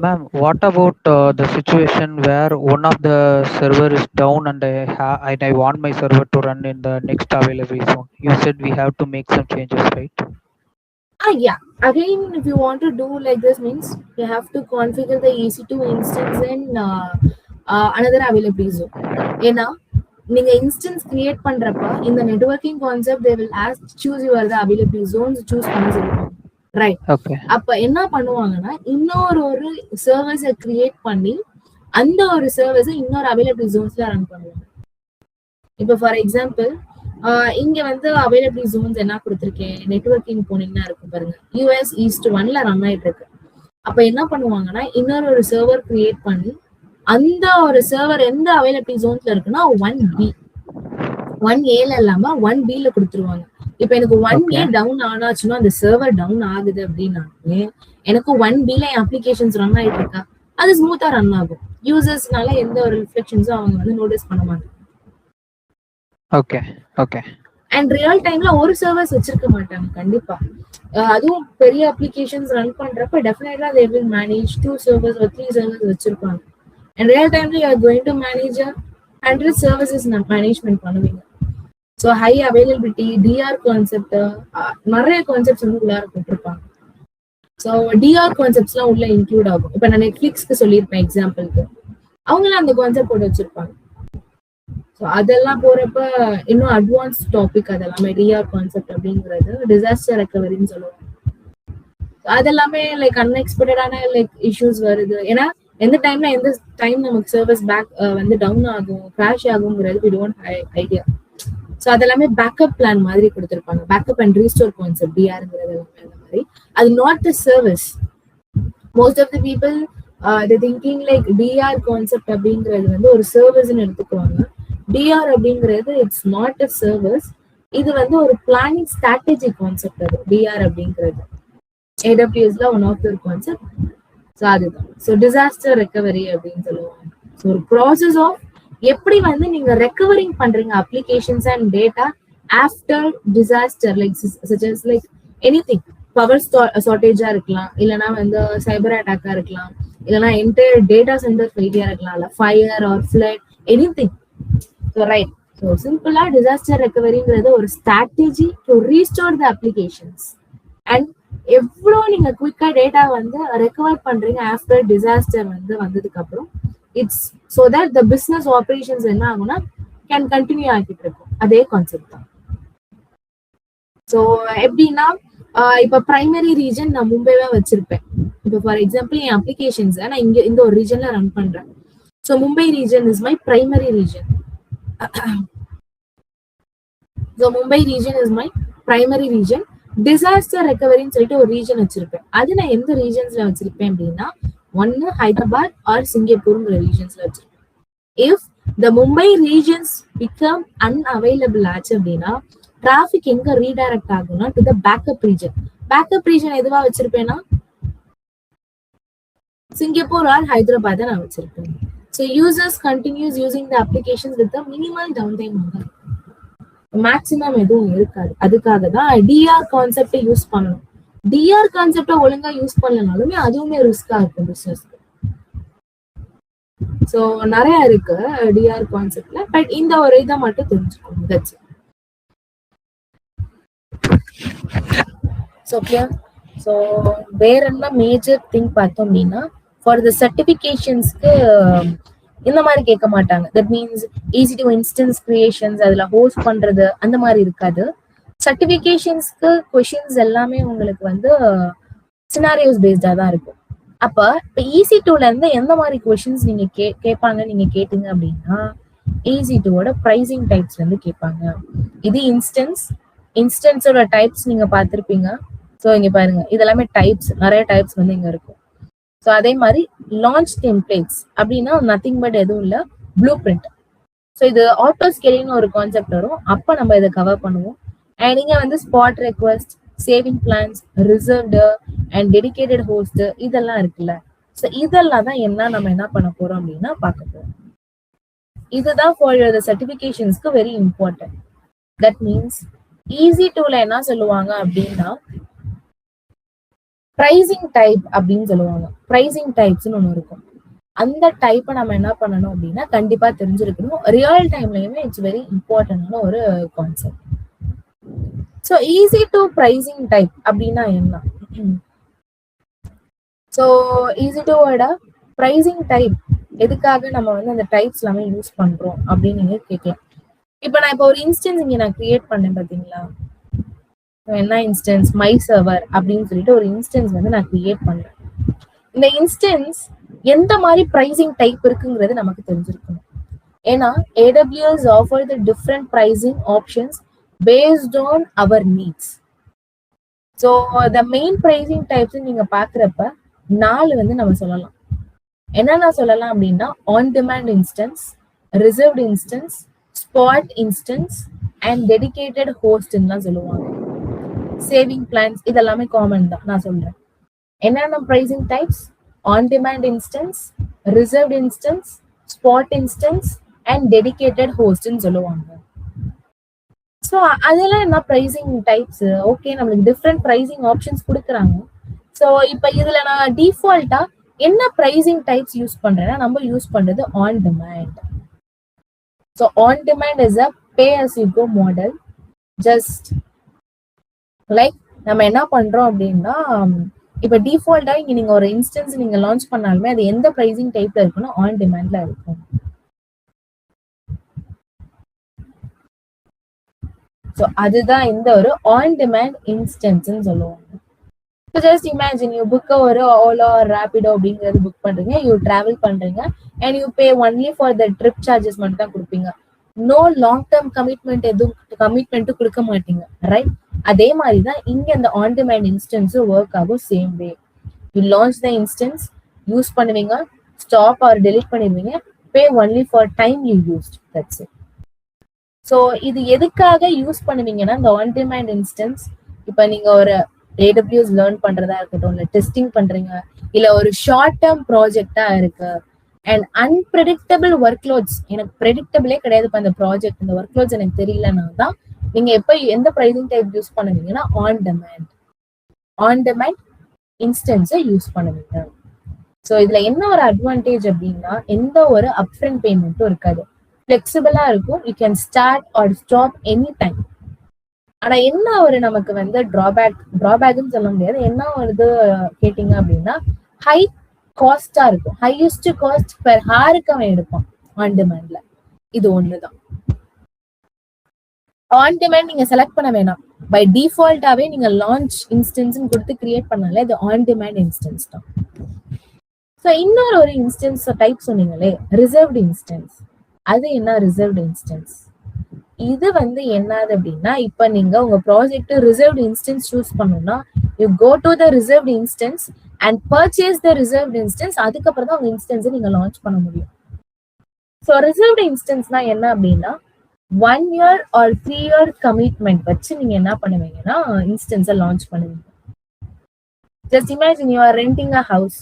Ma'am, what about the situation where one of the server is down and I want my server to run in the next available zone? You said we have to make some changes, right? Yeah. Again, if you want to do like this, means you have to configure the EC2 instance in another availability zone. ஏன்னா நீங்க instance create பண்றப்ப இந்த networking concept they will ask choose your the availability zones choose பண்ண சொல்லுவாங்க. Right. Okay. அப்ப என்ன பண்ணுவாங்கன்னா இன்னொரு சர்வர்ஸை கிரியேட் பண்ணி அந்த ஒரு சர்வீஸை இன்னொரு அவைலபிலிட்டி ஜோன்ஸ்ல ரன் பண்ணுவாங்க. இப்போ ஃபார் எக்ஸாம்பிள் இங்க வந்து அவைலபிலிட்டி ஜோன்ஸ் என்ன கொடுத்துருக்கேன், நெட்வொர்க்கிங் போனீங்கன்னா இருக்கும் பாருங்க, US East 1ல ரன் ஆயிட்டு இருக்கு. அப்ப என்ன பண்ணுவாங்கன்னா இன்னொரு சர்வர் கிரியேட் பண்ணி அந்த ஒரு சர்வர் எந்த அவைலபிலிட்டி ஜோன்ஸ்ல இருக்குன்னா 1B 1Aல இல்லாம 1Bல கொடுத்துருவாங்க. இப்ப எனக்கு 1A டவுன் ஆனாச்சுன்னா அந்த சர்வர் டவுன் ஆகுது அப்படின்னாலே எனக்கு 1Bல என் அப்ளிகேஷன்ஸ் ரன் ஆயிட்டு இருக்கா, அது ஸ்மூத்தா ரன் ஆகும். யூசர்ஸ்னால எந்த ஒரு ரிஃப்ளெக்ஷன்ஸும் அவங்க வந்து நோட்டீஸ் பண்ண மாட்டாங்க. Okay okay. அண்ட் ரியல் டைம்ல ஒரு சர்வர்ஸ் வச்சிருக்க மாட்டாங்க கண்டிப்பா. அதுவும் பெரிய அப்ளிகேஷன்ஸ் ரன் பண்றப்ப டெஃபினெட்லா they will manage 2 servers or 3 servers வச்சிருப்பாங்க. அண்ட் ரியல் டைம்ல you are going to manage 100 services management பண்ணுவீங்க. So high availability, DR concept, நிறைய கான்செப்ட்ஸ் வந்து உள்ளார போட்டிருப்பாங்க. ஸோ டிஆர் கான்செப்ட்ஸ்லாம் உள்ள இன்க்ளூட் ஆகும். இப்போ நான் நெட்ஃபிளிக்ஸ்க்கு சொல்லியிருப்பேன் எக்ஸாம்பிளுக்கு, அவங்களாம் அந்த கான்செப்ட் போட்டு வச்சிருப்பாங்க. ஸோ அதெல்லாம் போறப்ப இன்னும் அட்வான்ஸ் டாபிக் அதெல்லாமே டிஆர் கான்செப்ட் அப்படிங்கிறது டிசாஸ்டர் ரெக்கவரின்னு சொல்லுவாங்க. அதெல்லாமே லைக் அன்எக்ஸ்பெக்டடான லைக் இஷ்யூஸ் வருது. ஏன்னா எந்த டைம்ல எந்த டைம் நமக்கு சர்வீஸ் பேக் வந்து டவுன் ஆகும், கிராஷ் ஆகுங்கிறது we don't have idea. So அதெல்லாமே பேக்கப் பிளான் மாதிரி கொடுத்துருப்பாங்க. பேக்கப் அண்ட் ரீஸ்டோர் கான்செப்ட் டிஆர்ங்கிறது எல்லாமே அந்த மாதிரி. அது not the service. Most of the people thinking like DR concept அப்படிங்கிறது வந்து ஒரு சர்வீஸ்ன்னு எடுத்துக்குவாங்க. டிஆர் அப்படிங்கிறது இட்ஸ் நாட் அ சர்வீஸ், இது வந்து ஒரு பிளானிங் ஸ்ட்ராட்டஜி கான்செப்ட். அது டிஆர் அப்படிங்கிறது ஏடபிள்யூஎஸ்ல one of the concept. So அதுதான் ஸோ டிசாஸ்டர் ரெக்கவரி அப்படின்னு சொல்லுவாங்க. ஸோ ஒரு ப்ராசஸ் ஆஃப் எப்படி வந்து நீங்க ரெக்கவரிங் பண்றீங்க applications and data after disaster, like anything. Power ஷார்டேஜா இருக்கலாம், இல்லைன்னா வந்து சைபர் அட்டாக்கா இருக்கலாம், இல்லைன்னா என்டையர் டேட்டா சென்டர் ஃபெயிலியரா இருக்கலாம், இல்லை fire or flood, anything. So right. So சிம்பிளா டிசாஸ்டர் ரெக்கவரிங்கிறது ஒரு strategy to restore the applications. And எவ்வளோ நீங்க குயிக்கா டேட்டா வந்து ரெக்கவர் பண்றீங்க ஆஃப்டர் டிசாஸ்டர் வந்து வந்ததுக்கு அப்புறம், it's so that the business operations என்ன ஆகும்னா கேன் கண்டினியூ ஆகிட்டு இருக்கும். அதே கான்செப்ட் தான். ஸோ எப்படின்னா இப்போ பிரைமரி ரீஜன் நான் மும்பைவா வச்சிருப்பேன். இப்போ ஃபார் எக்ஸாம்பிள் என் அப்ளிகேஷன்ஸ் நான் இங்க இந்த ஒரு ரீஜன்ல ரன் பண்றேன். So Mumbai region is my primary region. So Mumbai region is my primary region. Disaster ரெக்கவரின்னு சொல்லிட்டு ஒரு ரீஜன் வச்சிருப்பேன். அது நான் எந்த ரீஜன்ஸ்ல வச்சிருப்பேன் அப்படின்னா ஒன்னு ஹைதராபாத் ஆர் சிங்கப்பூர்ங்கிற ரீஜன்ஸ்ல வச்சிருப்பேன். If the Mumbai regions become unavailable ஆச்சு அப்படின்னா டிராபிக் எங்க ரீடைரக்ட் ஆகும்னா to the backup region. Backup region எதுவா வச்சிருப்பேன்னா சிங்கப்பூர் ஆர் ஹைதராபாத் நான் வச்சிருப்பேன். So users continues using the applications with minimal downtime ஆகும், மேக்ஸிமம் எதுவும் இருக்காது. அதுக்காக தான் டிஆர் கான்செப்டை யூஸ் பண்ணணும். டிஆர் கான்செப்டை ஒழுங்கா யூஸ் பண்ணலனாலுமே அதுவுமே ரிஸ்கா இருக்கும் பிசினஸ்க்கு. ஸோ நிறைய இருக்கு டிஆர் கான்செப்ட்ல, பட் இந்த ஒரு இதை மட்டும் தெரிஞ்சுக்கணும். That's it. So okay. So வேற என்ன மேஜர் திங் பார்த்தோம் அப்படின்னா ஃபார் த சர்டிஃபிகேஷன்ஸ்க்கு இந்த மாதிரி கேட்க மாட்டாங்க. That means easy to instance creations அதுல ஹோஸ்ட் பண்றது அந்த மாதிரி இருக்காது. சர்டிஃபிகேஷன்ஸ்க்கு கொஷின்ஸ் எல்லாமே உங்களுக்கு வந்து சினாரியோஸ் பேஸ்டா தான் இருக்கும். அப்ப இப்போ EC2ல இருந்து எந்த மாதிரி கொஷின்ஸ் நீங்க கேட்பாங்க நீங்க கேட்டீங்க அப்படின்னா EC2ஓட பிரைசிங் டைப்ஸ்ல இருந்து கேட்பாங்க. இது இன்ஸ்டன்ஸோட டைப்ஸ் நீங்க பார்த்திருப்பீங்க. ஸோ இங்க பாருங்க இதெல்லாமே டைப்ஸ், நிறைய டைப்ஸ் வந்து இங்க இருக்கும். ஸோ அதே மாதிரி லான்ச் டெம்ப்ளேட்ஸ் அப்படின்னா நத்திங் பட் எதுவும் இல்லை, ப்ளூ பிரிண்ட். ஸோ இது ஆட்டோ ஸ்கேலிங்னு ஒரு கான்செப்ட் வரும், அப்போ நம்ம இதை கவர் பண்ணுவோம். அண்ட் நீங்க வந்து spot request, saving plans, reserved and dedicated host இதெல்லாம் இருக்குல்ல. ஸோ இதெல்லாம் தான் நம்ம என்ன பண்ண போறோம் அப்படின்னா பார்க்க போறோம். இதுதான் ஃபார் த சர்டிபிகேஷன்ஸ்க்கு வெரி இம்பார்ட்டன்ட். தட் மீன்ஸ் ஈஸி டூல என்ன சொல்லுவாங்க அப்படின்னா பிரைசிங் டைப் அப்படின்னு சொல்லுவாங்க. பிரைசிங் டைப்ஸ்னு ஒன்று இருக்கும். அந்த டைப்பை நம்ம என்ன பண்ணணும் அப்படின்னா கண்டிப்பா தெரிஞ்சிருக்கணும். ரியல் டைம்லயுமே இட்ஸ் வெரி இம்பார்ட்டன்டான ஒரு concept. So easy to pricing type அப்படின்னா என்ன? ஸோ ஈஸி டுவோட பிரைசிங் டைப் எதுக்காக நம்ம வந்து அந்த டைப்ஸ் எல்லாமே யூஸ் பண்றோம் அப்படின்னு நீங்க கேட்கலாம். இப்போ நான் இப்போ ஒரு இன்ஸ்டன்ஸ் இங்க நான் கிரியேட் பண்ணேன் பாத்தீங்களா? என்ன இன்ஸ்டன்ஸ்? மை சர்வர் அப்படின்னு சொல்லிட்டு ஒரு இன்ஸ்டன்ஸ் வந்து நான் கிரியேட் பண்றேன். இந்த இன்ஸ்டன்ஸ் எந்த மாதிரி பிரைசிங் டைப் இருக்குங்கிறது நமக்கு தெரிஞ்சிருக்கணும். ஏன்னா AWS offer the different pricing options based on our needs. So the main pricing types நீங்க பாக்குறப்ப 4 வந்து நம்ம சொல்லலாம். என்னென்ன சொல்லலாம் அப்படின்னா on demand instance, reserved instance, spot instance and dedicated ஹோஸ்ட்லாம் சொல்லுவாங்க. சேவிங் பிளான்ஸ் இதெல்லாமே காமன் தான், நான் சொல்றேன். என்னென்ன pricing types? On demand instance, reserved instance, spot instance and dedicated ஹோஸ்ட்னு சொல்லுவாங்க. ஸோ அதெல்லாம் என்ன பிரைசிங் டைப்ஸ்? ஓகே, நம்மளுக்கு டிஃப்ரெண்ட் பிரைசிங் ஆப்ஷன்ஸ் கொடுக்குறாங்க. ஸோ இப்போ இதுல நான் டிஃபால்ட்டா என்ன பிரைசிங் டைப்ஸ் யூஸ் பண்றேன்னா நம்ம யூஸ் பண்றது on demand. So on demand is a pay as you go model. Just like நம்ம என்ன பண்றோம் அப்படின்னா இப்போ டிஃபால்ட்டா இங்க நீங்க ஒரு இன்ஸ்டன்ஸ் நீங்க லான்ச் பண்ணாலுமே அது எந்த பிரைசிங் டைப்ல இருக்குன்னா ஆன் டிமாண்ட்ல இருக்கும். ஸோ அதுதான் இந்த ஒரு ஆன் டிமாண்ட் இன்ஸ்டன்ஸ்ன்னு சொல்லுவாங்க. So just imagine you book ஒரு Ola or Rapido அப்படிங்கிறது புக் பண்றீங்க, you travel பண்றீங்க and you pay only for the trip charges மட்டும் தான் கொடுப்பீங்க. No long term commitment எதுவும் கமிட்மெண்ட் கொடுக்க மாட்டீங்க, ரைட்? அதே மாதிரி தான் இங்க அந்த ஆன் டிமாண்ட் இன்ஸ்டன்ஸ் ஒர்க் ஆகும் same way. You launch the instance, use பண்ணுவீங்க, ஸ்டாப் ஆர் டெலிட் பண்ணிடுவீங்க, pay only for time you used, that's it. So இது எதுக்காக யூஸ் பண்ணுவீங்கன்னா இந்த ஆன் டிமாண்ட் இன்ஸ்டன்ஸ் இப்போ நீங்க ஒரு AWS லேர்ன் பண்றதா இருக்கட்டும், இல்லை டெஸ்டிங் பண்றீங்க, இல்ல ஒரு ஷார்ட் டேர்ம் ப்ராஜெக்டா இருக்கு அண்ட் அன்பிரெடிக்டபிள் ஒர்க்லோட்ஸ், எனக்கு ப்ரெடிக்டபிளே கிடையாது இப்போ அந்த ப்ராஜெக்ட், இந்த ஒர்க்லோட்ஸ் எனக்கு தெரியலன்னா தான் நீங்க எப்போ எந்த ப்ரைசிங் டைப் யூஸ் பண்ணுவீங்கன்னா ஆன் டிமாண்ட் இன்ஸ்டன்ஸை யூஸ் பண்ணுவீங்க. ஸோ இதுல என்ன ஒரு அட்வான்டேஜ் அப்படின்னா எந்த ஒரு அப்ஃப்ரண்ட் பேமெண்ட்டும் இருக்காது, ஃபிளெக்சிபிளா இருக்கும். You can start or stop any time. ஆனா என்ன ஒரு நமக்கு வந்து டிராபேக்னு சொல்ல முடியாது. என்ன ஒரு இது கேட்டீங்க அப்படின்னா ஹை காஸ்டா இருக்கும். ஹையஸ்ட் காஸ்ட் பெர் ஹாருக்கு அவன் எடுப்பான் ஆன் டிமாண்ட்ல. இது ஒண்ணுதான். ஆன் டிமாண்ட் நீங்க செலக்ட் பண்ண வேணாம், பை டிஃபால்ட்டாவே நீங்க லான்ச் இன்ஸ்டன்ஸ் கொடுத்து கிரியேட் பண்ணாலே இது ஆன் டிமாண்ட் இன்ஸ்டன்ஸ் தான். ஸோ இன்னொரு ஒரு இன்ஸ்டன்ஸ் டைப் சொன்னீங்களே ரிசர்வ்டு இன்ஸ்டன்ஸ், அது என்ன ரிசர்வ்டு இன்ஸ்டன்ஸ்? இது வந்து என்னது அப்படின்னா இப்ப நீங்க உங்க ப்ராஜெக்ட் ரிசர்வ்டு இன்ஸ்டன்ஸ் சூஸ் பண்ணணும்னா you go to the reserved instance and purchase the reserved instance. அதுக்கப்புறம் தான் உங்க இன்ஸ்டன்ஸை நீங்க லான்ச் பண்ண முடியும். ஸோ ரிசர்வ்டு இன்ஸ்டன்ஸ்னா என்ன அப்படின்னா 1 year or 3 year கமிட்மெண்ட் வச்சு நீங்க என்ன பண்ணுவீங்கன்னா இன்ஸ்டன்ஸை லான்ச் பண்ணுவீங்க. Just imagine you are renting a house.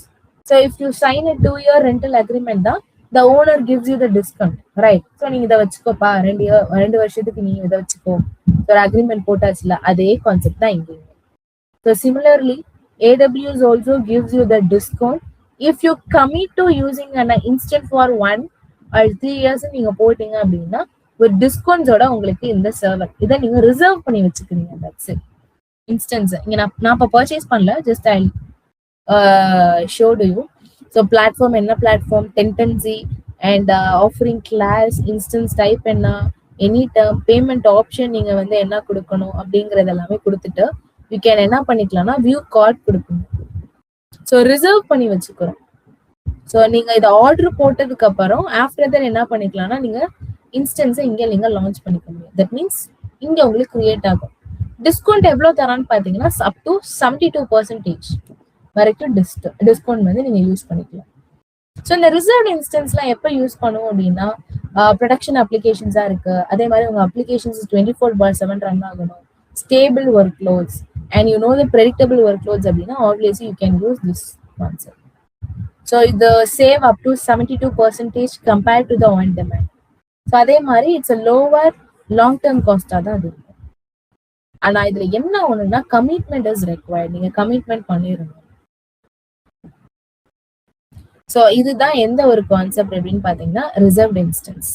So if you sign a 2 year rental agreement தான் the owner gives you the discount, right? So நீங்க இதை வச்சுக்கோப்பா, 2 வருஷத்துக்கு நீ இதை வச்சுக்கோ, ஒரு அக்ரிமெண்ட் போட்டாச்சுல, அதே கான்செப்ட் தான் இங்க. So similarly AWS also gives you the discount if you commit to using an instant for 1 or 3 years. நீங்க போட்டீங்க அப்படின்னா ஒரு டிஸ்கவுண்ட்ஸோட உங்களுக்கு இந்த சர்வர் இதை நீங்க ரிசர்வ் பண்ணி வச்சுக்கிறீங்க. That's it. இன்ஸ்டன்ஸ் இங்க நான் இப்போ பர்ச்சேஸ் பண்ணல, just I showed you. So platform என்ன platform, tenancy and offering class, instance type என்ன, எனி டேர்ம், பேமெண்ட் ஆப்ஷன் நீங்க வந்து என்ன கொடுக்கணும் அப்படிங்கறது எல்லாமே கொடுத்துட்டு யூ கேன் என்ன பண்ணிக்கலாம்னா வியூ கார்ட் கொடுக்கணும். ஸோ ரிசர்வ் பண்ணி வச்சுக்கிறோம். ஸோ நீங்க இதை ஆர்டர் போட்டதுக்கு அப்புறம் ஆஃப்டர் தட் என்ன பண்ணிக்கலாம்னா நீங்க இன்ஸ்டன்ஸை இங்க நீங்க லான்ச் பண்ணிக்க முடியும். தட் மீன்ஸ் இங்க உங்களுக்கு கிரியேட் ஆகும். டிஸ்கவுண்ட் எவ்வளவு தரான்னு பாத்தீங்கன்னா அப் டு 72%. வரைக்கும் டிஸ்கவுண்ட் வந்து நீங்க யூஸ் பண்ணிக்கலாம். ஸோ இந்த ரிசர்வ் இன்ஸ்டன்ஸ்லாம் எப்போ யூஸ் பண்ணுவோம் அப்படின்னா ப்ரொடக்ஷன் அப்ளிகேஷன்ஸாக இருக்கு, அதே மாதிரி உங்க அப்ளிகேஷன்ஸ் 24/7 ரன் ஆகணும், stable work loads and you know the predictable workloads அப்படின்னா obviously you can use this concept. So இது save up to 72% compared to the on demand. So அதே மாதிரி it's a lower long term காஸ்டாக தான் அது இருக்கும். ஆனா இதுல என்ன ஒண்ணுன்னா கமிட்மெண்ட் இஸ் ரெக்வயர்ட். நீங்க கமிட்மெண்ட் பண்ணிடணும். ஸோ இதுதான் எந்த ஒரு கான்செப்ட் அப்படின்னு பாத்தீங்கன்னா ரிசர்வ்ட் இன்ஸ்டன்ஸ்.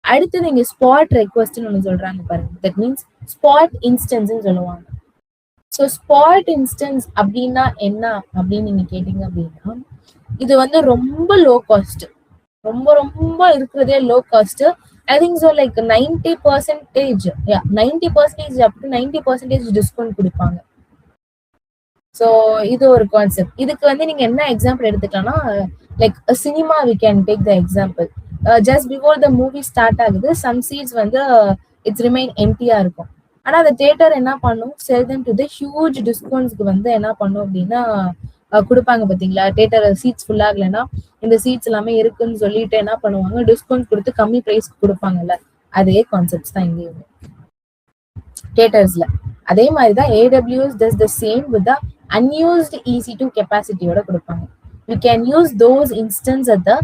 அடுத்தது இங்க ஸ்பாட் ரெக்வஸ்ட்னு ஒண்ணு சொல்றாங்க பாருங்க. தட் மீன்ஸ் ஸ்பாட் இன்ஸ்டன்ஸ் சொல்லுவாங்க. ஸோ ஸ்பாட் இன்ஸ்டன்ஸ் அப்படின்னா என்ன அப்படின்னு நீங்க கேட்டீங்க அப்படின்னா இது வந்து ரொம்ப லோ காஸ்ட், ரொம்ப ரொம்ப இருக்கிறதே low cost. I think so like 90%, yeah 90% up to 90% discount கொடுப்பாங்க. ஸோ இது ஒரு கான்செப்ட். இதுக்கு வந்து நீங்க என்ன எக்ஸாம்பிள் எடுத்துக்கலாம்னா like cinema we can take the example. Just before the movie start ஆகுது சம் சீட்ஸ் வந்து இட்ஸ் ரிமைன் எம்டியா இருக்கும். ஆனா அந்த தியேட்டர் என்ன பண்ணும், sell them to the huge டிஸ்கவுண்ட்ஸ்க்கு வந்து என்ன பண்ணும் அப்படின்னா கொடுப்பாங்க பாத்தீங்களா. தியேட்டர் சீட்ஸ் ஃபுல் ஆகலைன்னா இந்த சீட்ஸ் எல்லாமே இருக்குன்னு சொல்லிட்டு என்ன பண்ணுவாங்க, டிஸ்கவுண்ட் கொடுத்து கம்மி பிரைஸ் கொடுப்பாங்கல்ல. அதே கான்செப்ட்ஸ் தான் இங்கேயுமே தியேட்டர்ஸ்ல. அதே மாதிரிதான் AWS does the same with the unused EC2 கெப்பாசிட்டியோட கொடுப்பாங்க. You can use those instance at the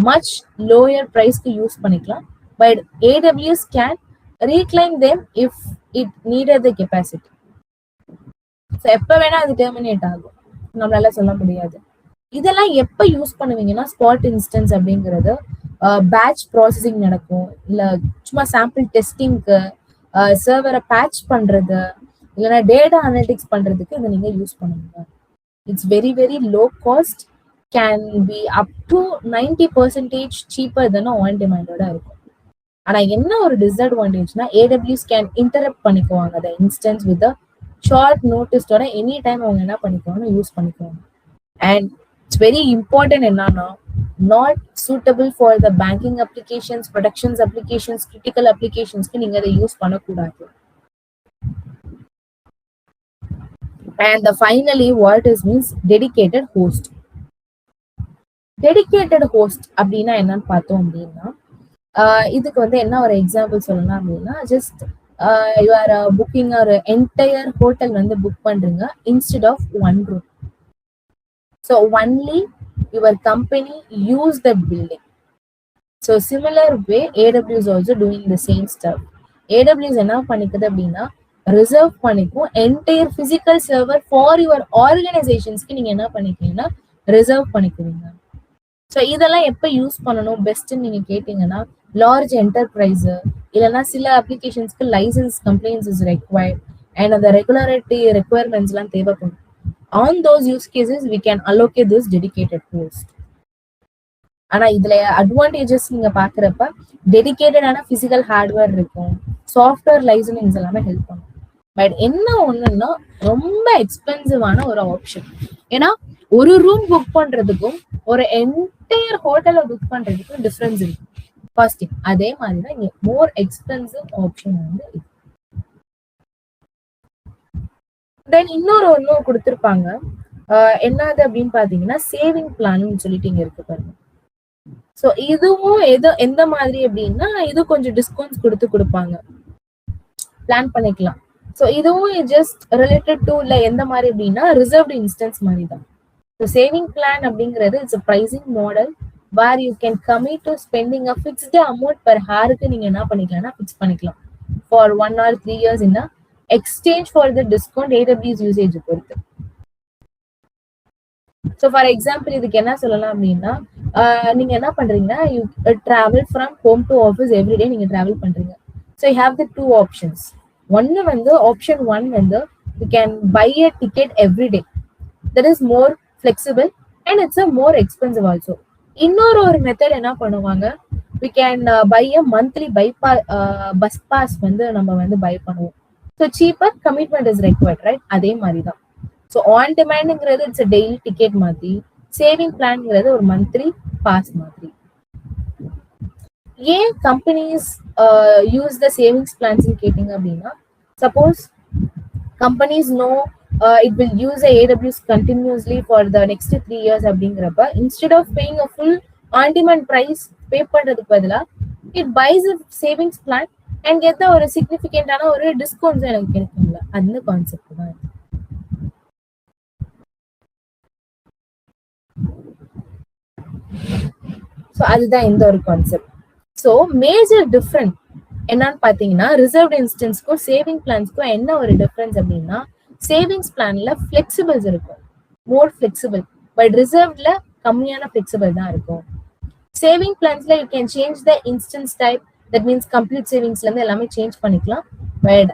much lower price க்கு யூஸ் பண்ணிக்கலாம். But AWS can reclaim them if it needed the capacity. So எப்ப வேணா அது டெர்மினேட் ஆகும், நம்மளால சொல்ல முடியாது. இதெல்லாம் எப்ப யூஸ் பண்ணுவீங்கன்னா ஸ்பாட் இன்ஸ்டன்ஸ் அப்படிங்கிறது பேட்ச் ப்ராசஸிங் நடக்கும், இல்ல சும்மா சாம்பிள் டெஸ்டிங்க்கு, சர்வரை பேட்ச் பண்றது, இல்லைன்னா டேட்டா அனலிட்டிக்ஸ் பண்றதுக்கு இதை நீங்க யூஸ் பண்ணுவீங்க. It's very very low cost, can be up to 90% cheaper than on டிமாண்டோட இருக்கும். ஆனா என்ன ஒரு டிஸ்அட்வான்டேஜ்னா AWS கேன் இன்டரப்ட் பண்ணிக்குவாங்க அந்த இன்ஸ்டன்ஸ் வித் ஷார்ட் நோட்டீஸோட எனி டைம் அவங்க என்ன பண்ணிக்குவாங்க யூஸ் பண்ணிக்குவாங்க. அண்ட் இட்ஸ் வெரி இம்பார்ட்டன்ட் என்னன்னா not suitable for the banking applications, productions applications, critical அப்ளிகேஷன்ஸ்க்கு நீங்க அதை யூஸ் பண்ணக்கூடாது. And the finally what is means dedicated host. Dedicated host அப்படின்னா என்னன்னு பார்த்தோம் அப்படின்னா இதுக்கு வந்து என்ன ஒரு எக்ஸாம்பிள் சொல்லணும் அப்படின்னா ஜஸ்ட் யூ ஆர் புக்கிங் ஒரு என்டையர் ஹோட்டல் வந்து புக் பண்றீங்க instead of one room. So only your company use that building. So similar way AWS also doing the same stuff. AWS என்ன பண்ணிக்குது அப்படின்னா ரிசர்வ் பண்ணிக்கும் entire physical server for your ஆர்கனைசேஷன்ஸ்க்கு நீங்க என்ன பண்ணிக்கிறீங்கன்னா ரிசர்வ் பண்ணிக்குவீங்க. ஸோ இதெல்லாம் எப்போ யூஸ் பண்ணணும் பெஸ்ட்ன்னு நீங்க கேட்டீங்கன்னா லார்ஜ் என்டர்பிரைஸ், இல்லைன்னா சில அப்ளிகேஷன்ஸ்க்கு license complaints is required and அந்த ரெகுலாரிட்டி ரெக்குவயர்மெண்ட்ஸ் எல்லாம் தேவைப்படும். On those use cases we can allocate this dedicated host. ஆனா இதுல அட்வான்டேஜஸ் நீங்க பாக்குறப்ப டெடிகேட்டடான பிசிக்கல் ஹார்ட்வேர் இருக்கும், சாஃப்ட்வேர் லைசனிங்ஸ் எல்லாமே ஹெல்ப் பண்ணும். பட் என்ன ஒண்ணுன்னா ரொம்ப எக்ஸ்பென்சிவான ஒரு ஆப்ஷன். ஏன்னா ஒரு ரூம் புக் பண்றதுக்கும் ஒரு என்டையர் ஹோட்டலை புக் பண்றதுக்கும் டிஃபரன்ஸ் இருக்கு காஸ்டிங். அதே மாதிரிதான் இங்க மோர் எக்ஸ்பென்சிவ் ஆப்ஷன் வந்து இருக்கு. தென் இன்னொன்னு கொடுத்துருப்பாங்க, என்னது அப்படின்னு பாத்தீங்கன்னா சேவிங் பிளான் சொல்லிட்டு இங்க இருக்கு பாருங்க. ஸோ இதுவும் எந்த மாதிரி அப்படின்னா இது கொஞ்சம் டிஸ்கவுண்ட்ஸ் கொடுப்பாங்க, பிளான் பண்ணிக்கலாம். ஸோ இதுவும் ஜஸ்ட் ரிலேட்டட் டு இல்லை எந்த மாதிரி அப்படின்னா ரிசர்வ்டு இன்ஸ்டன்ஸ் மாதிரி தான். ஸோ சேவிங் பிளான் அப்படிங்கிறது it's a pricing model where you can commit to spending a fixed amount per ஹாருக்கு நீங்க என்ன பண்ணிக்கலாம்னா ஃபிக்ஸ் பண்ணிக்கலாம் for 1 or 3 years in exchange for the discount AWS usage பொறுத்து. ஸோ ஃபார் எக்ஸாம்பிள் இதுக்கு என்ன சொல்லலாம் அப்படின்னா நீங்க என்ன பண்றீங்கன்னா you travel from home to office every day நீங்க டிராவல் பண்றீங்க. So you have the 2 options. ஒன்னு வந்து ஆப்ஷன் 1 வந்து you can buy a ticket every day, that is more flexible and it's a more expensive also. இன்னொரு மெத்தட் என்ன பண்ணுவாங்க, we can buy a monthly bus pass வந்து நம்ம வந்து பை பண்ணுவோம். So cheaper, commitment is required, right? அதே மாதிரி தான். ஸோ ஆன் டிமாண்டுங்கிறது இட்ஸ் அ டெய்லி டிக்கெட் மாதிரி, சேவிங் பிளான்ங்கிறது ஒரு மந்த்லி பாஸ் மாதிரி. ஏன் companies use the savings plans கேட்டீங்க அப்படின்னா suppose companies know it will use the AWS continuously for the next 3 years அப்படிங்கிறப்ப instead of paying a full on demand price pay பண்றதுக்கு பதிலா it buys a savings plan and get the ஒரு significant ஆன ஒரு discounts எனக்கு கிடைக்கும்ல அந்த concept தான் இது. ஸோ அதுதான் இந்த ஒரு கான்செப்ட். ஸோ மேஜர் டிஃப்ரெண்ட் என்னன்னு பார்த்தீங்கன்னா ரிசர்வ்ட் இன்ஸ்டன்ஸ்க்கும் சேவிங் பிளான்ஸ்க்கும் என்ன ஒரு டிஃப்ரென்ஸ் அப்படின்னா சேவிங்ஸ் பிளான்ல ஃபிளெக்சிபிள்ஸ் இருக்கும், மோர் ஃபிளெக்சிபிள். பட் ரிசர்வ்ட்ல கம்மியான ஃபிளெக்சிபிள் தான் இருக்கும். சேவிங் பிளான்ஸ்ல you can change the instance type, that means complete சேவிங்ஸ்ல இருந்து எல்லாமே சேஞ்ச் பண்ணிக்கலாம். பட்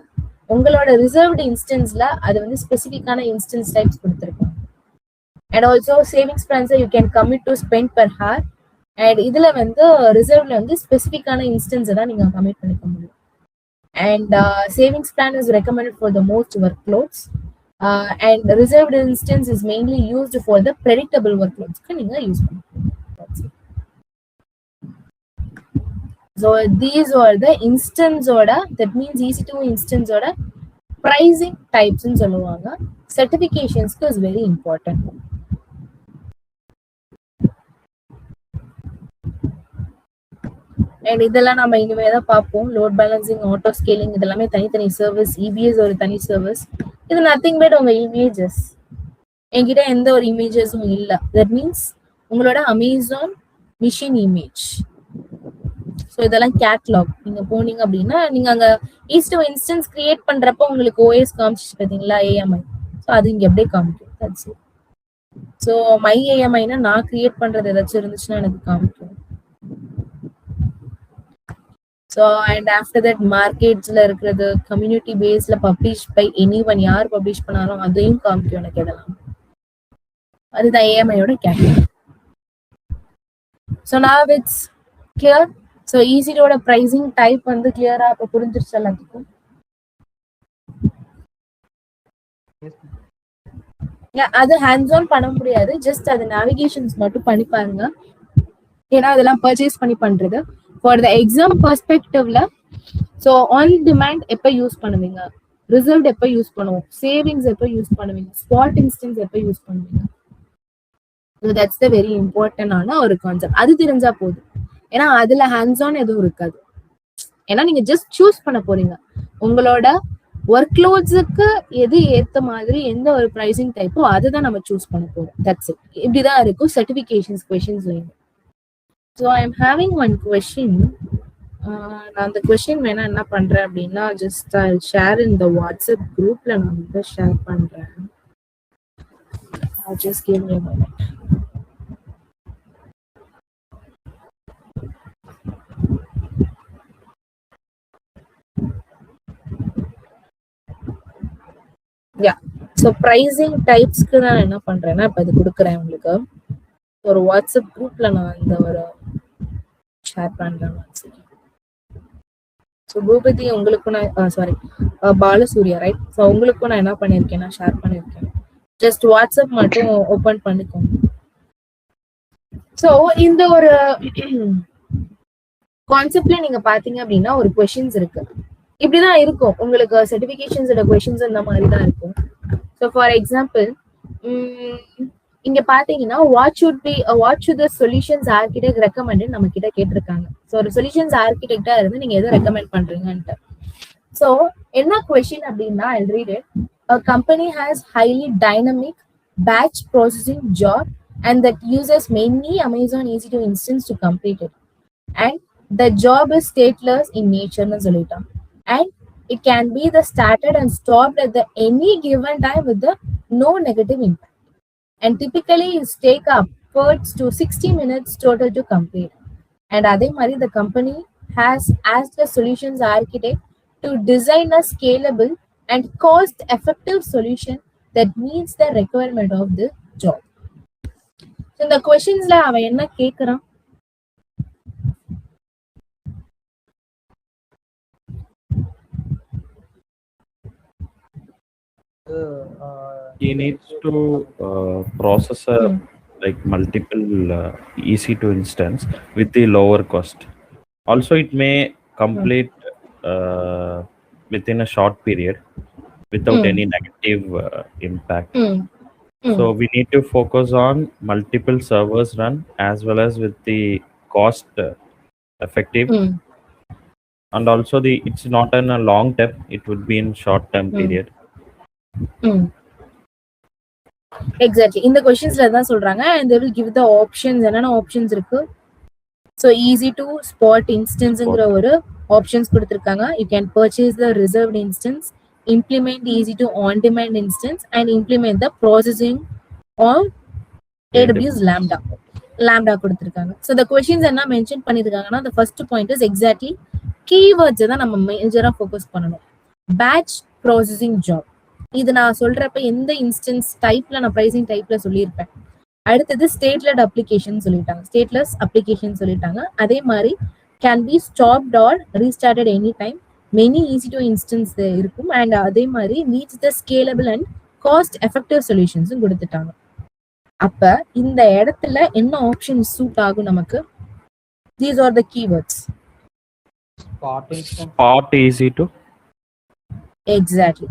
உங்களோட ரிசர்வ்டு இன்ஸ்டன்ஸ்ல அது வந்து ஸ்பெசிஃபிக்கான இன்ஸ்டன்ஸ் டைப்ஸ் கொடுத்துருக்கோம். அண்ட் ஆல்சோ சேவிங்ஸ் பிளான்ஸை you can commit to spend per hour. அண்ட் இதுல வந்து ரிசர்வ்ல வந்து ஸ்பெசிஃபிக்கான இன்ஸ்டன்ஸை தான் நீங்க கமிட் பண்ணிக்க முடியும். And savings plan is recommended for the most work loads. And reserved instance is mainly used for the predictable work லோட்ஸ்க்கு நீங்க யூஸ் பண்ணிக்கலாம். So these are the instance order, that means EC2 instance order pricing types ன்னு சொல்லுவாங்க. Certifications is very important. And இதெல்லாம் நம்ம இனிமே தான் பார்ப்போம். லோட் பேலன்சிங், ஆட்டோ ஸ்கேலிங் இதெல்லாமே தனித்தனி சர்வீஸ். EBS ஒரு தனி சர்வீஸ். இது நத்திங் பட் உங்க இமேஜஸ். என்கிட்ட எந்த ஒரு இமேஜஸும் இல்லை. தட் மீன்ஸ் உங்களோட அமேசான் மிஷின் இமேஜ். ஸோ இதெல்லாம் கேட்லாக். நீங்க போனீங்க அப்படின்னா நீங்க அங்க EC2 இன்ஸ்டன்ஸ் கிரியேட் பண்றப்ப உங்களுக்கு OS காமிச்சு பார்த்தீங்களா, AMI. ஸோ அது இங்க அப்படியே காமிக்கும். ஸோ மை AMIனா நான் கிரியேட் பண்றது ஏதாச்சும் இருந்துச்சுன்னா எனக்கு காமிக்கும். ஸோ அண்ட் ஆஃப்டர் தட் மார்க்கெட்ஸ்ல இருக்கிறது, கம்யூனிட்டி பேஸ்ல பப்ளிஷ் பை எனி ஒன், யார் பப்ளிஷ் பண்ணாலும் அதையும் காமிக்கும் எனக்கு எதெல்லாம். அதுதான் AMIயோட catalog. So now it's clear. So EC2ஓட ப்ரைசிங் டைப் வந்து கிளியரா இப்போ புரிஞ்சிருச்சு எல்லாத்துக்கும். அது ஹேண்ட்ஸ் ஆன் பண்ண முடியாது, ஜஸ்ட் அது நேவிகேஷன்ஸ் மட்டும் பண்ணி பாருங்க. ஏன்னா அதெல்லாம் பர்ச்சேஸ் பண்ணி பண்றது. ஃபார் த எக்ஸாம் பெர்ஸ்பெக்டிவ்ல ஸோ ஆன் டிமாண்ட் எப்போ யூஸ் பண்ணுவீங்க, ரிசர்வ்ட் எப்போ யூஸ் பண்ணுவோம், சேவிங்ஸ் எப்போ யூஸ் பண்ணுவீங்க, ஸ்பாட் இன்ஸ்டன்ஸ் எப்போ யூஸ் பண்ணுவீங்க. ஸோ தட்ஸ் த வெரி இம்பார்ட்டன்டான ஒரு கான்செப்ட். அது தெரிஞ்சா போதும். ஏன்னா அதுல ஹேண்ட்ஸ் ஆன் எதுவும் இருக்காது. ஏன்னா நீங்க ஜஸ்ட் சூஸ் பண்ண போறீங்க உங்களோட ஒர்க் லோட்ஸுக்கு எது ஏத்த மாதிரி எந்த ஒரு ப்ரைசிங் டைப்போ அதை தான் நம்ம சூஸ் பண்ண போறோம். That's it. இப்படிதான் இருக்கும் certifications questions. So I am having one question. நான் அந்த கொஸ்டின் வேணா என்ன பண்றேன் அப்படின்னா just I share in the WhatsApp குரூப்ல நான் வந்து ஷேர் பண்றேன். Just give me a moment. So pricing டைப்ஸ்க்கு நான் என்ன பண்றேன்னா இப்போ இது கொடுக்குறேன் உங்களுக்கு ஒரு வாட்ஸ்அப் குரூப்ல நான் இந்த ஒரு ஷேர் பண்றேன். ஸோ பூபதி உங்களுக்கும் நான் சாரி பாலசூர்யா ரைட். ஸோ உங்களுக்கும் நான் என்ன பண்ணியிருக்கேன்னா ஷேர் பண்ணியிருக்கேன். ஜஸ்ட் வாட்ஸ்அப் மட்டும் ஓப்பன் பண்ணிக்கோங்க. ஸோ இந்த ஒரு கான்செப்ட்ல நீங்க பாத்தீங்க அப்படின்னா ஒரு கொஸ்டின்ஸ் இருக்கு. இப்படிதான் இருக்கும் உங்களுக்கு சர்டிபிகேஷன்ஸோட கொஸ்டின்ஸ் இந்த மாதிரி தான் இருக்கும். ஸோ ஃபார் எக்ஸாம்பிள் இங்க பாத்தீங்கன்னா what should the solutions architect recommend நம்ம கிட்ட கேட்டிருக்காங்க. ஸோ ஒரு சொல்யூஷன்ஸ் ஆர்கிடெக்டா இருந்து நீங்க எதை ரெக்கமெண்ட் பண்றீங்கன்ட்டு. ஸோ என்ன கொஸ்டின் அப்படின்னா I'll read it. A company has highly dynamic batch processing job and that uses many Amazon EC2 instance to complete it. And the job is stateless in nature ன்னு சொல்லிட்டான். And it can be the started and stopped at the any given time with the no negative impact. And typically it take upwards to 60 minutes total to complete. And adhe mari the company has asked the solutions architect to design a scalable and cost effective solution that meets the requirement of the job. So இந்த questions-ல அவன் என்ன கேக்குறான்? He needs to process like multiple EC2 instance with the lower cost. Also, it may complete within a short period without Mm. any negative impact. Mm. So we need to focus on multiple servers run as well as with the cost effective, Mm. and also it's not in a long term, it would be in short term Mm. period. Exactly இந்த கொஸ்டின்ஸ்ல தான் சொல்றாங்க and they will give the options. என்னென்ன options இருக்கு? So easy to spot இன்ஸ்டன்ஸ்ங்கிற ஒரு options கொடுத்துருக்காங்க. You can purchase the reserved instance, implement easy to on demand instance and implement the processing on AWS lambda கொடுத்துருக்காங்க. So இந்த questions என்ன mention பண்ணியிருக்காங்கன்னா, the first point is exactly கீவேர்ட்ஸை தான் நம்ம மேஜரா focus பண்ணணும். Batch processing job, இது நான் சொல்றப்ப எந்த இன்ஸ்டன்ஸ் டைப்ல நான் ப்ரைசிங் டைப்ல சொல்லியிருப்பேன். அடுத்தது ஸ்டேட்லெட் அப்ளிகேஷன் சொல்லிட்டாங்க, ஸ்டேட்லெஸ் அப்ளிகேஷன் சொல்லிட்டாங்க. அதே மாதிரி can be stopped or restarted any time, many easy to instance இருக்கும். அண்ட் அதே மாதிரி needs the scalable and cost effective சொல்யூஷன்ஸும் கொடுத்துட்டாங்க. அப்ப இந்த இடத்துல என்ன ஆப்ஷன் சூட் ஆகும் நமக்கு? These are the keywords. Spot easy to, exactly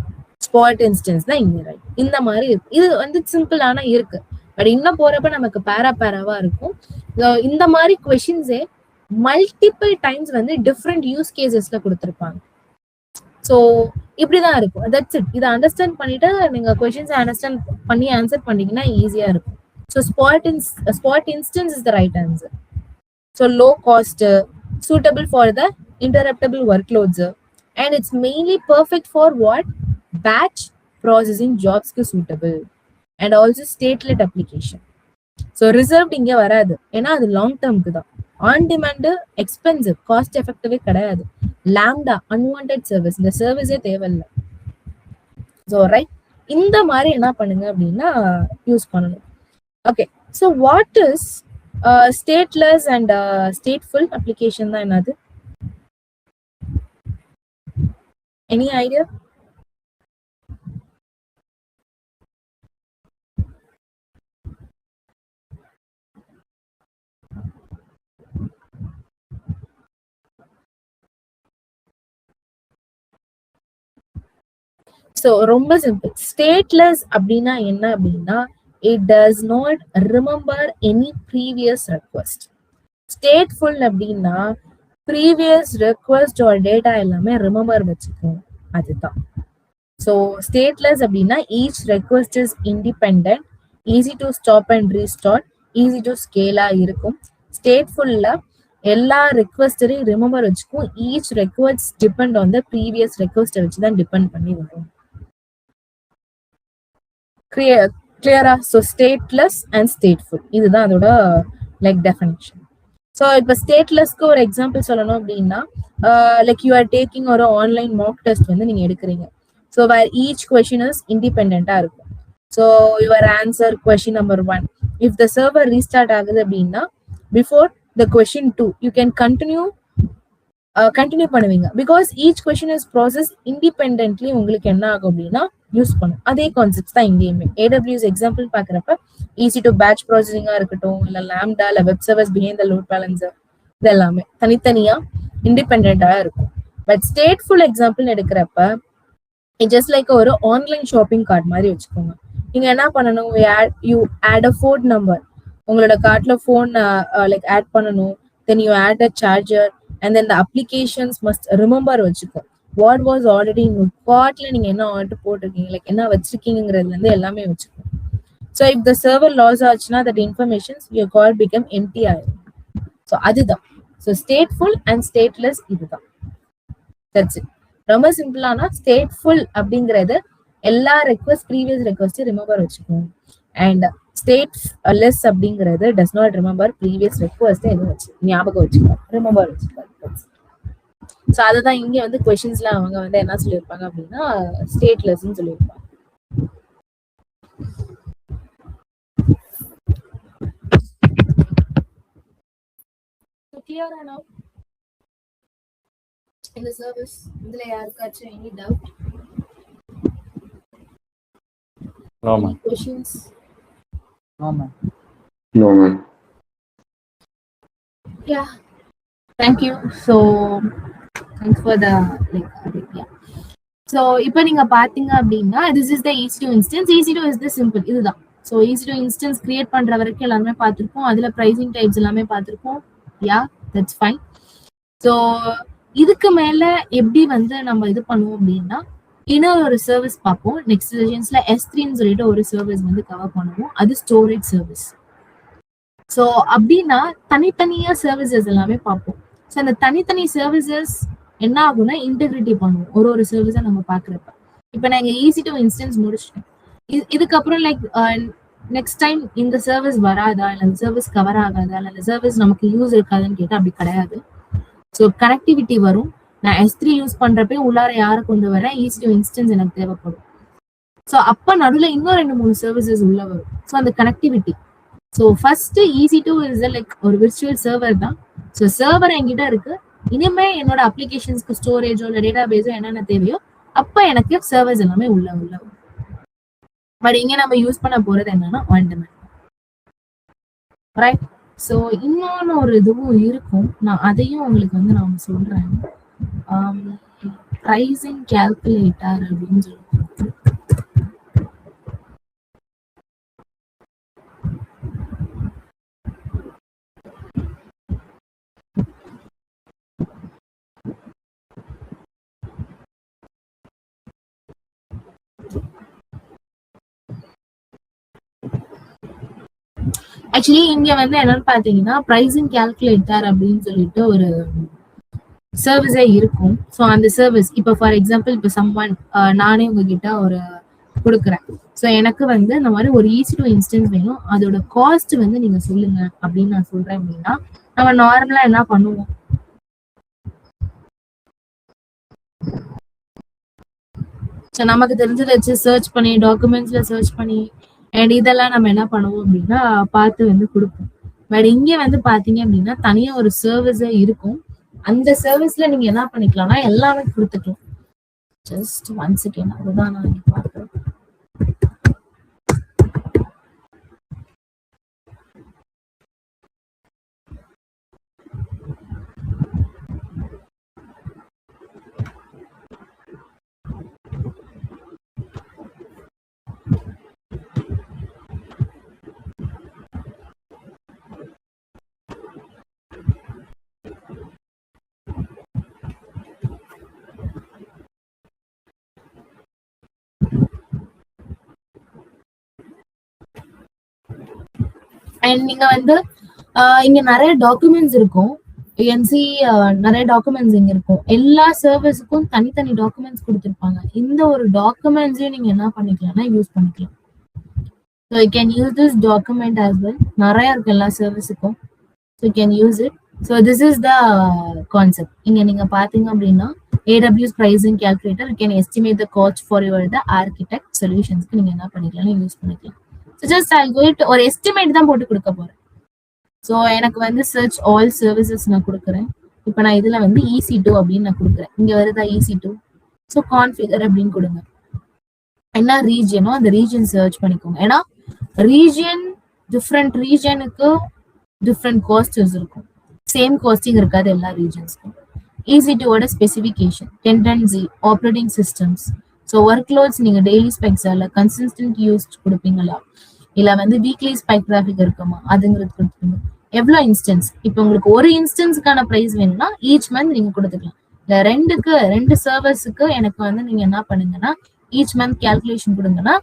spot instance தான் இங்க ரைட். இந்த மாதிரி இருக்கு. இது வந்து சிம்பிளான இருக்கு, பட் இன்னும் போறப்ப நமக்கு பேராவா இருக்கும். இந்த மாதிரி கொஸ்டின்ஸே மல்டிபிள் டைம்ஸ் வந்து டிஃப்ரெண்ட் யூஸ் கேசஸ்ல கொடுத்துருப்பாங்க. ஸோ இப்படிதான் இருக்கும். That's it. இதை அண்டர்ஸ்டாண்ட் பண்ணிட்டு நீங்க கொஸ்டின்ஸ் அண்டர்ஸ்டாண்ட் பண்ணி ஆன்சர் பண்ணீங்கன்னா ஈஸியா இருக்கும். So spot instance is the right answer. So low cost, suitable for the interruptible workloads, and it's mainly perfect for what? Batch processing jobs ku suitable, and also statelet application. So reserved இங்க வராது, ஏன்னா அது long டேர்ம்க்கு தான். On demand expensive, cost எஃபெக்டிவே கிடையாது. Lambda unwanted service, இந்த சர்வீஸே தேவையில்லை. So right, இந்த மாதிரி என்ன பண்ணுங்க அப்படின்னா யூஸ் பண்ணணும். Okay, so what is stateless and stateful application தான் என்னது? Any idea? ஸோ ரொம்ப சிம்பிள். ஸ்டேட்லெஸ் அப்படின்னா என்ன அப்படின்னா, it does not remember any previous request. Stateful அப்படின்னா ப்ரீவியஸ் ரெக்வஸ்ட் ஒரு டேட்டா எல்லாமே ரிமெம்பர் வச்சுக்கணும், அதுதான். ஸோ ஸ்டேட்லெஸ் அப்படின்னா each request is independent, easy to stop and restart, easy to ஸ்கேலா இருக்கும். ஸ்டேட்ஃபுல்ல எல்லா ரெக்வஸ்டரையும் ரிமெம்பர் வச்சுக்கும். Each request depend on the previous ரெக்வஸ்ட்டை வச்சு தான் டிபெண்ட் பண்ணி வரும். கிளியரா? ஸோ ஸ்டேட்லெஸ் அண்ட் ஸ்டேட்ஃபுல், இதுதான் அதோட லைக் டெஃபினிஷன். ஸோ இப்போ ஸ்டேட்லெஸ்க்கு ஒரு எக்ஸாம்பிள் சொல்லணும் அப்படின்னா, லைக் யூ ஆர் டேக்கிங் ஒரு ஆன்லைன் மாக் டெஸ்ட் வந்து நீங்க எடுக்கிறீங்க. So where each question is இண்டிபெண்டா இருக்கும். So your answer question number 1, if the server restart ஆகுது அப்படின்னா before the question 2 you can continue பண்ணுவீங்க. Because each question is process independently. உங்களுக்கு என்ன ஆகும் அப்படின்னா யூஸ் பண்ணும். அதே கான்செப்ட் தான் இங்கேயுமே. AWS எக்ஸாம்பிள் பாக்குறப்ப ஈஸி டு பேட்ச் ப்ராசஸிங்கா இருக்கட்டும், இல்ல லாம்டா, இல்ல web service behind the load balancer, இது எல்லாமே தனித்தனியா இண்டிபெண்டா இருக்கும். பட் ஸ்டேட்ஃபுல் எக்ஸாம்பிள் எடுக்கிறப்ப ஜஸ்ட் லைக் ஒரு ஆன்லைன் ஷாப்பிங் கார்ட் மாதிரி வச்சுக்கோங்க. நீங்க என்ன பண்ணணும்? You add a phone number, உங்களோட கார்ட்ல ஃபோன் லைக் ஆட் பண்ணணும். Then you add a charger, and then the applications must remember வச்சுக்கோ வாட் வாஸ் ஆல்ரெடி இன் கார்ட்ல நீங்க என்ன ஆர்டர் போட்டிருக்கீங்க, லைக் என்ன வச்சிருக்கீங்கிறதுல இருந்து எல்லாமே வச்சுக்கோ. So if the server loss ஆச்சுன்னா that informations your cart become empty ஆயிடும். ஸோ அதுதான். ஸோ ஸ்டேட்ஃபுல் அண்ட் ஸ்டேட்லெஸ் இதுதான். That's it. ரொம்ப சிம்பிளானா ஸ்டேட்ஃபுல் அப்படிங்கிறது எல்லா ரெக்வஸ்ட் ப்ரீவியஸ் ரெக்வஸ்ட் ரிமெம்பர் வச்சுக்கணும். அண்ட் ஸ்டேட்லெஸ் அப்படிங்கிறது does not remember previous request எதுவும் வச்சு ஞாபகம் வச்சுக்கோ, ரிமெம்பர் வச்சுக்கோ. ஸோ அதுதான் இங்க வந்து கொஸ்டின்ஸ்ல அவங்க வந்து என்ன சொல்லியிருப்பாங்க அப்படின்னா ஸ்டேட்லெஸ்ன்னு சொல்லியிருப்பாங்க. கிளியரா now இந்த சர்வீஸ் இதுல யாருக்காச்சும் any doubt? No, ma'am. Questions? No, ma'am. No, ma'am. Yeah. Thank you. So thanks for the like yeah. So இப்போ நீங்க பாத்தீங்க அப்படின்னா this is the EC2 instance. EC2 is the simple இதுதான். ஸோ EC2 இன்ஸ்டன்ஸ் கிரியேட் பண்ற வரைக்கும் எல்லாருமே பார்த்திருப்போம். அதுல ப்ரைசிங் டைப்ஸ் எல்லாமே பார்த்திருப்போம். யா தட்ஸ் ஃபைன். ஸோ இதுக்கு மேல எப்படி வந்து நம்ம இது பண்ணுவோம் அப்படின்னா இன்னொரு ஒரு சர்வீஸ் பார்ப்போம். நெக்ஸ்ட் செஷன்ஸ்ல S3ன்னு சொல்லிட்டு ஒரு சர்வீஸ் வந்து கவர் பண்ணுவோம். அது ஸ்டோரேஜ் சர்வீஸ். ஸோ அப்படின்னா தனித்தனியா சர்வீசஸ் எல்லாமே பார்ப்போம். ஸோ அந்த தனித்தனி சர்வீசஸ் என்ன ஆகும்னா இன்டெகிரிட்டி பண்ணுவோம் ஒரு சர்வீஸை நம்ம பாக்குறப்ப. இப்போ நான் இங்க EC2 இன்ஸ்டன்ஸ் முடிச்சிட்டேன். இதுக்கப்புறம் லைக் நெக்ஸ்ட் டைம் இந்த சர்வீஸ் வராதா, இல்லை இந்த சர்வீஸ் கவர் ஆகாதா, இல்லை இந்த சர்வீஸ் நமக்கு யூஸ் இருக்காதுன்னு கேட்டா அப்படி கிடையாது. ஸோ கனெக்டிவிட்டி வரும். நான் S3 யூஸ் பண்றப்ப உள்ளார யாரை கொண்டு வரேன், EC2 இன்ஸ்டன்ஸ் எனக்கு தேவைப்படும். ஸோ அப்ப நடுவில் இன்னும் 2-3 சர்வீசஸ் உள்ள வரும். ஸோ அந்த connectivity. So first EC2 is like ஒரு விர்ச்சுவல் சர்வர் தான். ஸோ சர்வர் என்கிட்ட இருக்கு. இனிமே என்னோட அப்ளிகேஷன்ஸ்க்கு ஸ்டோரேஜோ இல்லை டேட்டா பேஸோ என்னென்ன தேவையோ அப்ப எனக்கு சர்வர்ஸ் எல்லாமே உள்ள வரும். பட் இங்க நம்ம யூஸ் பண்ண போறது என்னன்னா ஆன் டிமாண்ட். ரைட். ஸோ இன்னொன்னு ஒரு இதுவும் இருக்கும். நான் அதையும் உங்களுக்கு வந்து நான் சொல்றேன். ப்ரைசிங் கால்குலேட்டர் அப்படின்னு சொல்லுவாங்க. ஆக்சுவலி இங்க வந்து என்னன்னு பாத்தீங்கன்னா ப்ரைசிங் கால்குலேட்டர் அப்படின்னு சொல்லிட்டு ஒரு சர்வீஸே இருக்கும். ஸோ அந்த சர்வீஸ் இப்போ ஃபார் எக்ஸாம்பிள் இப்போ சம்ஒன் நானே உங்ககிட்ட ஒரு கொடுக்குறேன். ஸோ எனக்கு வந்து இந்த மாதிரி ஒரு EC2 இன்ஸ்டன்ஸ் வேணும், அதோட காஸ்ட் வந்து நீங்க சொல்லுங்க அப்படின்னு நான் சொல்றேன் அப்படின்னா நம்ம நார்மலா என்ன பண்ணுவோம், ஸோ நமக்கு தெரிஞ்சதை வச்சு சர்ச் பண்ணி டாக்குமெண்ட்ஸ்ல சர்ச் பண்ணி அண்ட் இதெல்லாம் நம்ம என்ன பண்ணுவோம் அப்படின்னா பார்த்து வந்து கொடுப்போம். பட் இங்க வந்து பாத்தீங்க அப்படின்னா தனியா ஒரு சர்வீஸே இருக்கும். அந்த சர்வீஸ்ல நீங்க என்ன பண்ணிக்கலாம்னா எல்லாமே கொடுத்துக்கலாம். ஜஸ்ட் 1 செகண்ட், அதுதான் நான் இங்க பார்க்கிறேன். அண்ட் நீங்க வந்து இங்க நிறைய டாக்குமெண்ட்ஸ் இருக்கும். நிறைய டாக்குமெண்ட்ஸ் இங்க இருக்கும். எல்லா சர்வீஸுக்கும் தனித்தனி டாக்குமெண்ட்ஸ் கொடுத்துருப்பாங்க. இந்த ஒரு டாக்குமெண்ட்ஸையும் நீங்க என்ன பண்ணிக்கலாம்னா யூஸ் பண்ணிக்கலாம். So you can use this document as well. நிறைய இருக்கு எல்லா சர்வீஸுக்கும். So you can use it. So this is the concept. இங்க நீங்க பாத்தீங்க அப்படின்னா AWS pricing calculator, you can estimate the cost for your the architect solutions. நீங்க என்ன பண்ணிக்கலாம் யூஸ் பண்ணிக்கலாம். So just I'll go to ஒரு எஸ்டிமேட் தான் போட்டு கொடுக்க போறேன். ஸோ எனக்கு வந்து சர்ச் ஆல் சர்வீசஸ் நான் கொடுக்குறேன். இப்போ நான் இதுல வந்து EC2 அப்படின்னு நான் கொடுக்குறேன். இங்க வருதா EC2. ஸோ கான்ஃபிகர் அப்படின்னு கொடுங்க. என்ன ரீஜனோ அந்த ரீஜன் சர்ச் பண்ணிக்கோங்க. ஏன்னா ரீஜன் டிஃப்ரெண்ட் ரீஜனுக்கு டிஃப்ரெண்ட் காஸ்டஸ் இருக்கும். சேம் காஸ்டிங் இருக்காது எல்லா ரீஜன்ஸ்க்கும். EC2ஓட specification, tenancy, operating systems, so work loads நீங்க டெய்லி ஸ்பெக்ஸா இல்லை கன்சிஸ்டன்ட் யூஸ் கொடுப்பீங்களா, இல்ல வந்து வீக்லி ஸ்பைக் டிராஃபிக் இருக்குமா, அதுங்கிறது கொடுத்துருங்க. எவ்வளோ இன்ஸ்டன்ஸ், இப்போ உங்களுக்கு ஒரு இன்ஸ்டன்ஸுக்கான ப்ரைஸ் வேணும்னா ஈச் மந்த் நீங்க கொடுத்துக்கலாம். இல்ல ரெண்டு சர்வர்ஸுக்கு எனக்கு வந்து நீங்க என்ன பண்ணுங்கன்னா ஈச் மந்த் கால்குலேஷன் கொடுங்கன்னா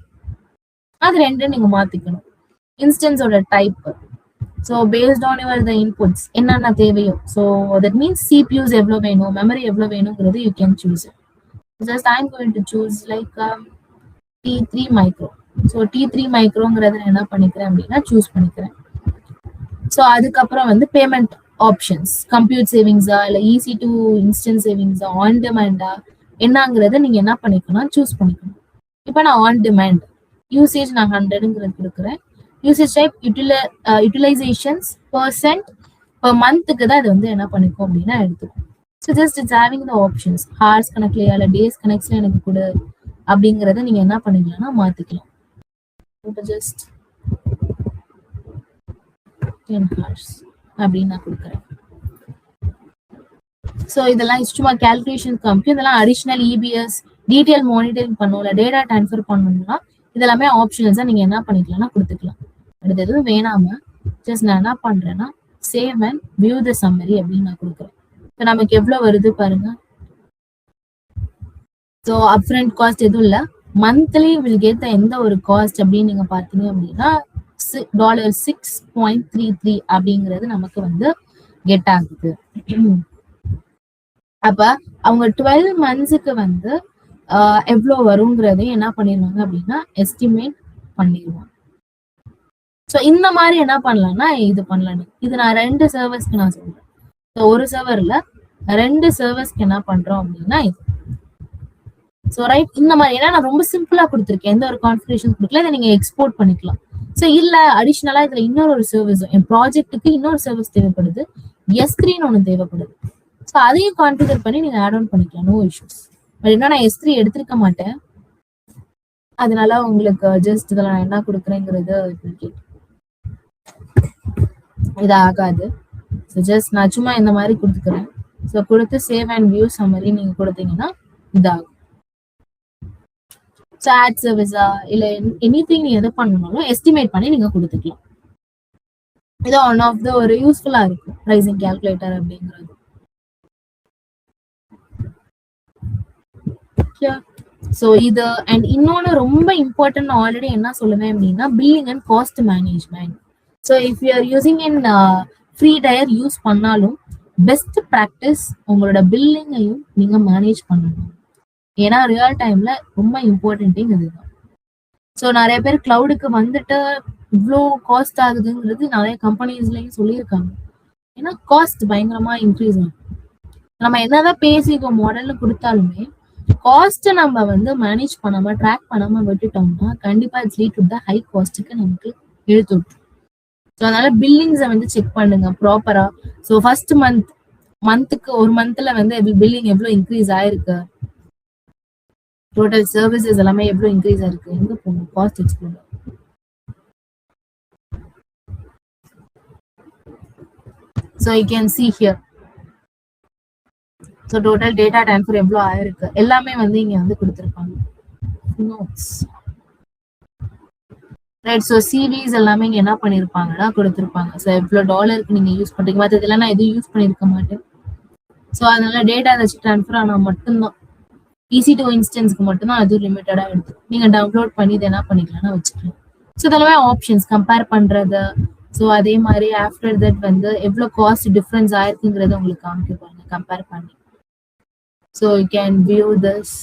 அது ரெண்டு நீங்க மாத்திக்கணும். இன்ஸ்டன்ஸோட type, so based on your the inputs என்னென்ன தேவையோ, ஸோ தட் மீன்ஸ் சிபியூஸ் எவ்வளோ வேணும், மெமரி எவ்வளோ வேணுங்கிறது you can choose. Just I am going to choose like T3 micro. So T3 மைக்ரோங்கிறத என்ன பண்ணிக்கிறேன் அப்படின்னா சூஸ் பண்ணிக்கிறேன். ஸோ அதுக்கப்புறம் வந்து பேமெண்ட் ஆப்ஷன்ஸ், கம்ப்யூட் சேவிங்ஸா இல்லை EC2 இன்ஸ்டன்ஸ் சேவிங்ஸா, ஆன் டிமாண்டா என்னங்கிறத நீங்க என்ன பண்ணிக்கணும் சூஸ் பண்ணிக்கணும். இப்போ நான் ஆன் டிமாண்ட் யூசேஜ் நான் 100ங்கிறது கொடுக்குறேன். யூசேஜ் டைப் யூட்டிலைசேஷன்ஸ் % per மந்த்துக்கு தான் அது வந்து என்ன பண்ணிக்கும் அப்படின்னா எடுத்துக்கும். So just it's having the options, hours கணக்குலையா இல்லை டேஸ் கணக்குல எனக்கு கொடு அப்படிங்கிறத நீங்க என்ன பண்ணிக்கலாம்னா மாத்திக்கலாம். இப்போ ஜஸ்ட் 10 hours அப்படின்னு நான் கொடுக்குறேன். ஸோ இதெல்லாம் சும்மா கால்குலேஷன் காமிக்கும். இதெல்லாம் அடிஷ்னல் EBS டீட்டெயில் மானிட்டரிங் பண்ணணும், இல்லை டேட்டா ட்ரான்ஸ்ஃபர் பண்ணணும்னா இதெல்லாமே ஆப்ஷன்ஸாக நீங்கள் என்ன பண்ணிக்கலாம்னா கொடுத்துக்கலாம். அடுத்து எதுவும் வேணாம ஜஸ்ட் நான் என்ன பண்றேன்னா save and view the summary அப்படின்னு நான் கொடுக்குறேன். இப்போ நமக்கு எவ்வளோ வருது பாருங்க. ஸோ அப்ஃப்ரண்ட் காஸ்ட் எதுவும் இல்லை, மந்த்லி வில் கெட் எந்த ஒரு காஸ்ட் அப்படின்னு நீங்க பார்த்தீங்க அப்படின்னா $6.33 அப்படிங்கிறது நமக்கு வந்து கெட் ஆகுது. அப்ப அவங்க 12 மந்த்ஸுக்கு வந்து எவ்வளோ வருங்கிறதையும் என்ன பண்ணிடுவாங்க அப்படின்னா எஸ்டிமேட் பண்ணிடுவாங்க. ஸோ இந்த மாதிரி என்ன பண்ணலாம்னா இது பண்ணலாம். இது நான் 2 சர்வர்ஸ்க்கு நான் சொல்றேன். ஸோ ஒரு சர்வர்ல 2 சர்வர்ஸ்க்கு என்ன பண்றோம் அப்படின்னா இது. ஸோ ரைட், இந்த மாதிரி ஏன்னா நான் ரொம்ப சிம்பிளா கொடுத்துருக்கேன், எந்த ஒரு கான்ஃபிகரேஷன் கொடுக்கல, இதை நீங்க எக்ஸ்போர்ட் பண்ணிக்கலாம். ஸோ இல்ல அடிஷ்னலா இதுல இன்னொரு சர்வீஸ், என் ப்ராஜெக்ட்டுக்கு இன்னொரு சர்வீஸ் தேவைப்படுது, S3ன்னு ஒன்று தேவைப்படுது. ஸோ அதையும் கான்ஃபிகர் பண்ணி நீங்க ஆட் ஆன் பண்ணிக்கலாம், நோ இஷ்யூஸ். பட் என்ன நான் S3 எடுத்திருக்க மாட்டேன், அதனால உங்களுக்கு ஜஸ்ட் இதில் நான் என்ன கொடுக்குறேங்கிறது இது ஆகாது. ஸோ ஜஸ்ட் நான் சும்மா இந்த மாதிரி கொடுத்துக்கிறேன். ஸோ கொடுத்து சேவ் அண்ட் வியூ சம்மரி நீங்க கொடுத்தீங்கன்னா இதாகும். ஸோ ஆட் சர்வீஸா இல்லை எனிதிங் நீங்க எது பண்ணணும்னாலும் எஸ்டிமேட் பண்ணி நீங்க கொடுத்துக்கலாம். இது ஒன் ஆஃப் த ஒரு யூஸ்ஃபுல்லா இருக்கும் ப்ரைசிங் கால்குலேட்டர் அப்படிங்கிறது. ஸோ இது அண்ட் இன்னொன்று ரொம்ப இம்பார்ட்டன்ட் ஆல்ரெடி என்ன சொல்லுவேன் அப்படின்னா billing and cost management. So if you are using in free tyre use பண்ணாலும் பெஸ்ட் ப்ராக்டிஸ் உங்களோட பில்லிங்கையும் நீங்க மேனேஜ் பண்ணணும். ஏன்னா ரியல் டைம்ல ரொம்ப இம்பார்ட்டன்டிங் இதுதான். ஸோ நிறைய பேர் கிளவுடுக்கு வந்துட்டு இவ்வளோ காஸ்ட் ஆகுதுங்கிறது நிறைய கம்பெனிஸ்லயும் சொல்லியிருக்காங்க. ஏன்னா காஸ்ட் பயங்கரமா இன்க்ரீஸ் ஆகும். நம்ம என்னதான் பேசிக்கோ மாடல்னு கொடுத்தாலுமே காஸ்ட் நம்ம வந்து மேனேஜ் பண்ணாம ட்ராக் பண்ணாம விட்டுட்டோம்னா கண்டிப்பா it's lead to the high காஸ்ட்டுக்கு நமக்கு இழுத்து விட்டுரும். ஸோ அதனால பில்லிங்ஸை வந்து செக் பண்ணுங்க ப்ராப்பரா. ஸோ ஃபர்ஸ்ட் மந்த்துக்கு ஒரு மந்த்ல வந்து பில்லிங் எவ்வளோ இன்க்ரீஸ் ஆயிருக்கு, டோட்டல் சர்வீசஸ் எல்லாமே எவ்வளோ இன்க்ரீஸ் ஆயிருக்கு, எங்க போகணும் cost explore. So you can see here. So total data transfer எவ்வளோ ஆயிருக்கு எல்லாமே வந்து இங்க வந்து கொடுத்துருப்பாங்க. Notes right. ஸோ சிவிஸ் எல்லாமே இங்க என்ன பண்ணிருப்பாங்கன்னா கொடுத்துருப்பாங்க. ஸோ எவ்வளோ டாலருக்கு நீங்க யூஸ் பண்றீங்க, மற்றதெல்லாம் நான் எதுவும் யூஸ் பண்ணிருக்க மாட்டேன். ஸோ அதனால டேட்டா ஏதாச்சும் ட்ரான்ஸ்ஃபர் ஆனால் மட்டும்தான் EC2 இன்ஸ்டன்ஸ்க்கு மட்டும்தான் அது லிமிட்டடா எடுத்து நீங்க டவுன்லோட் பண்ணி இதை என்ன பண்ணிக்கலாம்னா வச்சுக்கலாம். ஸோ இதெல்லாமே ஆப்ஷன்ஸ் கம்பேர் பண்றது. ஸோ அதே மாதிரி ஆஃப்டர் தட் வந்து எவ்வளோ காஸ்ட் டிஃப்ரென்ஸ் ஆயிருக்குங்கிறத உங்களுக்கு காமிப்பாங்க கம்பேர் பண்ணி. So you can view this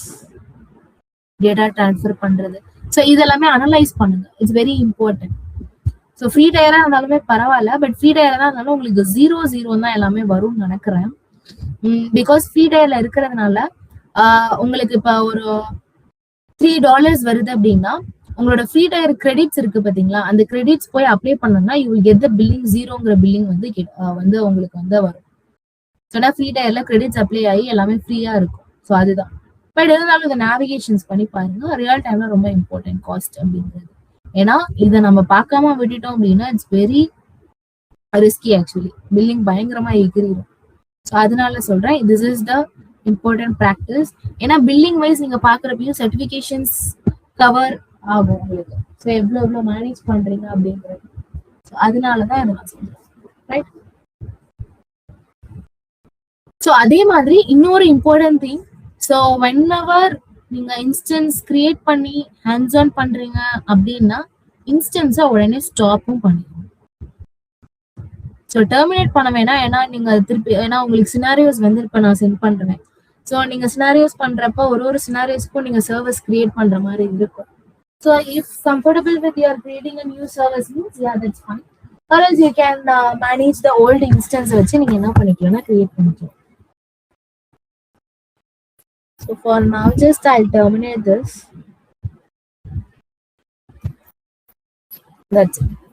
data transfer பண்றது. ஸோ இதெல்லாமே அனலைஸ் பண்ணுங்க, it's very important. So free டயரா இருந்தாலுமே பரவாயில்ல, பட் ஃப்ரீ டயரா இருந்தாலும் உங்களுக்கு 0 தான் எல்லாமே வரும்னு நினைக்கிறேன். பிகாஸ் ஃப்ரீ டயர்ல இருக்கிறதுனால உங்களுக்கு இப்ப ஒரு $3 வருது அப்படின்னா உங்களோட ஃப்ரீ டயர் கிரெடிட்ஸ் இருக்கு பாத்தீங்களா, அந்த கிரெடிட்ஸ் போய் அப்ளை பண்ணோம்னா you will get the billing 0ங்கிற பில்லிங் வந்து உங்களுக்கு வந்து வரும். ஸோ ஃப்ரீ டயர்ல கிரெடிட்ஸ் அப்ளை ஆகி எல்லாமே ஃப்ரீயா இருக்கும். ஸோ அதுதான். பட் இருந்தாலும் இதை நேவிகேஷன்ஸ் பண்ணி பாருங்க, ரியல் டைம்ல ரொம்ப இம்பார்ட்டன்ட் காஸ்ட் அப்படிங்கிறது. ஏன்னா இதை நம்ம பார்க்காம விட்டுட்டோம் அப்படின்னா it's very risky. Actually billing பயங்கரமா எகிரிடும். ஸோ அதனால சொல்றேன் this is the important practice. ஏன்னா பில்லிங் வைஸ் நீங்க பாக்குறப்பையும் சர்டிபிகேஷன்ஸ் கவர் ஆகும் உங்களுக்கு. ஸோ எவ்வளோ மேனேஜ் பண்றீங்க அப்படிங்கிறது. அதனாலதான் இதை நான் சொல்றேன். ரைட். ஸோ அதே மாதிரி இன்னொரு இம்பார்ட்டன்ட் திங், ஸோ whenever நீங்க இன்ஸ்டன்ஸ் கிரியேட் பண்ணி ஹேண்ட்ஸ் ஆன் பண்றீங்க அப்படின்னா இன்ஸ்டன்ஸை உடனே ஸ்டாப்பும் பண்ணிடுங்க. ஸோ டெர்மினேட் பண்ண வேணாம். ஏன்னா நீங்க திருப்பி ஏன்னா உங்களுக்கு சினாரியோஸ் வந்து இப்போ நான் சென்ட் பண்றேன். ஸோ நீங்க சினாரியோஸ் பண்றப்ப ஒரு சினாரியோஸ்க்கும் நீங்க சர்வீஸ் கிரியேட் பண்ற மாதிரி இருக்கும். So if comfortable with you're creating a new service means yeah that's fine. Or else you can manage the old instance வச்சு நீங்க என்ன பண்ணிக்கலாம்னா கிரியேட் பண்ணிக்கலாம். So for now, just I'll terminate this. That's it.